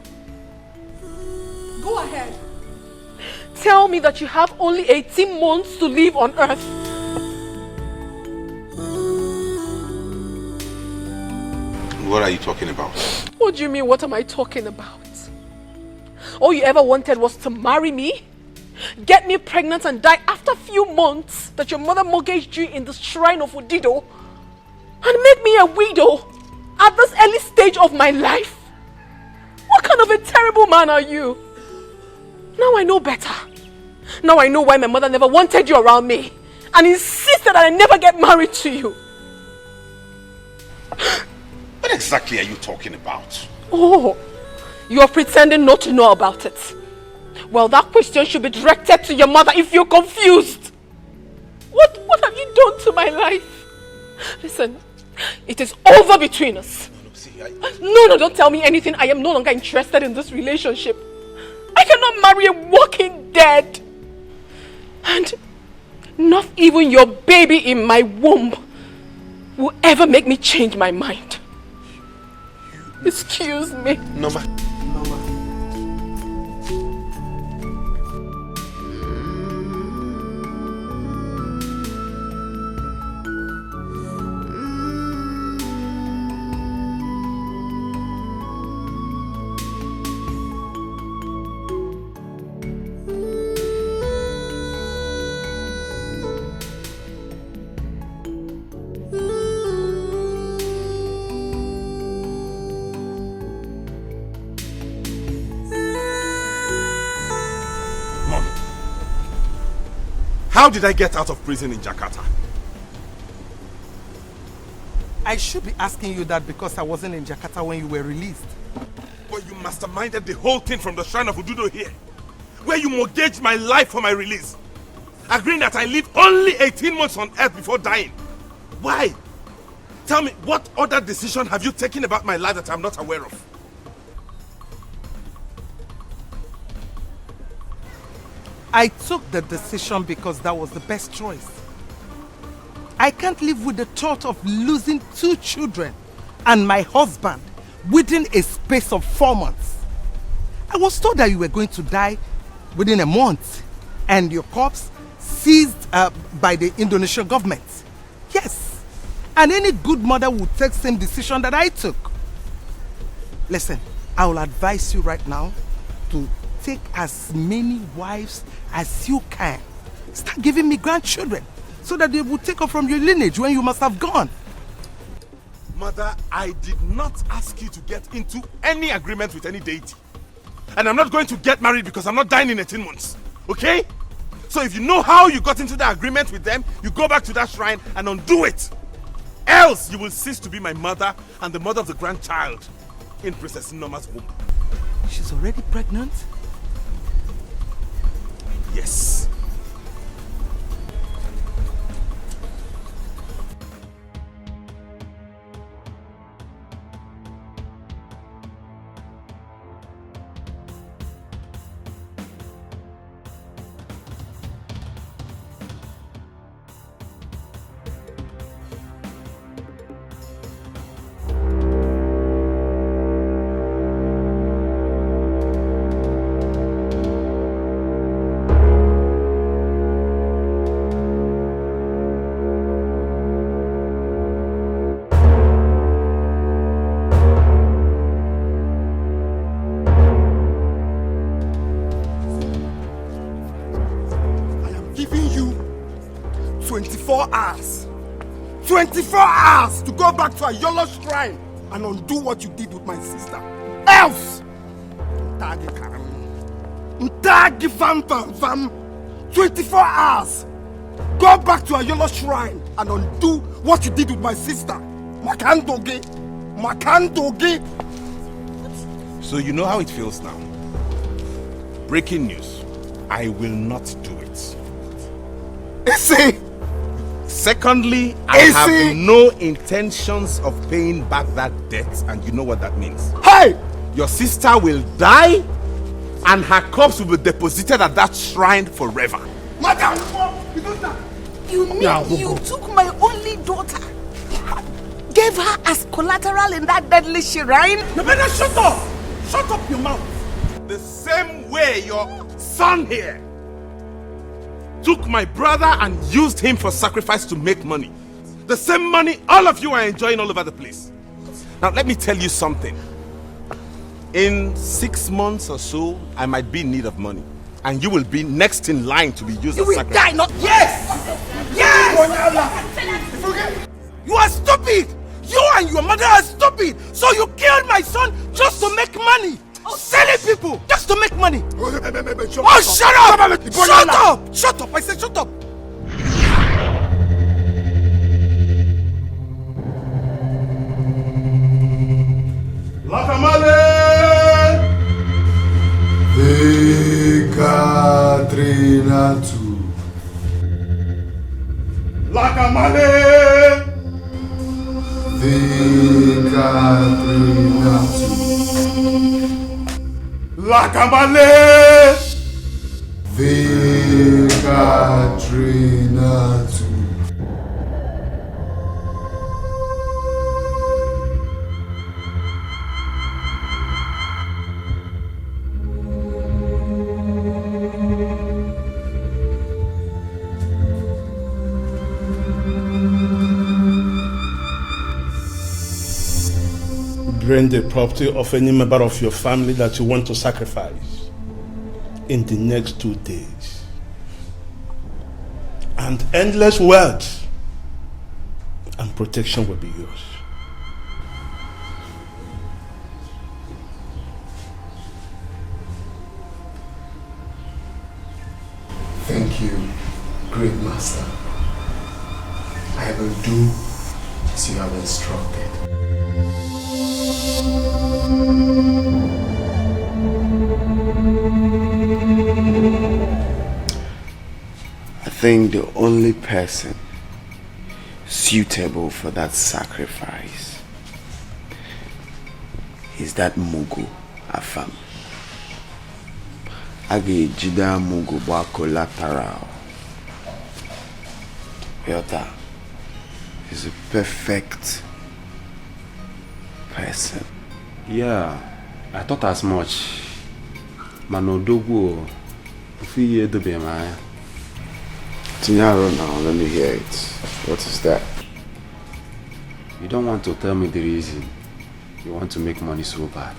Go ahead. Tell me that you have only 18 months to live on earth. What are you talking about? What do you mean, what am I talking about? All you ever wanted was to marry me? get me pregnant and die after a few months that your mother mortgaged you in the shrine of Udido, and make me a widow at this early stage of my life? What kind of a terrible man are you? Now I know better. Now I know why my mother never wanted you around me and insisted that I never get married to you. What exactly are you talking about? Oh, you are pretending not to know about it. Well, that question should be directed to your mother if you're confused. What have you done to my life? Listen, it is over between us. No, don't tell me anything. I am no longer interested in this relationship. I cannot marry a walking dead. And not even your baby in my womb will ever make me change my mind. Excuse me. Noma. How did I get out of prison in Jakarta? I should be asking you that because I wasn't in Jakarta when you were released. But you masterminded the whole thing from the shrine of Ududo here, where you mortgaged my life for my release, agreeing that I live only 18 months on earth before dying. Why? Tell me, what other decision have you taken about my life that I'm not aware of? I took the decision because that was the best choice. I can't live with the thought of losing 2 children and my husband within a space of 4 months. I was told that you were going to die within a month and your corpse seized by the Indonesian government. Yes, and any good mother would take the same decision that I took. Listen, I will advise you right now to take as many wives as you can. Start giving me grandchildren so that they will take off from your lineage when you must have gone. Mother, I did not ask you to get into any agreement with any deity. And I'm not going to get married because I'm not dying in 18 months. Okay? So if you know how you got into the agreement with them, you go back to that shrine and undo it. Else you will cease to be my mother and the mother of the grandchild in Princess Noma's womb. She's already pregnant? Yes. Giving you 24 hours. 24 hours to go back to a Yolo shrine and undo what you did with my sister. Else! 24 hours. Go back to a Yolo shrine and undo what you did with my sister. Makandoge. So you know how it feels now. Breaking news. I will not do it. Secondly, I have no intentions of paying back that debt, and you know what that means. Hey! Your sister will die, and her corpse will be deposited at that shrine forever. Madam, you mean you took my only daughter, gave her as collateral in that deadly shrine? You better shut up! Shut up your mouth! The same way your son here took my brother and used him for sacrifice to make money. The same money all of you are enjoying all over the place. Now let me tell you something. In 6 months or so, I might be in need of money. And you will be next in line to be used as will sacrifice. die, not yes! Yes! You are stupid! You and your mother are stupid! So you killed my son just to make money! Selling people just to make money! Oh, shut up! Shut up! Shut up! I said shut up! Lakamale! Trinatu. Lakamale! Trinatu. Lakamale! Trinatu. Bring the property of any member of your family that you want to sacrifice in the next 2 days. And endless wealth and protection will be yours. Thank you, great master. I will do as you have instructed. I think the only person suitable for that sacrifice is that Mugu Afam. Age Jida Mugu Ba collateral. Yota is a perfect person. Yeah, I thought as much. Manodogo, Ini Edo be my. Tinyaro now, let me hear it. What is that? You don't want to tell me the reason. You want to make money so bad.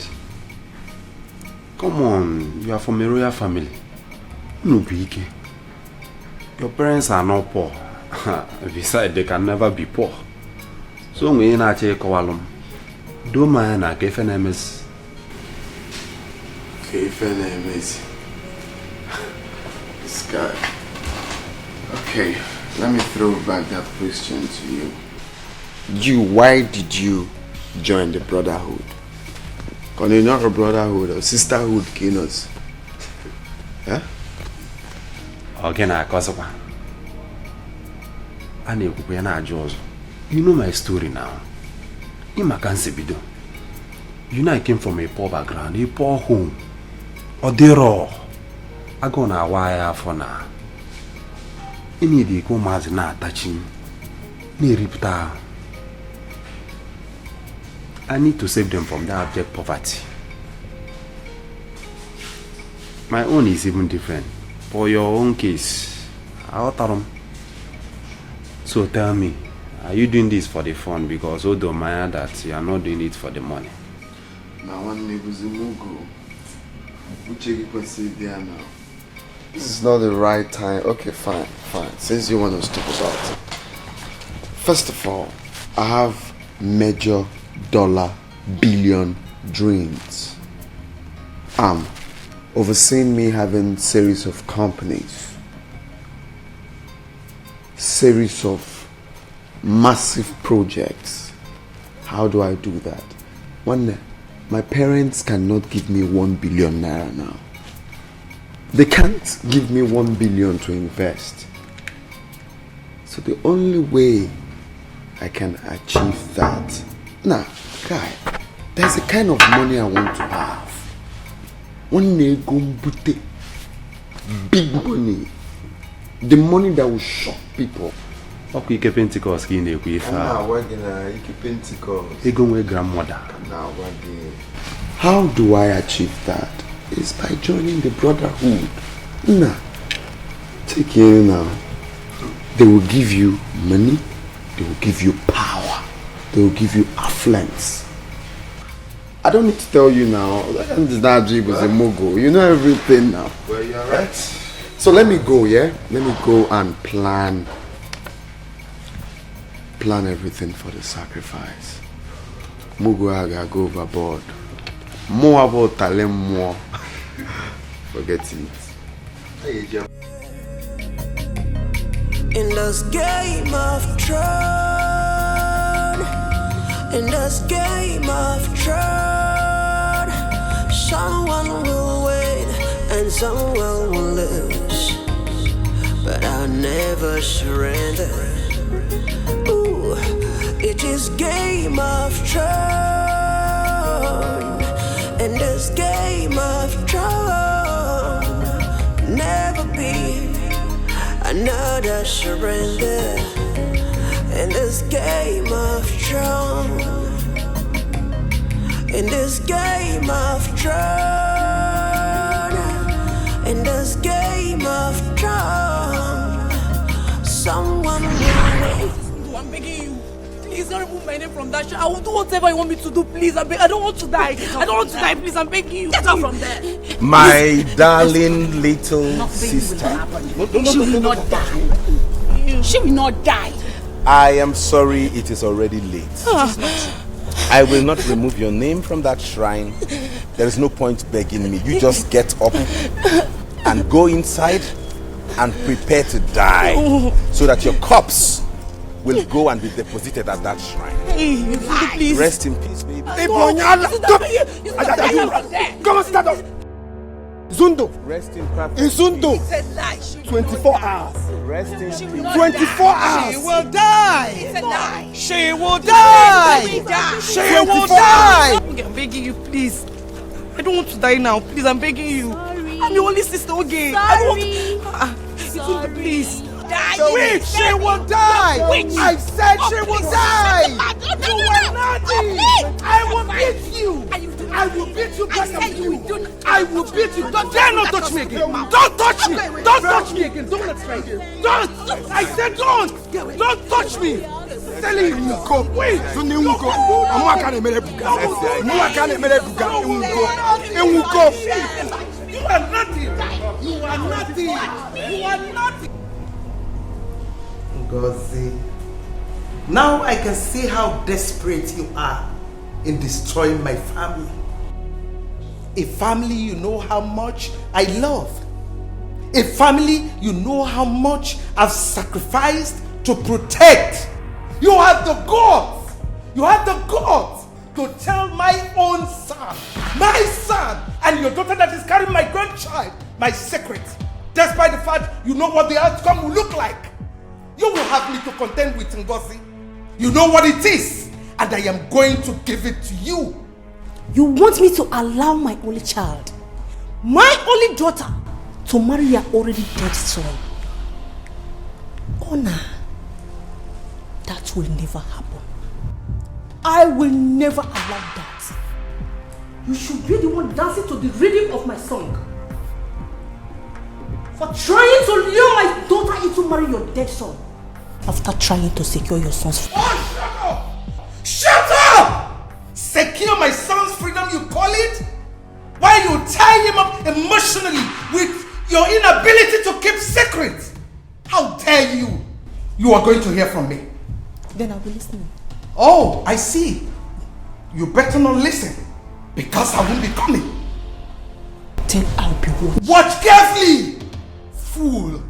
Come on, you are from a royal family. No big. Your parents are not poor. Besides, they can never be poor. So we ain't actually call do man a KFNMS. KFNMS. This guy. Okay, let me throw back that question to you. Why did you join the brotherhood? Because you're not a brotherhood or sisterhood, Kinos. Huh? Again, I cause one. You know my story now. You know I came from a poor background, a poor home. Or they raw. I go na wire for now. Ini di ko mazi na touching. Ni ripta. I need to save them from that abject poverty. My own is even different. For your own case, I'll tell them. So tell me, are you doing this for the fun? Because although Maya that you are not doing it for the money. Now one neighbor's Mugu. Which you can see there now. This is not the right time. Okay, fine. Since you want to talk about it. First of all, I have major dollar billion dreams. Overseeing me having series of companies, series of massive projects. How do I do that? One, my parents cannot give me 1 billion naira now. They can't give me 1 billion to invest. So the only way I can achieve that, now, guy, there's a kind of money I want to have. One big money. The money that will shock people. Okay, you Pentecost in the Pentecost. You go with grandmother. How do I achieve that? It's by joining the brotherhood. Nah. Take it now. They will give you money. They will give you power. They will give you affluence. I don't need to tell you now. That Najib is a mogul. You know everything now. Well, you're Alright. So let me go, yeah? Let me go and plan everything for the sacrifice. Muguaga go overboard. More about talent, more. Forget it. In this game of Thrones, in this game of Thrones, someone will win and someone will lose, but I'll never surrender. Ooh, it is game of Thrones, in this game of Thrones, never be another surrender. In this game of Thrones, in this game of Thrones, in this game of Thrones, someone will. I'm begging you. Please don't remove my name from that show. I will do whatever you want me to do, please. I don't want to die. I don't want to die, please. I'm begging you. Get out from there. My darling little sister. She will not die. She will not die. I am sorry, it is already late. I will not remove your name from that shrine. There is no point begging me. You just get up and go inside and prepare to die so that your corpse will go and be deposited at that shrine. Please. Rest in peace, baby. Come on, stand up. Zundo. Rest in peace. In Zundo. 24 hours. Rest in peace. 24 hours. She will die. It's a lie. She will die. She will die. I'm begging you, please. I don't want to die now. Please, I'm begging you. I'm your only sister, okay? I don't want to. Please. Wait, she will die. I said she will die. You will not die. I will beat you. I will beat you back and you. I will beat you. Don't dare not touch me again. Don't touch me. Don't touch me again. Don't let's try. Don't. I said don't. Don't touch me. Telling you go. Wait. I'm not gonna make it. I'm not gonna make it. You are nothing. You are nothing. You are nothing. Ngozi, now I can see how desperate you are in destroying my family. A family you know how much I love. A family you know how much I've sacrificed to protect. You have the guts. You have the guts to tell my own son, and your daughter that is carrying my grandchild, my secret. Despite the fact you know what the outcome will look like. You will have me to contend with Ngozi. You know what it is, and I am going to give it to you. You want me to allow my only child, my only daughter, to marry your already dead son? Honor, that will never happen. I will never allow that. You should be the one dancing to the rhythm of my song. For trying to lure my daughter into marrying your dead son. After trying to secure your son's freedom. Oh, shut up! Shut up! Secure my son's freedom, you call it? While you tie him up emotionally with your inability to keep secrets. How dare you? You are going to hear from me. Then I'll be listening. Oh, I see. You better not listen, because I won't be coming. Then I'll be watching. Watch carefully, fool.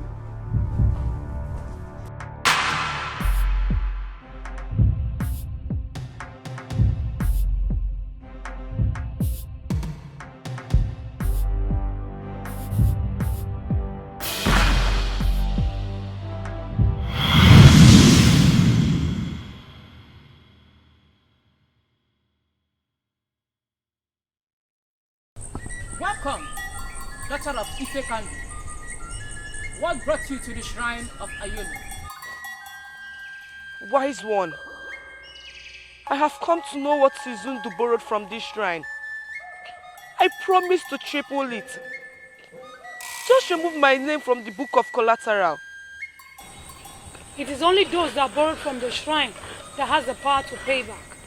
Welcome, daughter of Ife Kandu. What brought you to the shrine of Ayolo? Wise one, I have come to know what Sizundu borrowed from this shrine. I promise to triple it. Just remove my name from the book of collateral. It is only those that borrowed from the shrine that has the power to pay back.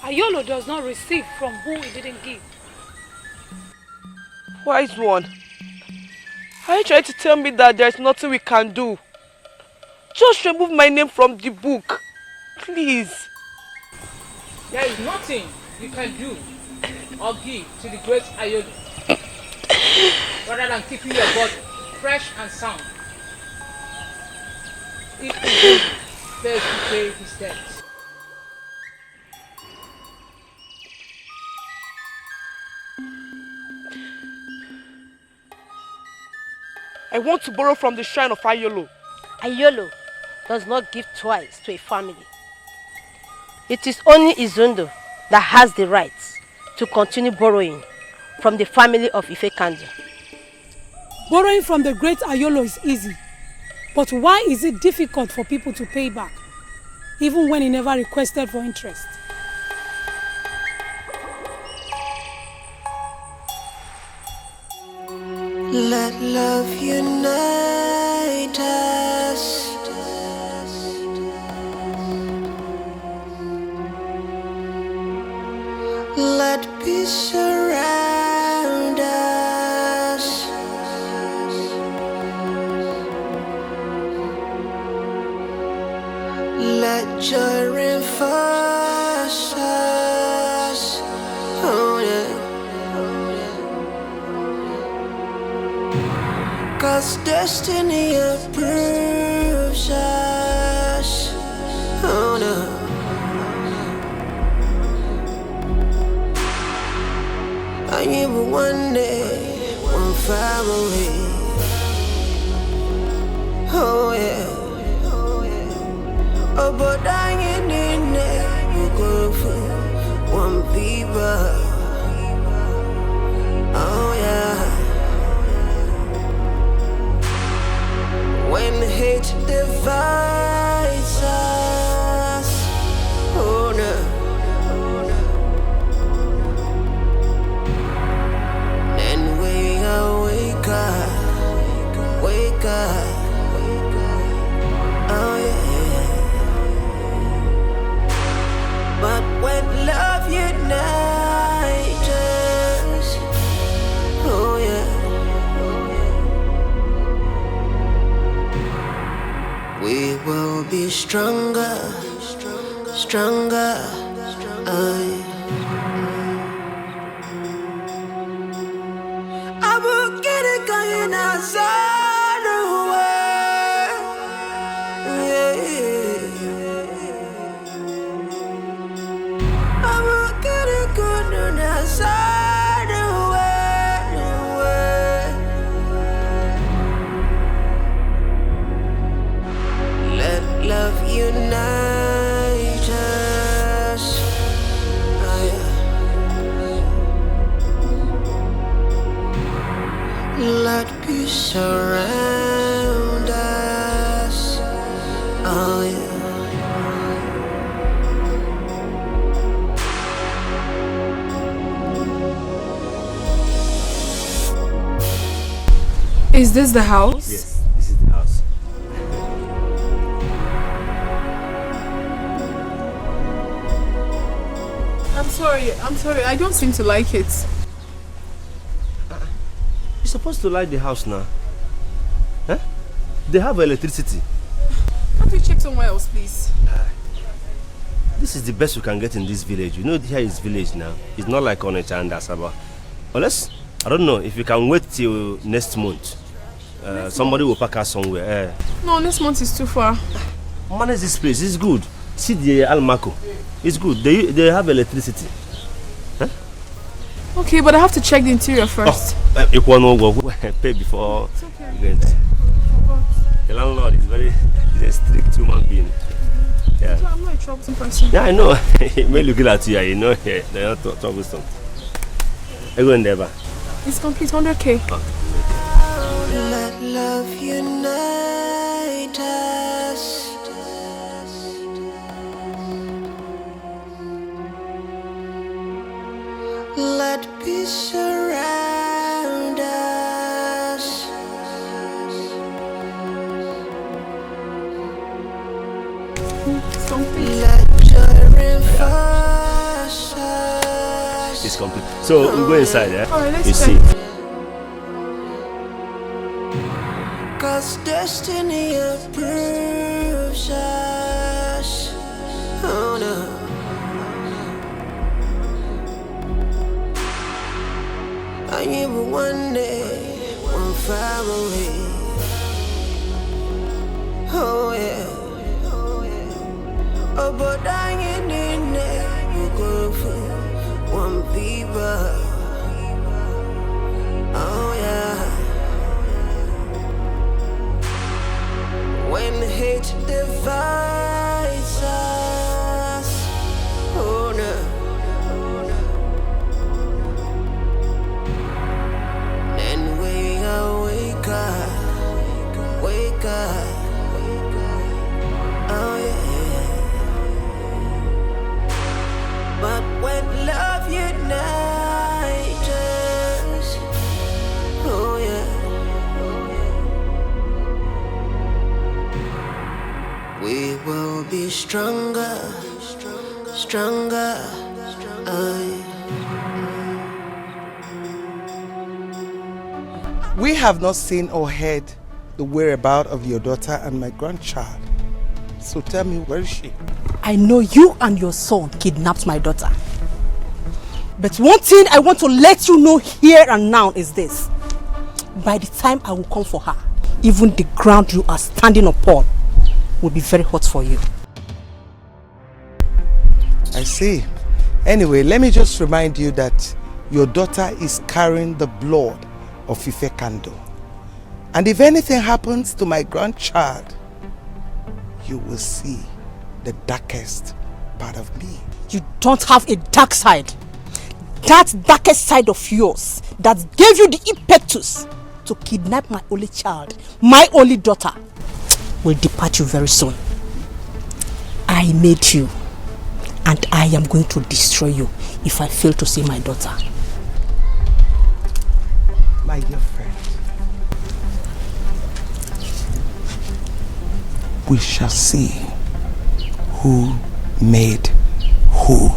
Ayolo does not receive from whom he didn't give. Wise one, Are you trying to tell me that there's nothing we can do? Just remove my name from the book. Please. There is nothing you can do or give to the great Ayolo rather than keeping your body fresh and sound. If he fails to pay his debts. I want to borrow from the shrine of Ayolo. Ayolo does not give twice to a family. It is only Izundo that has the right to continue borrowing from the family of Ifekandu. Borrowing from the great Ayolo is easy. But why is it difficult for people to pay back, even when he never requested for interest? Let love unite us. Let peace surround us. Let joy reinforce us. Oh yeah. 'Cause destiny approves us. Oh no. I am one day, one family. Oh yeah. Oh, but I ain't in there. You go for one people. Oh yeah. When hate divides us, oh no. Then we wake up, wake up. Oh yeah. But when love unites us, oh yeah. We will be stronger, stronger. I will get it going outside the world. Yeah. I will get it going outside the world. Let love unite us. Oh, yeah. Let peace surround us. Oh yeah. Is this the house? Yes, this is the house. I'm sorry, I don't seem to like it. You're supposed to like the house now. Huh? They have electricity. Can't we check somewhere else, please? This is the best we can get in this village. You know, here is village now. It's not like Onitsha and Asaba. Unless, I don't know, if you can wait till next month. Somebody will pack us somewhere. No, next month is too far. Manage this place, it's good. See the Almaco. It's good. They have electricity. Huh? Okay, but I have to check the interior first. You want to pay before you go in there. The landlord is he's a strict human being. Yeah. I'm not a troublesome person. Yeah, I know. He may look at you, you know, they're not troublesome. I go in there, ba. It's complete 100K. Oh. Let love unite us. Let peace surround us. Let joy reinforce us. It's complete. So we go inside, yeah? Alright, let's you check. see. 'Cause destiny approves us. Oh no. I am one day, one family. Oh yeah. Oh, but I ain't in there. You go for one people. Oh yeah. When hate divides us, oh no. Then we all wake up, wake up. Oh yeah. But when love unites us, oh yeah. We will be stronger, stronger. We have not seen or heard the whereabouts of your daughter and my grandchild. So tell me, where is she? I know you and your son kidnapped my daughter. But one thing I want to let you know here and now is this. By the time I will come for her, even the ground you are standing upon will be very hot for you. I see. Anyway, let me just remind you that your daughter is carrying the blood of Ife Kando. And if anything happens to my grandchild, you will see the darkest part of me. You don't have a dark side. That darkest side of yours that gave you the impetus to kidnap my only child, my only daughter, will depart you very soon. I made you, and I am going to destroy you if I fail to see my daughter. My dear friend, we shall see who made who.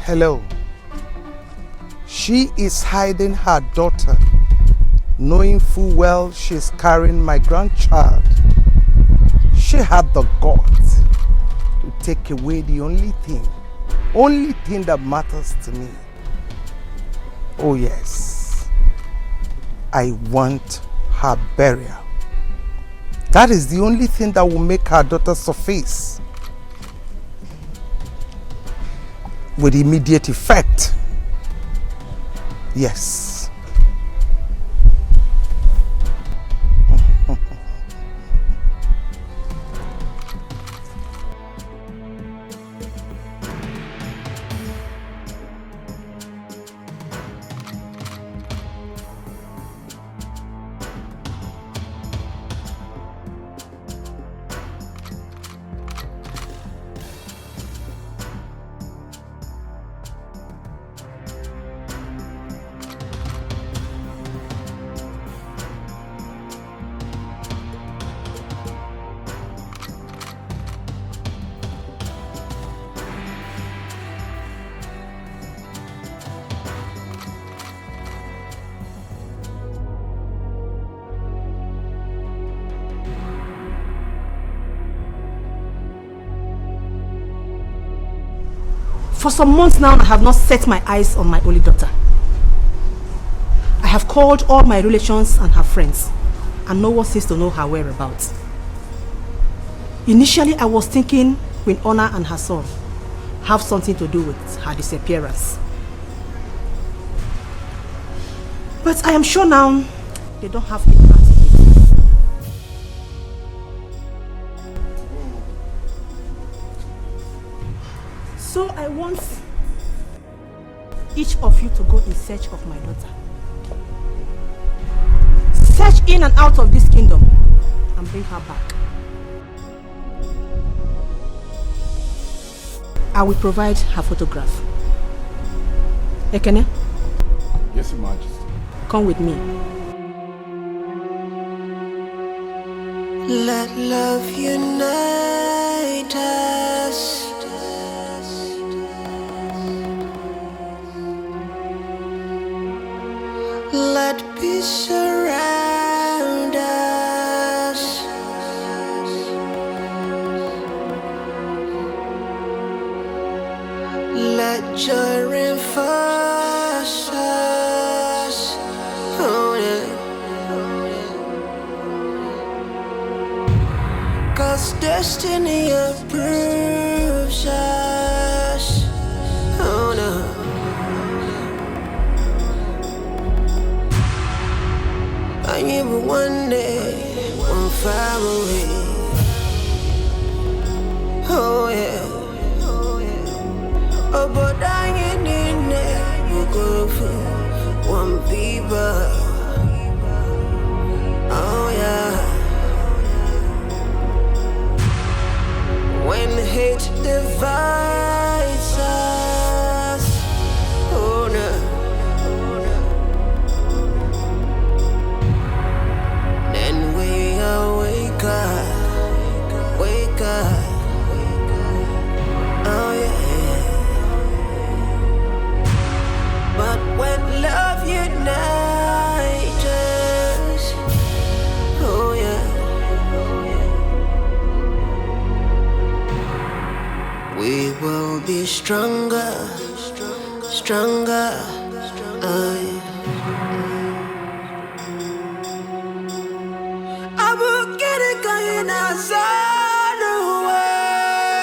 Hello. She is hiding her daughter, knowing full well she's carrying my grandchild. She had the guts to take away the only thing that matters to me. Oh yes, I want her burial. That is the only thing that will make her daughter surface with immediate effect. Yes. For some months now, I have not set my eyes on my only daughter. I have called all my relations and her friends, and no one seems to know her whereabouts. Initially, I was thinking Queen Honor and her son. have something to do with her disappearance. But I am sure now they don't have to do that. So I want each of you to go in search of my daughter. Search in and out of this kingdom and bring her back. I will provide her photograph. Ekene? Yes, Your Majesty. Come with me. Let love unite us. Let peace surround us. Let joy reinforce us. Oh, yeah. 'Cause destiny approves us. Oh no. I am one day, one family. Oh yeah. Oh, but I ain't in there. You go for one people. Oh yeah. When hate divides us, oh no. Then we wake up, oh yeah. But when love unites us, oh yeah. We will be stronger, stronger, oh yeah. I will get it going outside the way,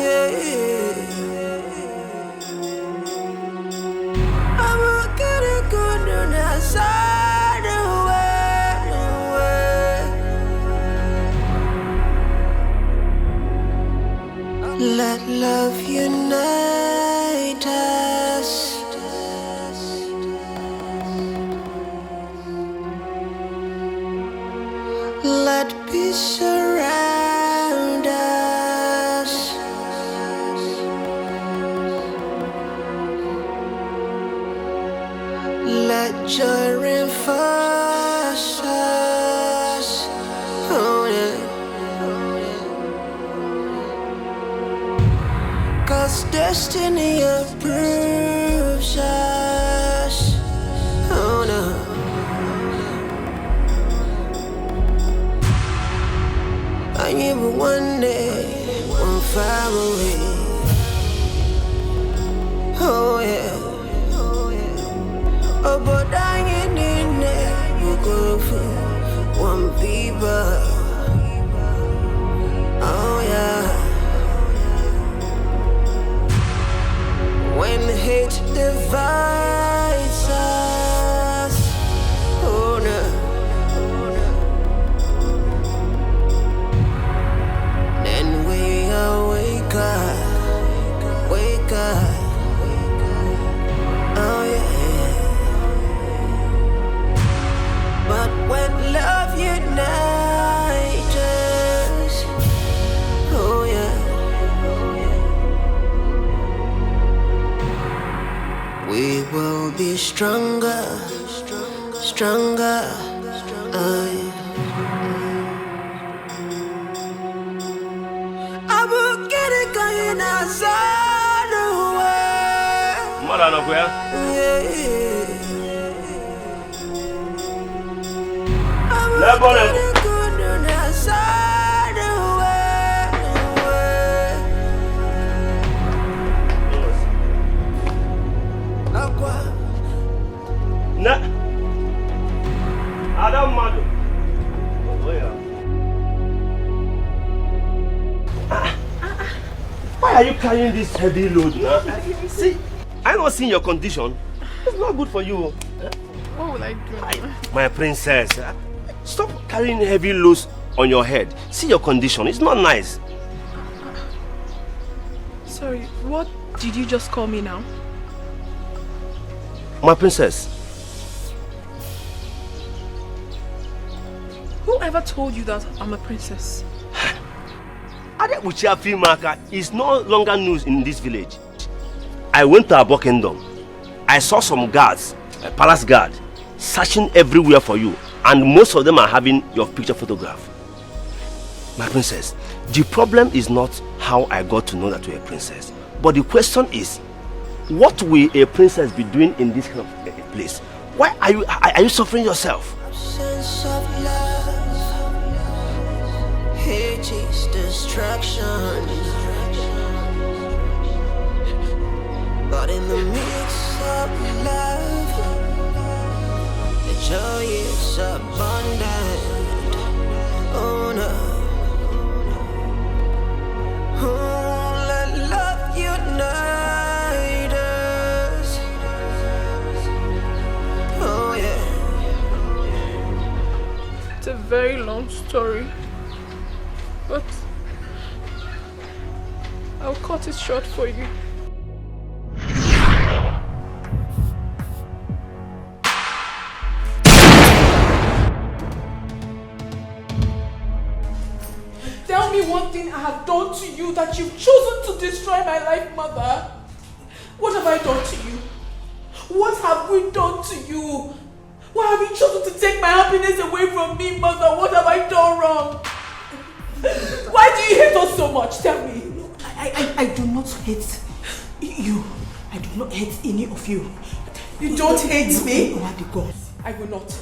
yeah. I will get it going outside the way. Let love unite us. Let peace surround us. Let joy reinforce us. Oh yeah. 'Cause destiny approves us. Oh no. I am one day, one family. Oh yeah. Oh, but I ain't in there. You go for one people. Oh yeah. When hate divides us, oh no. Then we wake up, oh yeah. But when love unites us, oh yeah. We will be stronger, stronger, oh yeah. I will get it going outside the way. Mother, no, where? Never, never. Outside the way. Nah. Adam Madu. Oh yeah. Why are you carrying this heavy load now? See, I not seeing your condition. It's not good for you. What will I do? My princess, stop carrying heavy loads on your head. See your condition. It's not nice. Sorry, what did you just call me now? My princess. Whoever told you that I'm a princess? Nollywood FREE Movies is no longer news in this village. I went to Abo Kingdom. I saw some guards, a palace guard, searching everywhere for you, and most of them are having your picture photograph. My princess, the problem is not how I got to know that you're a princess, but the question is, what will a princess be doing in this kind of place? Why are you suffering yourself? Sense of love, hate is destruction. But in the midst of love, the joy is abundant. Oh no. Oh, let love unite us. Oh yeah. It's a very long story, but I'll cut it short for you. Tell me one thing I have done to you that you've chosen to destroy my life, Mother. What have I done to you? What have we done to you? Why have you chosen to take my happiness away from me, Mother? What have I done wrong? Why do you hate us so much? Tell me. I do not hate you. I do not hate any of you. You don't hate me? Lower the gun. I will not.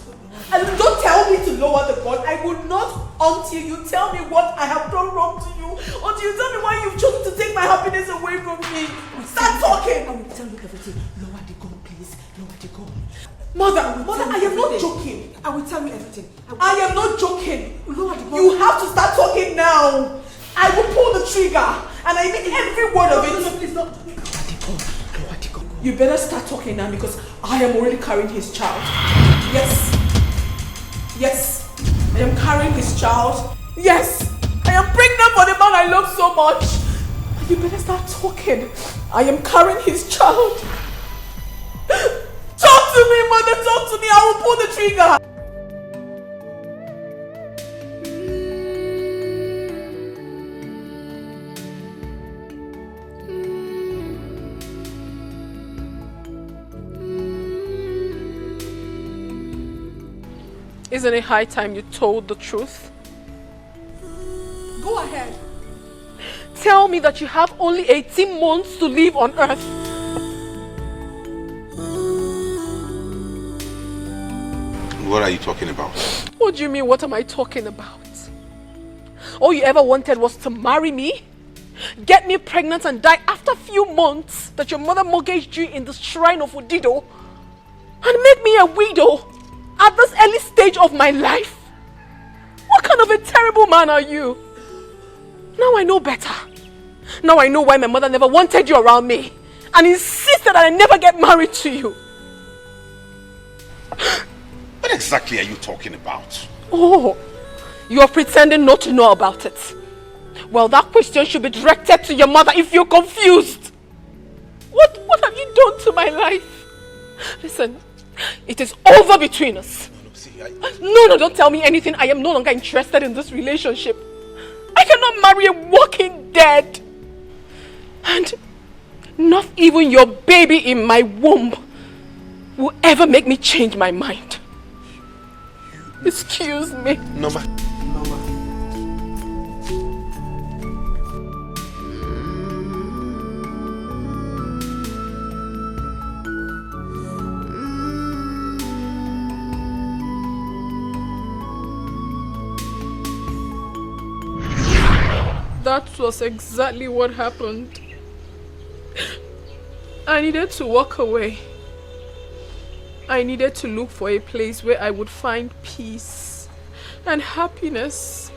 And don't tell me to lower the gun. I will not until you tell me what I have done wrong to you. Until you tell me why you've chosen to take my happiness away from me. Start talking. I will tell you everything. Lower the gun, please. Lower the gun. Mother, I am not joking. I will tell you everything. I am not joking. Lower the gun. You have to start talking now. I will pull the trigger, and I mean every word of it. No, please, no. Lower the gun. You better start talking now because I am already carrying his child. Yes. Yes. I am carrying his child. Yes. I am pregnant for the man I love so much. You better start talking. I am carrying his child. Talk to me, Mother. Talk to me. I will pull the trigger. Isn't it high time you told the truth? Go ahead. Tell me that you have only 18 months to live on Earth. What are you talking about? What do you mean, what am I talking about? All you ever wanted was to marry me, get me pregnant and die after a few months that your mother mortgaged you in the shrine of Udido, and make me a widow at this early stage of my life? What kind of a terrible man are you? Now I know better. Now I know why my mother never wanted you around me and insisted that I never get married to you. What exactly are you talking about? Oh, you are pretending not to know about it. Well, that question should be directed to your mother if you're confused. What have you done to my life? Listen, it is over between us. No, don't tell me anything. I am no longer interested in this relationship. I cannot marry a walking dead. And not even your baby in my womb will ever make me change my mind. Excuse me. Norma. That was exactly what happened. I needed to walk away. I needed to look for a place where I would find peace and happiness.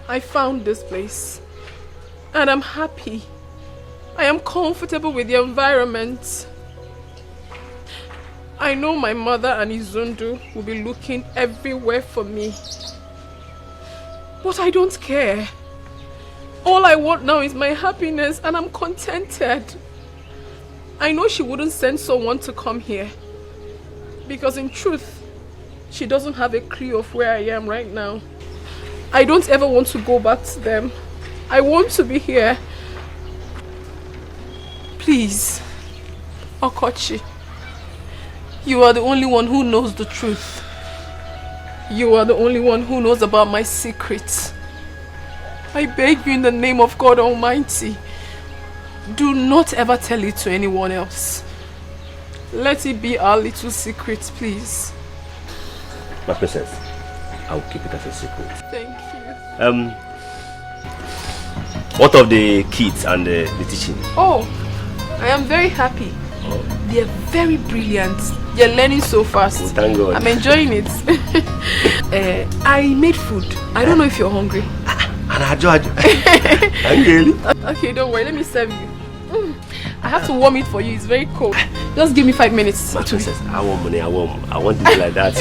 I found this place. And I'm happy. I am comfortable with the environment. I know my mother and Izundu will be looking everywhere for me. But I don't care. All I want now is my happiness, and I'm contented. I know she wouldn't send someone to come here. Because in truth, she doesn't have a clue of where I am right now. I don't ever want to go back to them. I want to be here. Please, Okochi, you are the only one who knows the truth. You are the only one who knows about my secrets. I beg you in the name of God Almighty, do not ever tell it to anyone else. Let it be our little secret, please. My princess, I'll keep it as a secret. Thank you. What of the kids and the teaching? Oh, I am very happy. They are very brilliant. They are learning so fast. Oh, thank God. I'm enjoying it. I made food. I don't know if you're hungry. Okay, don't worry. Let me serve you. I have to warm it for you. It's very cold. Just give me 5 minutes. My princess, I want money. I want it like that.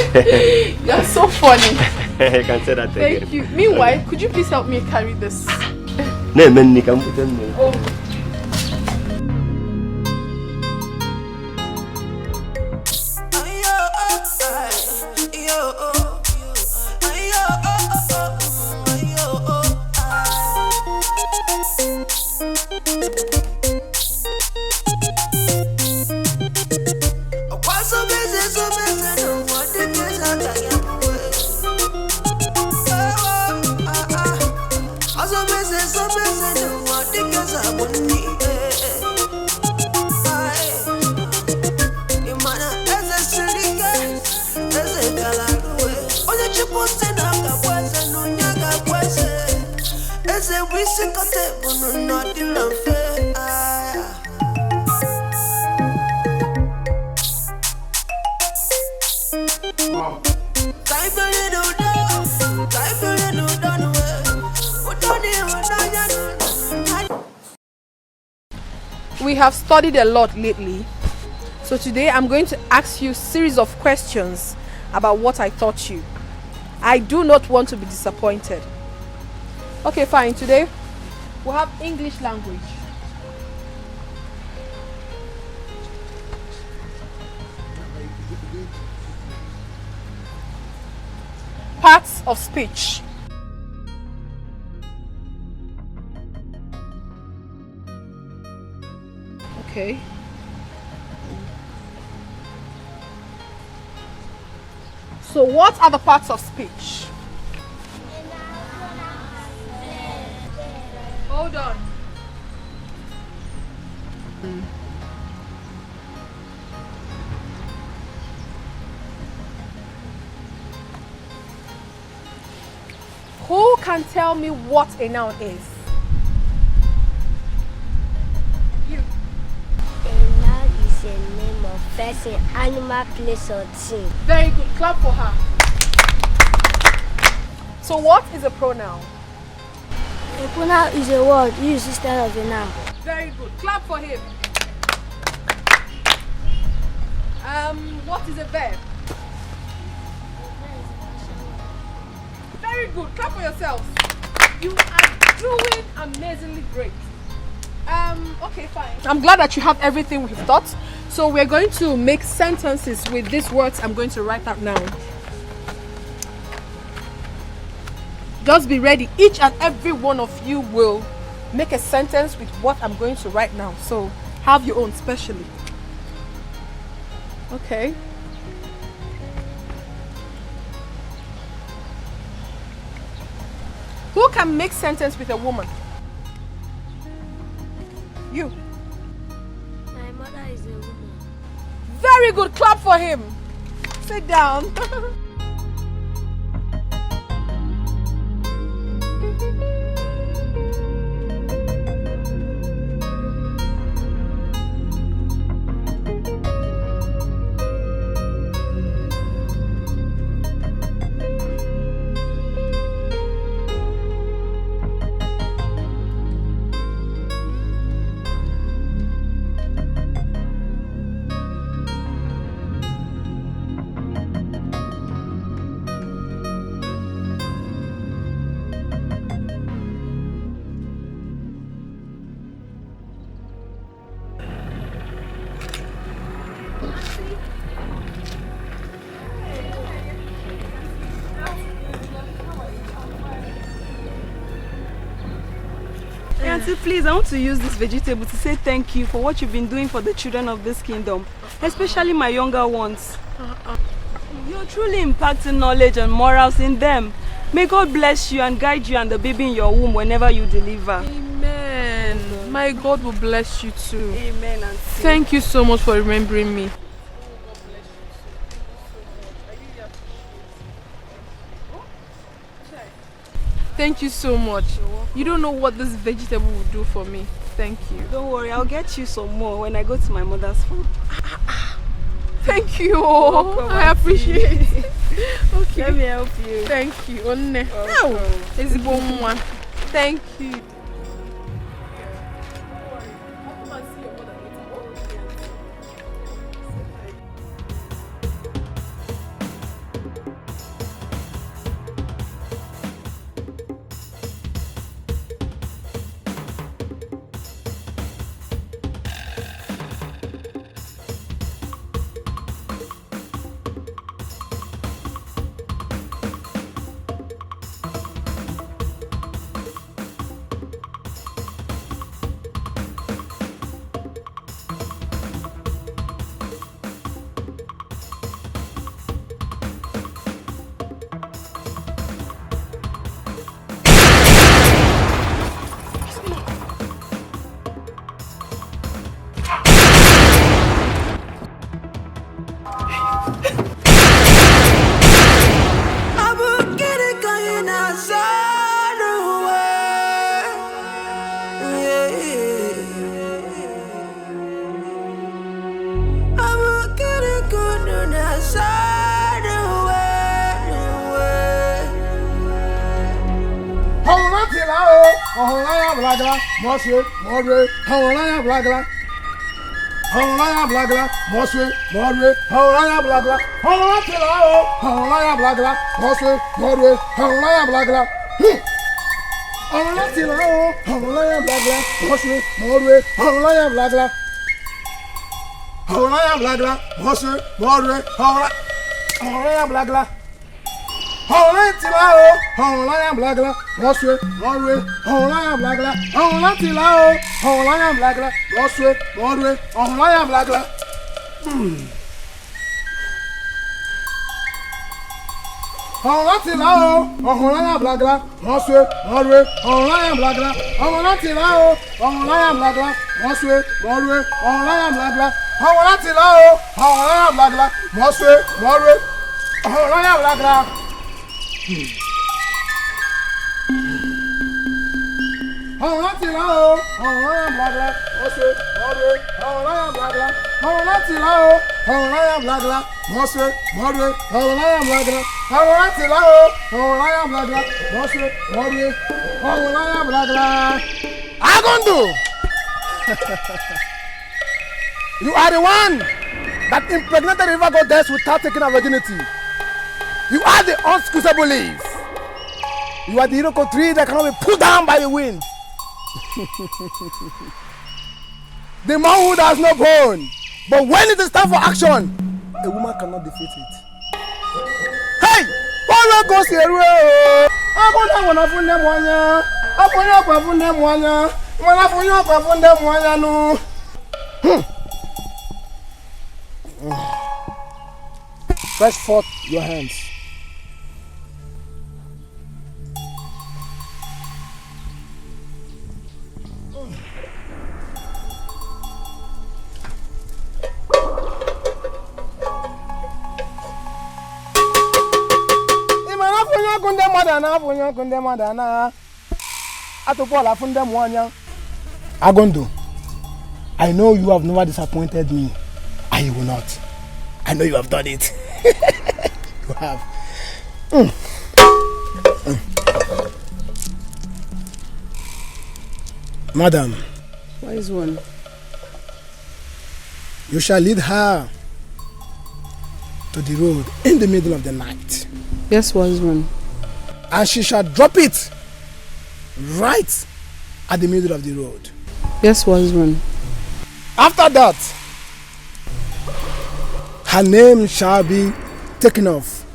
You're so funny. I can say that again. Thank you. Meanwhile, could you please help me carry this? No, man, you can put them. Oh. We have studied a lot lately, so today I'm going to ask you a series of questions about what I taught you. I do not want to be disappointed. Okay, fine. Today we'll have English language. Parts of speech. Okay. So what are the parts of speech? Hold on. Who can tell me what a noun is? You. A noun is a name of person, animal, place, or thing. Very good. Clap for her. So what is a pronoun? A pronoun is a word used instead of a noun. Very good. Clap for him. What is a verb? Very good. Clap for yourself. You are doing amazingly great. Okay, fine. I'm glad that you have everything we've taught. So we're going to make sentences with these words I'm going to write out now. Just be ready. Each and every one of you will make a sentence with what I'm going to write now. So have your own specially. Okay. Who can make sentence with a woman? You. My mother is a woman. Very good. Clap for him. Sit down. Auntie, please, I want to use this vegetable to say thank you for what you've been doing for the children of this kingdom, especially my younger ones. You're truly impacting knowledge and morals in them. May God bless you and guide you and the baby in your womb whenever you deliver. Amen. My God will bless you too. Amen, Auntie. Thank you so much for remembering me. Thank you so much. You don't know what this vegetable will do for me. Thank you. Don't worry, I'll get you some more when I go to my mother's farm. Thank you. I appreciate it. Okay. Let me help you. Thank you. It's a bon one. Thank you. Monsieur, Mordre, Hawaya Blagla. Hawaya Blagla, Monsieur, Mordre, Hawaya Blagla. Hawaya Blagla, Monsieur, Mordre, Hawaya Blagla. Hawaya Blagla, Monsieur, Mordre, Hawaya Blagla. Hawaya Blagla, Monsieur, Mordre, Hawaya Blagla. Hawaya Blagla, Monsieur, Mordre, Hawaya Blagla. Hawaya Blagla, Monsieur, Mordre, Hawaya Blagla. Hawaya Blagla, Monsieur, Mordre, Hawaya Blagla. Hawaya Blagla, Monsieur, Mordre, Hawaya Blagla. Hawaya Blagla, Monsieur, Mordre, Hawaya Blagla. Agondo! You are the one that impregnated the river goddess without taking her virginity. You are the unsqueezable leaf. You are the iroko tree that cannot be pulled down by the wind. The manhood has no bone, but when it is time for action, a woman cannot defeat it. Hey! Follow goes here. Stretch forth your hands. Agondo, I know you have never disappointed me, and you will not. I know you have done it. You have. Madam. Wise one. You shall lead her to the road in the middle of the night. Yes, wise one. And she shall drop it right at the middle of the road. Yes, wise one. After that, her name shall be taken off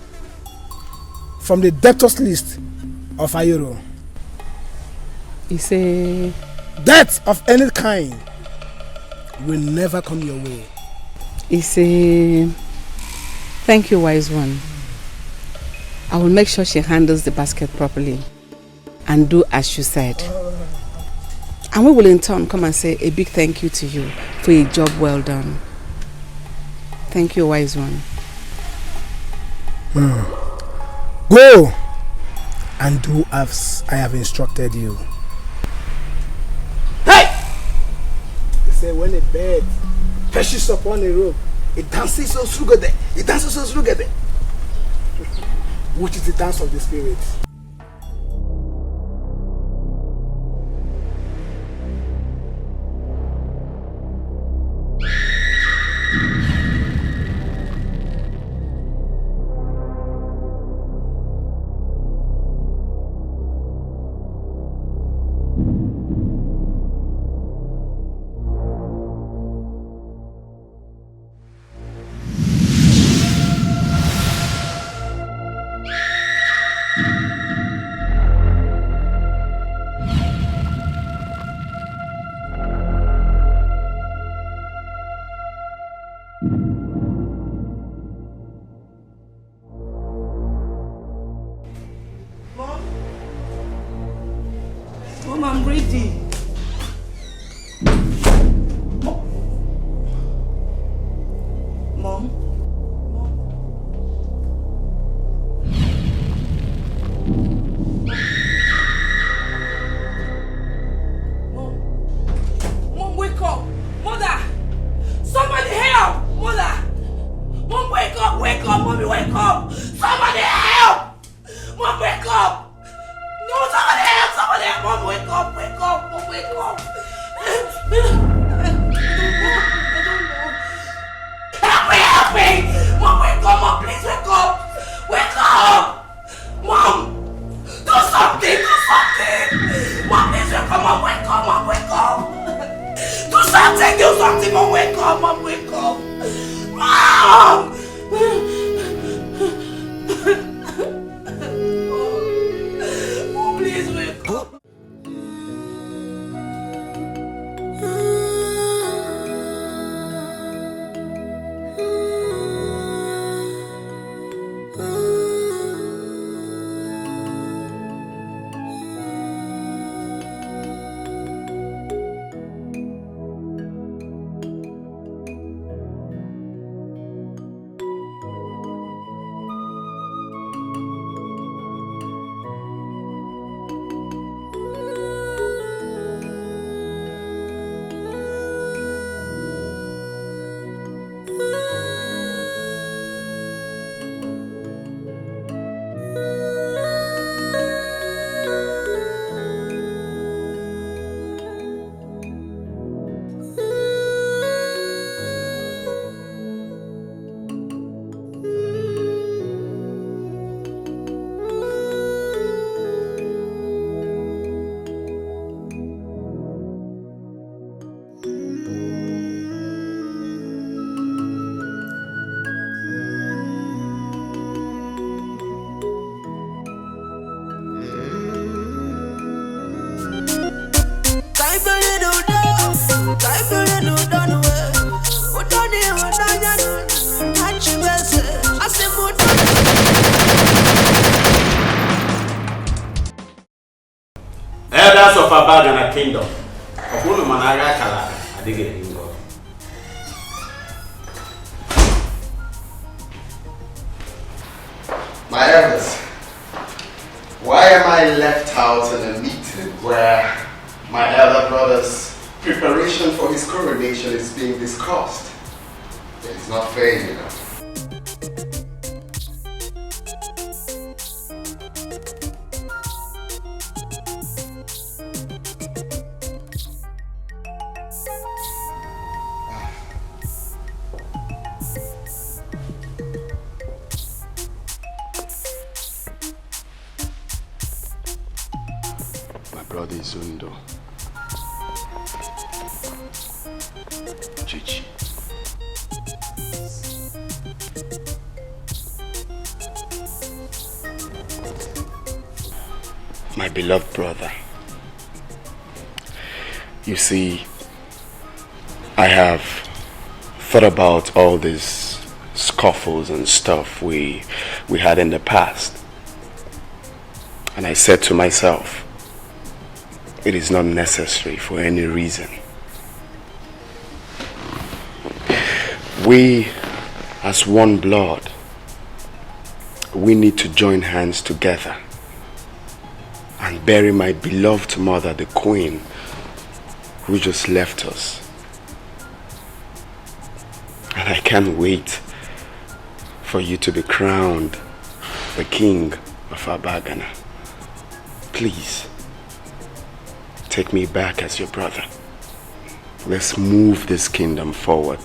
from the debtors list of Ayoro. It's a... Debt of any kind will never come your way. It's a... Thank you, wise one. I will make sure she handles the basket properly and do as you said. And we will in turn come and say a big thank you to you for a job well done. Thank you, wise one. Go and do as I have instructed you. Hey! They say when a bird perches upon a rope, it dances so sugade. It dances so sugade. Which is the dance of the spirit. Mom, I'm ready. Mom? Mom, wake up! Mother! Somebody help! Mother! Mom, wake up! Wake up! Mommy, wake up! Somebody help! Mom, wake up! No, somebody help! Somebody help! Mom, wake up! Wake up! Mom, wake up! I don't know. Help me! Mom, wake up! Mom, please wake up! Wake up! Mom! Do something! Do something! Mom, please wake up! Mom, wake up! Mom, wake up! Do something! Do something! Mom, wake up! Mom, wake up! Mom! Mom, please wake up! Elders of Abad and a kingdom. My elders, why am I left out in a meeting where my elder brother's preparation for his coronation is being discussed? It's not fair, you know. Brother Izundo, Chichi, my beloved brother. You see, I have thought about all these scuffles and stuff we had in the past. And I said to myself, it is not necessary for any reason. We, as one blood, we need to join hands together and bury my beloved mother, the queen, who just left us. And I can't wait for you to be crowned the king of Abagana. Please, take me back as your brother. Let's move this kingdom forward.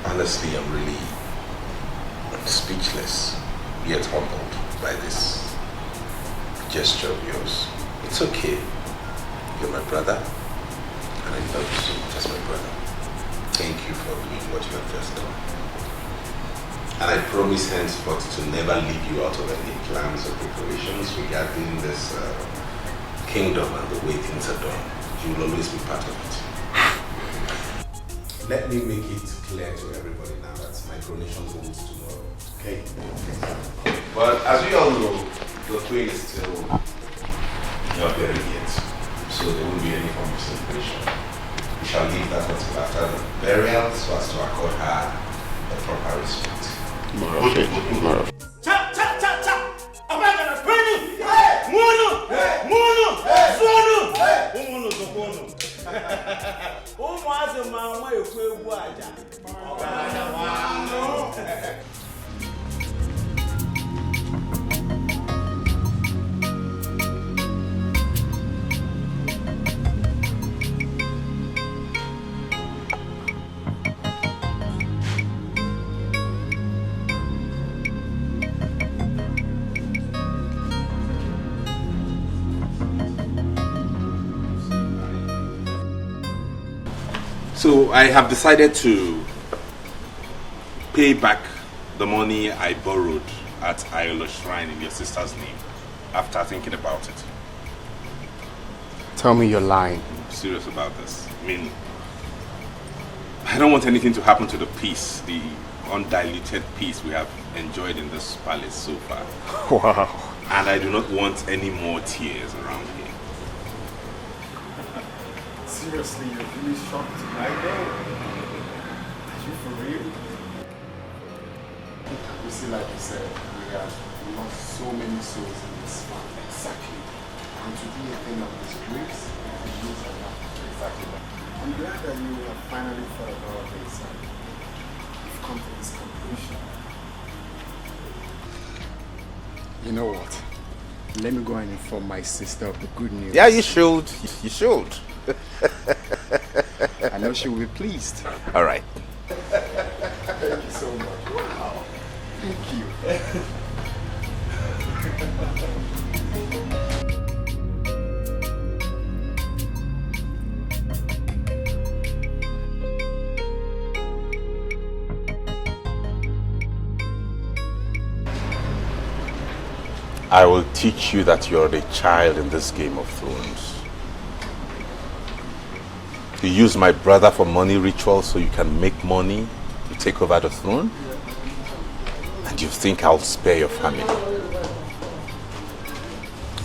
Honestly, I'm really speechless, yet humbled by this gesture of yours. It's okay. You're my brother, and I love you as my brother. Thank you for doing what you have just done. And I promise henceforth to never leave you out of any plans or preparations regarding this kingdom and the way things are done. You will always be part of it. Let me make it clear to everybody now that my coronation holds tomorrow. Okay? But as we all know, the queen is still not buried yet. So there won't be any form of celebration. We shall leave that until after the burial so as to accord her the proper respect. Tomorrow. Cha cha cha cha! Abagana spring! Mono! Mono! Zonu! Mono zokono. Umuaze mama yokwe aja. Abagana wano. So I have decided to pay back the money I borrowed at Ayolo Shrine in your sister's name after thinking about it. Tell me you're lying. I'm serious about this. I mean, I don't want anything to happen to the peace, the undiluted peace we have enjoyed in this palace so far. Wow. And I do not want any more tears around here. Seriously, you're really shocked. I know. Are you for real? You see, like you said, we have lost so many souls in this family. Exactly. And to do a thing of this grace, we use a lot. Exactly. I'm glad that you have finally thought about this and you've come to this conclusion. You know what? Let me go and inform my sister of the good news. Yeah, you should. You should. I know she will be pleased. All right. Thank you so much. Wow. Thank you. I will teach you that you're a child in this Game of Thrones. You use my brother for money rituals so you can make money to take over the throne? And you think I'll spare your family?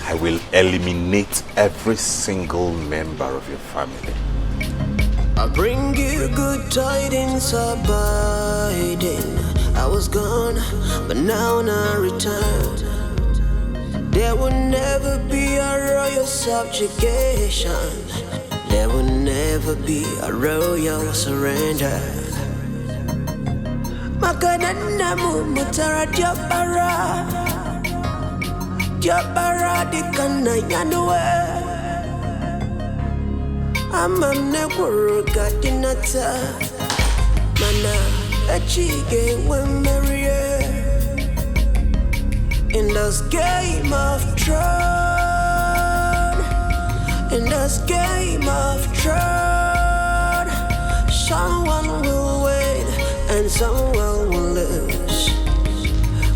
I will eliminate every single member of your family. I bring you good tidings abiding. I was gone, but now I return. There will never be a royal subjugation. There will never be a royal surrender. Makanana mutara jabara, jabara dikana yanwe. Amamne kuruga dinata, mana achige wemeriye. In this Game of Thrones, In this game of throne, someone will win and someone will lose,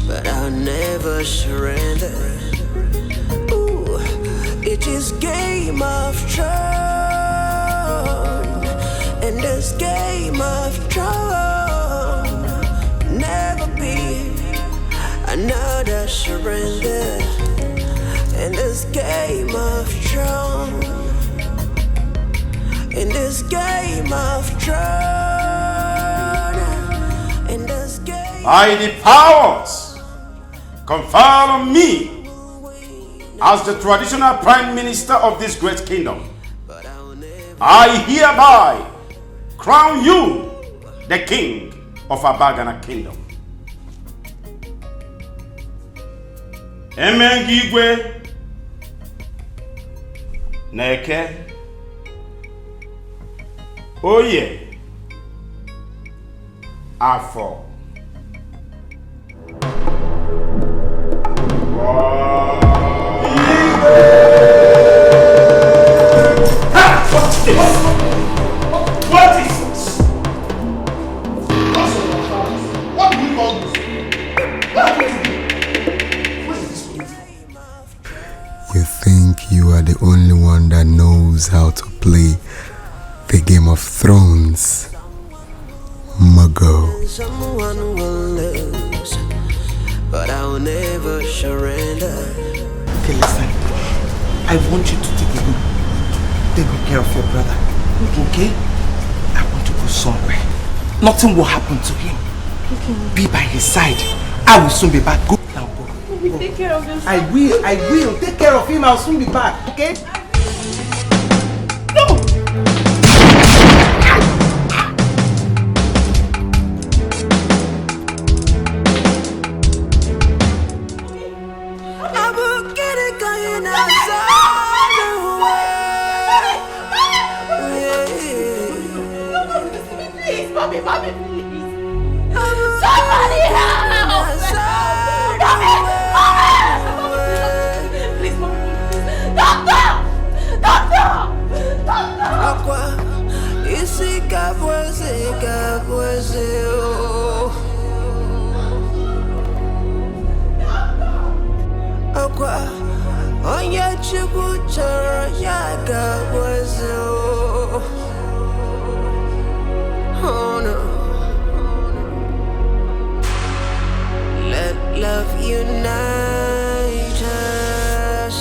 but I'll never surrender. Ooh, it is game of throne. In this game of throne, never be another surrender. In this game of throne, in this game of throne, in this game. By the powers conferred on me as the traditional prime minister of this great kingdom, I hereby crown you the king of Abagana kingdom. Emengigwe Neke Oye Afo What is this? What do you call this? You think you are the only one that knows how to play the Game of Thrones, Mago. Someone will lose, but I'll never surrender. Okay, listen. I want you to take good care of your brother. Okay? I want to go somewhere. Nothing will happen to him. Be by his side. I will soon be back. Go now, go. Take care of yourself. I will. Take care of him. I'll soon be back. Okay? No! Mommy, please. Somebody help! Please, mommy, please. Doctor! Aqua, isi kabwese, oh. Aqua, onye chukwu chọrọ ya kabwese, oh. Oh no. Let love unite us.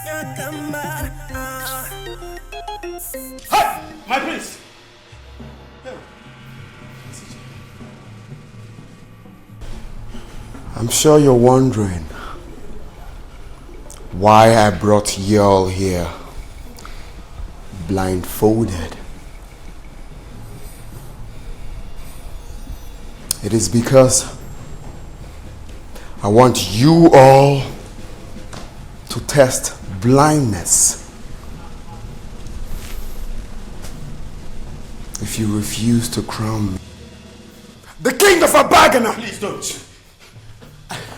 Hey, my prince. I'm sure you're wondering why I brought you all here blindfolded. It is because I want you all to test blindness. If you refuse to crown me the king of Abagana, please don't.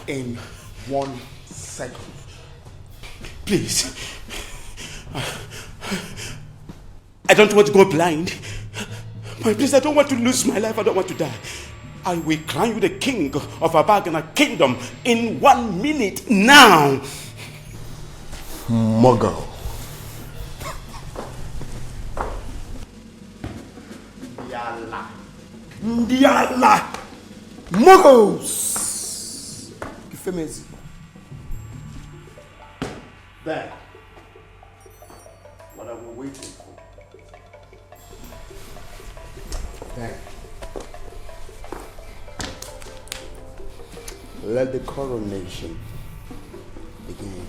In 1 second. Please. I don't want to go blind. My prince, I don't want to lose my life. I don't want to die. I will crown you the king of Abagana kingdom in 1 minute now. Muggle. Ndiala. Muggles. Ifemezi. There. What are we waiting for? There. Let the coronation begin.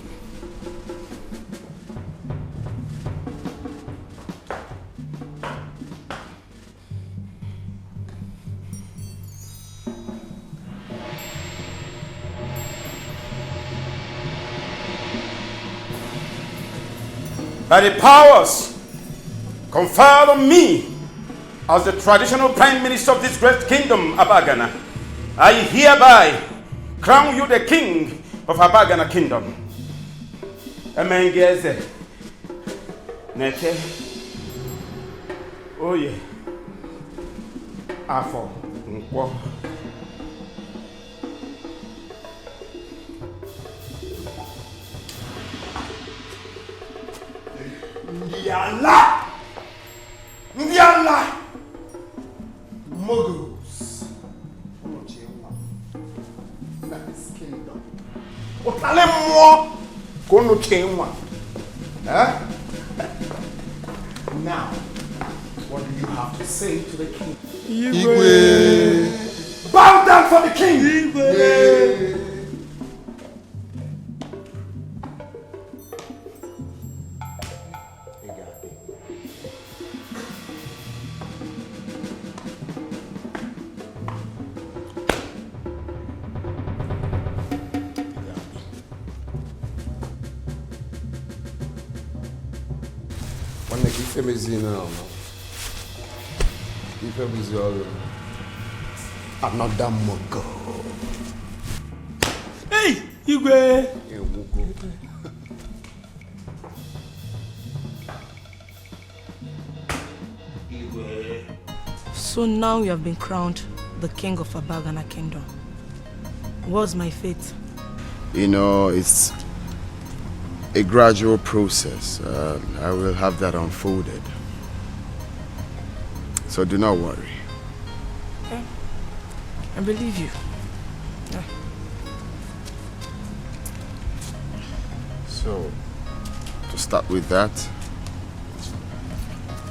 By the powers conferred on me as the traditional prime minister of this great kingdom, Abagana, I hereby crown you the king of Abagana kingdom. Emengeze, Neke, Oye, Afo, Nkwo. Ndiala! Ndiala! Muggles. That is kingdom. Otale mo kono chenwa. Now, what do you have to say to the king? Igwe. Bow down for the king. Igwe. Another Muggle. Hey, Igwe! So now you have been crowned the king of Abagana kingdom. What's my fate? You know, it's a gradual process. I will have that unfolded. So do not worry. Okay. I believe you. Yeah. So, to start with that,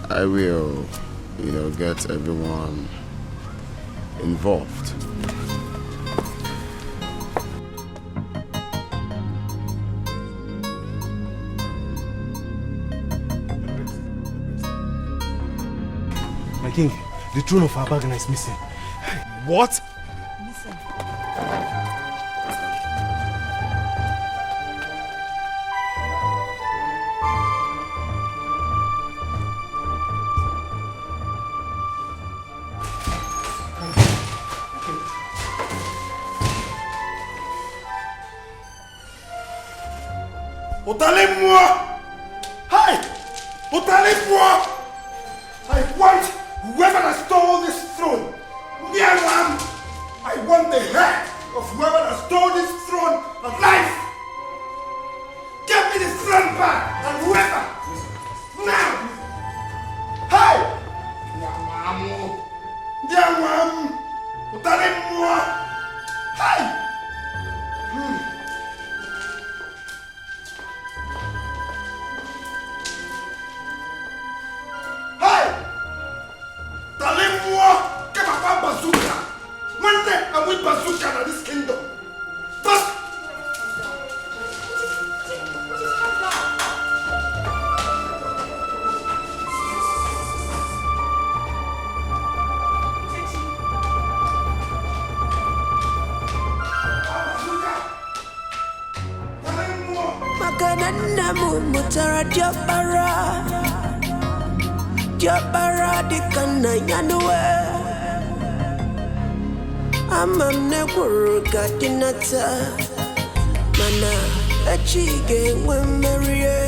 I will, get everyone involved. My king, the throne of Abagana is missing. What? Listen. Otale-moi! Hey! Otale-moi! I want whoever that stole this throne, I want the head of whoever that stole this throne alive! Get me the throne back, and whoever! Now! Hey! Nyamamu! Otale-moi! Hey! with bazooka in this kingdom. But Makanana mumutara Jabara dikana yanwe Amamne kuruka dinata Mana achige wemarie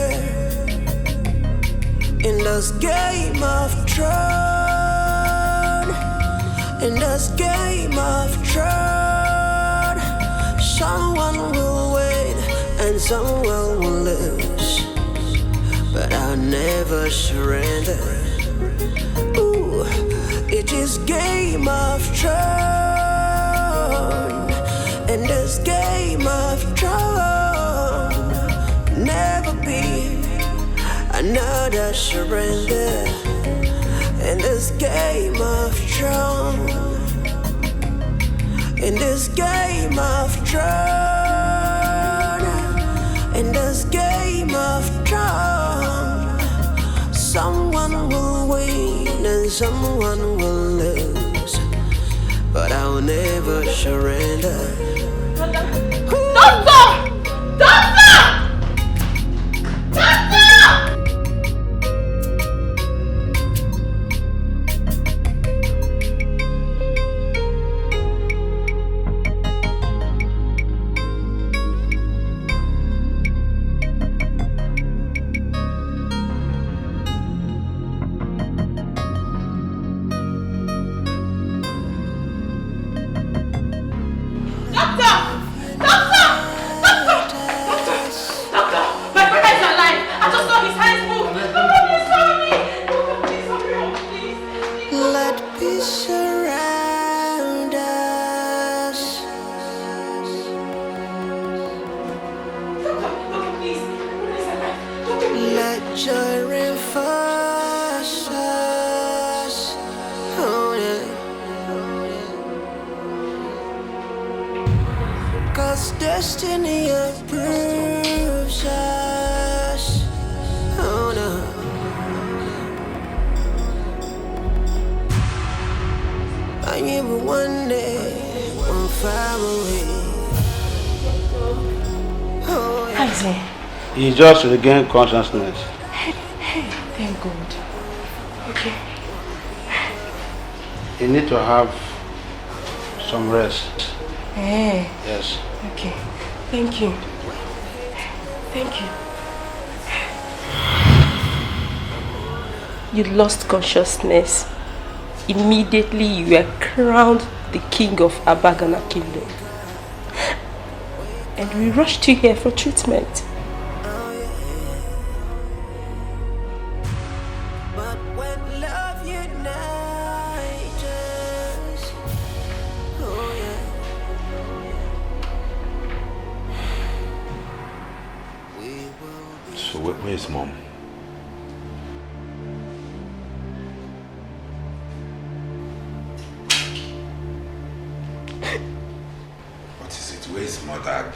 In this game of throne In this game of throne Someone will win and someone will lose But I'll never surrender Ooh, it is game of throne And this game of throne Never be another surrender In this game of throne In this game of throne In this game of throne Someone will win and someone will lose But I'll never surrender Doctor! Doctor! Doctor! Destiny approves us. Oh no. I am one day, one family. Oh yeah. He just regained consciousness. Hey, thank God. Okay. You need to have some rest. Hey. Yes. Okay. Thank you. Thank you. You lost consciousness. Immediately you were crowned the king of Abagana Kingdom. And we rushed you here for treatment. So where's Mom? What is it? Where's Mother?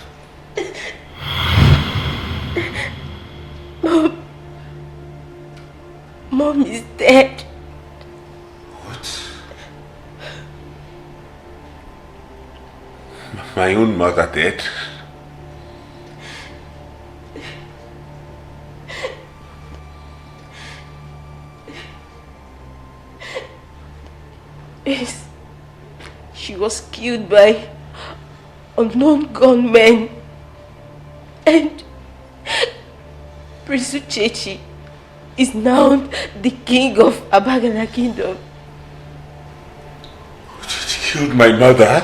Mom is dead. What? My own mother dead? Yes. She was killed by unknown gunmen. And Prince Uchechi is now the king of Abagana Kingdom. Uchechi killed my mother?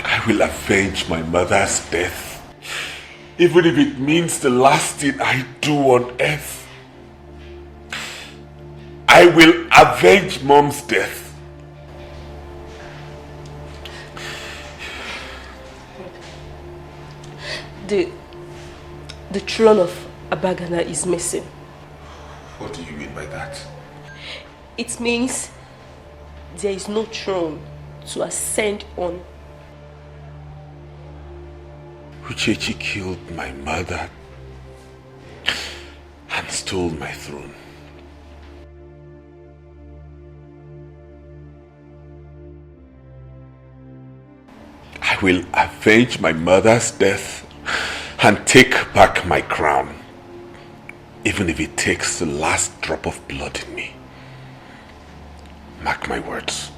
I will avenge my mother's death, even if it means the last thing I do on earth. I will avenge Mom's death. the throne of Abagana is missing. What do you mean by that? It means there is no throne to ascend on. Uchechi killed my mother and stole my throne. I will avenge my mother's death and take back my crown, even if it takes the last drop of blood in me. Mark my words.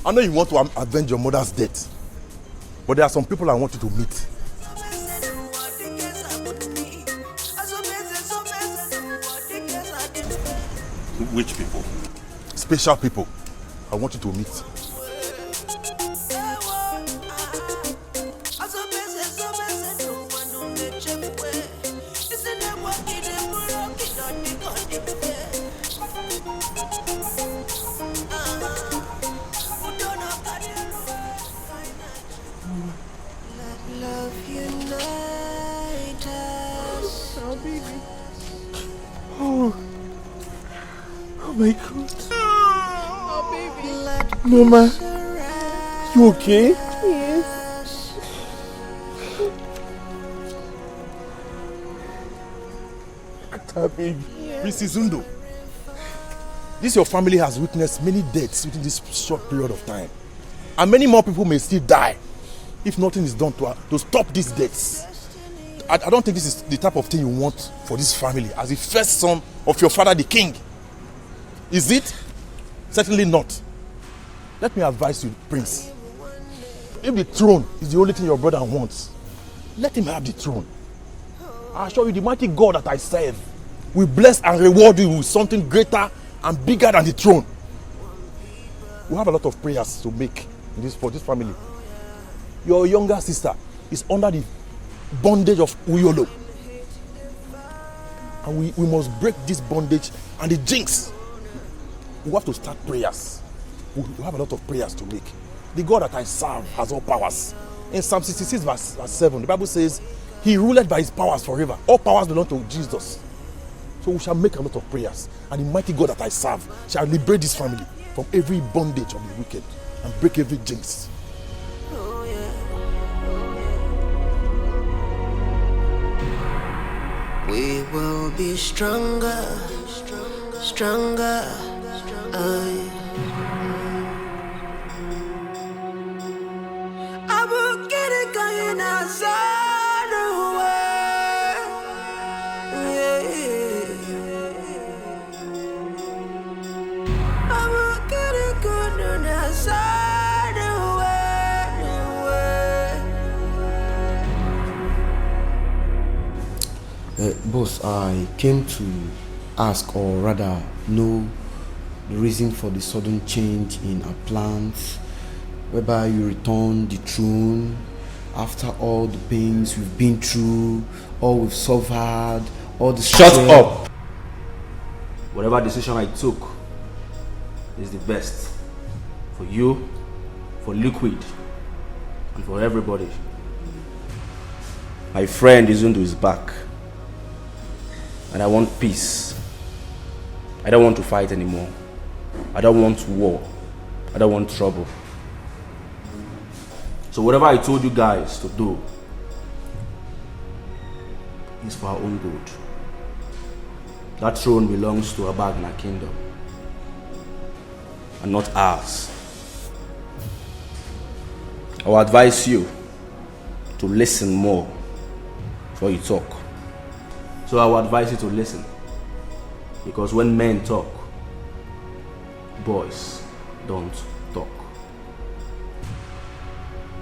I know you want to avenge your mother's death, but there are some people I want you to meet. Which people? Special people I want you to meet. Oh my God. Oh, baby. Mama, you okay? Yes. Baby. Mrs. Zundo, your family has witnessed many deaths within this short period of time. And many more people may still die if nothing is done to stop these deaths. I don't think this is the type of thing you want for this family as the first son of your father, the king. Is it? Certainly not. Let me advise you, Prince. If the throne is the only thing your brother wants, let him have the throne. I assure you, the mighty God that I serve will bless and reward you with something greater and bigger than the throne. We have a lot of prayers to make for this family. Your younger sister is under the bondage of Uyolo. And we must break this bondage and the jinx. We have to start prayers. We have a lot of prayers to make. The God that I serve has all powers. In Psalm 66 verse 7, the Bible says, He ruled by His powers forever. All powers belong to Jesus. So we shall make a lot of prayers. And the mighty God that I serve shall liberate this family from every bondage of the wicked and break every jinx. We will be stronger, stronger. I will get it going outside the way. I will get it going outside the way. Boss, I came to ask, or rather know, the reason for the sudden change in our plans, whereby you return the throne after all the pains we've been through, all we've suffered, all the Shut up! Whatever decision I took is the best for you, for Liquid, and for everybody. My friend Izundu is back, and I want peace. I don't want to fight anymore. I don't want war. I don't want trouble. So whatever I told you guys to do is for our own good. That throne belongs to Abagna Kingdom and not ours. I will advise you to listen more before you talk. So I will advise you to listen, because when men talk, boys don't talk.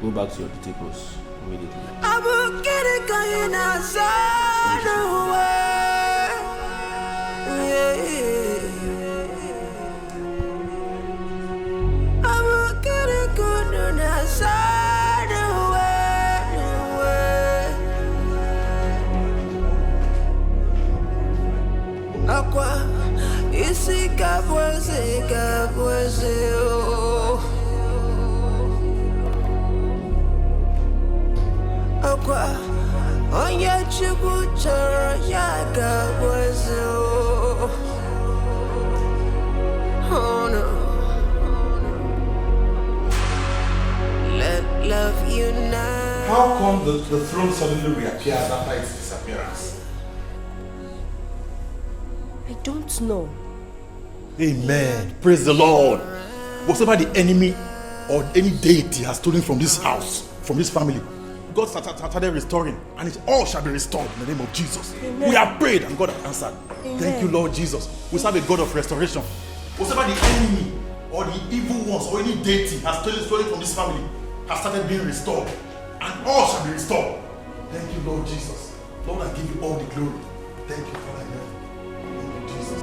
Go back to your tables immediately. I will get it going outside the way. I will get it going outside the way. Oh no. Let love unite. How come the throne suddenly reappears after its disappearance? I don't know. Amen. Praise the Lord. Whatever the enemy or any deity has stolen from this house, from this family, God started restoring, and it all shall be restored in the name of Jesus. Amen. We have prayed and God has answered. Amen. Thank you, Lord Jesus. We serve a God of restoration. Whatever the enemy or the evil ones or any deity has stolen from this family has started being restored, and all shall be restored. Thank you, Lord Jesus. Lord, I give you all the glory. Thank you for that. Thank you, Jesus.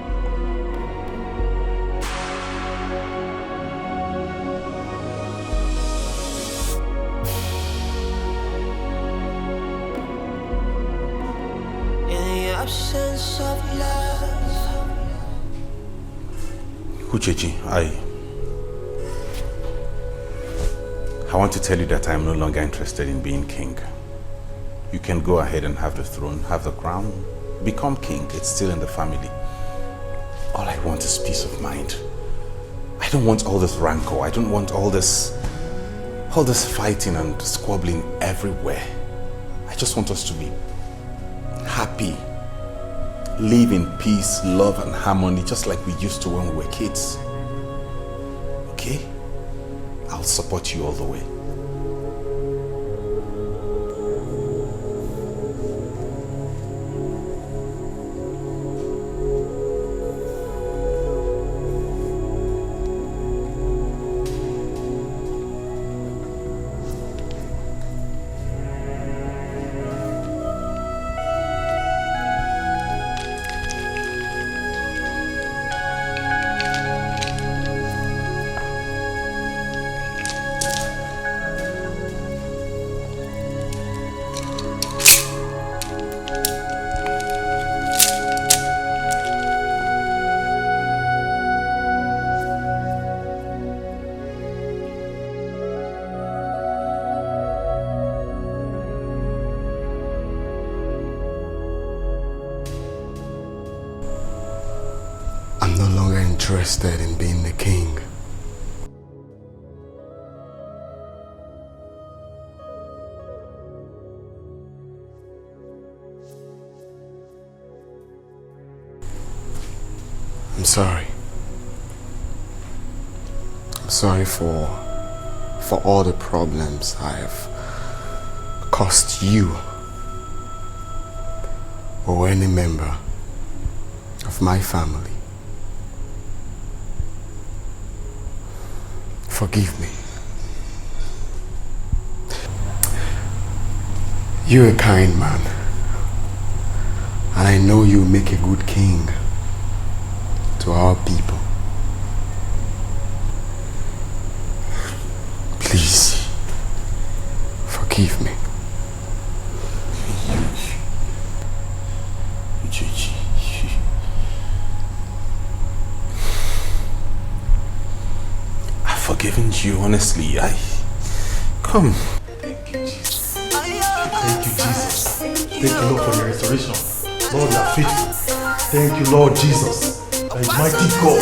Absence of love. Uchechi, I want to tell you that I am no longer interested in being king. You can go ahead and have the throne, have the crown, become king. It's still in the family. All I want is peace of mind. I don't want all this rancor. I don't want all this fighting and squabbling everywhere. I just want us to be happy. Live in peace, love and harmony, just like we used to when we were kids. Okay? I'll support you all the way. Interested in being the king. I'm sorry. I'm sorry for all the problems I have caused you or any member of my family. Forgive me. You're a kind man, and I know you make a good king to our people. Please, forgive me. Forgiven you, honestly. Come. Thank you, Jesus. Thank you, Jesus. Thank you, Lord, for the restoration. Lord, you are faithful. Thank you, Lord Jesus. The mighty God.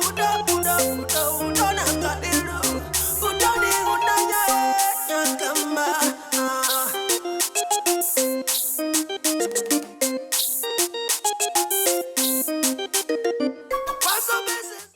Uda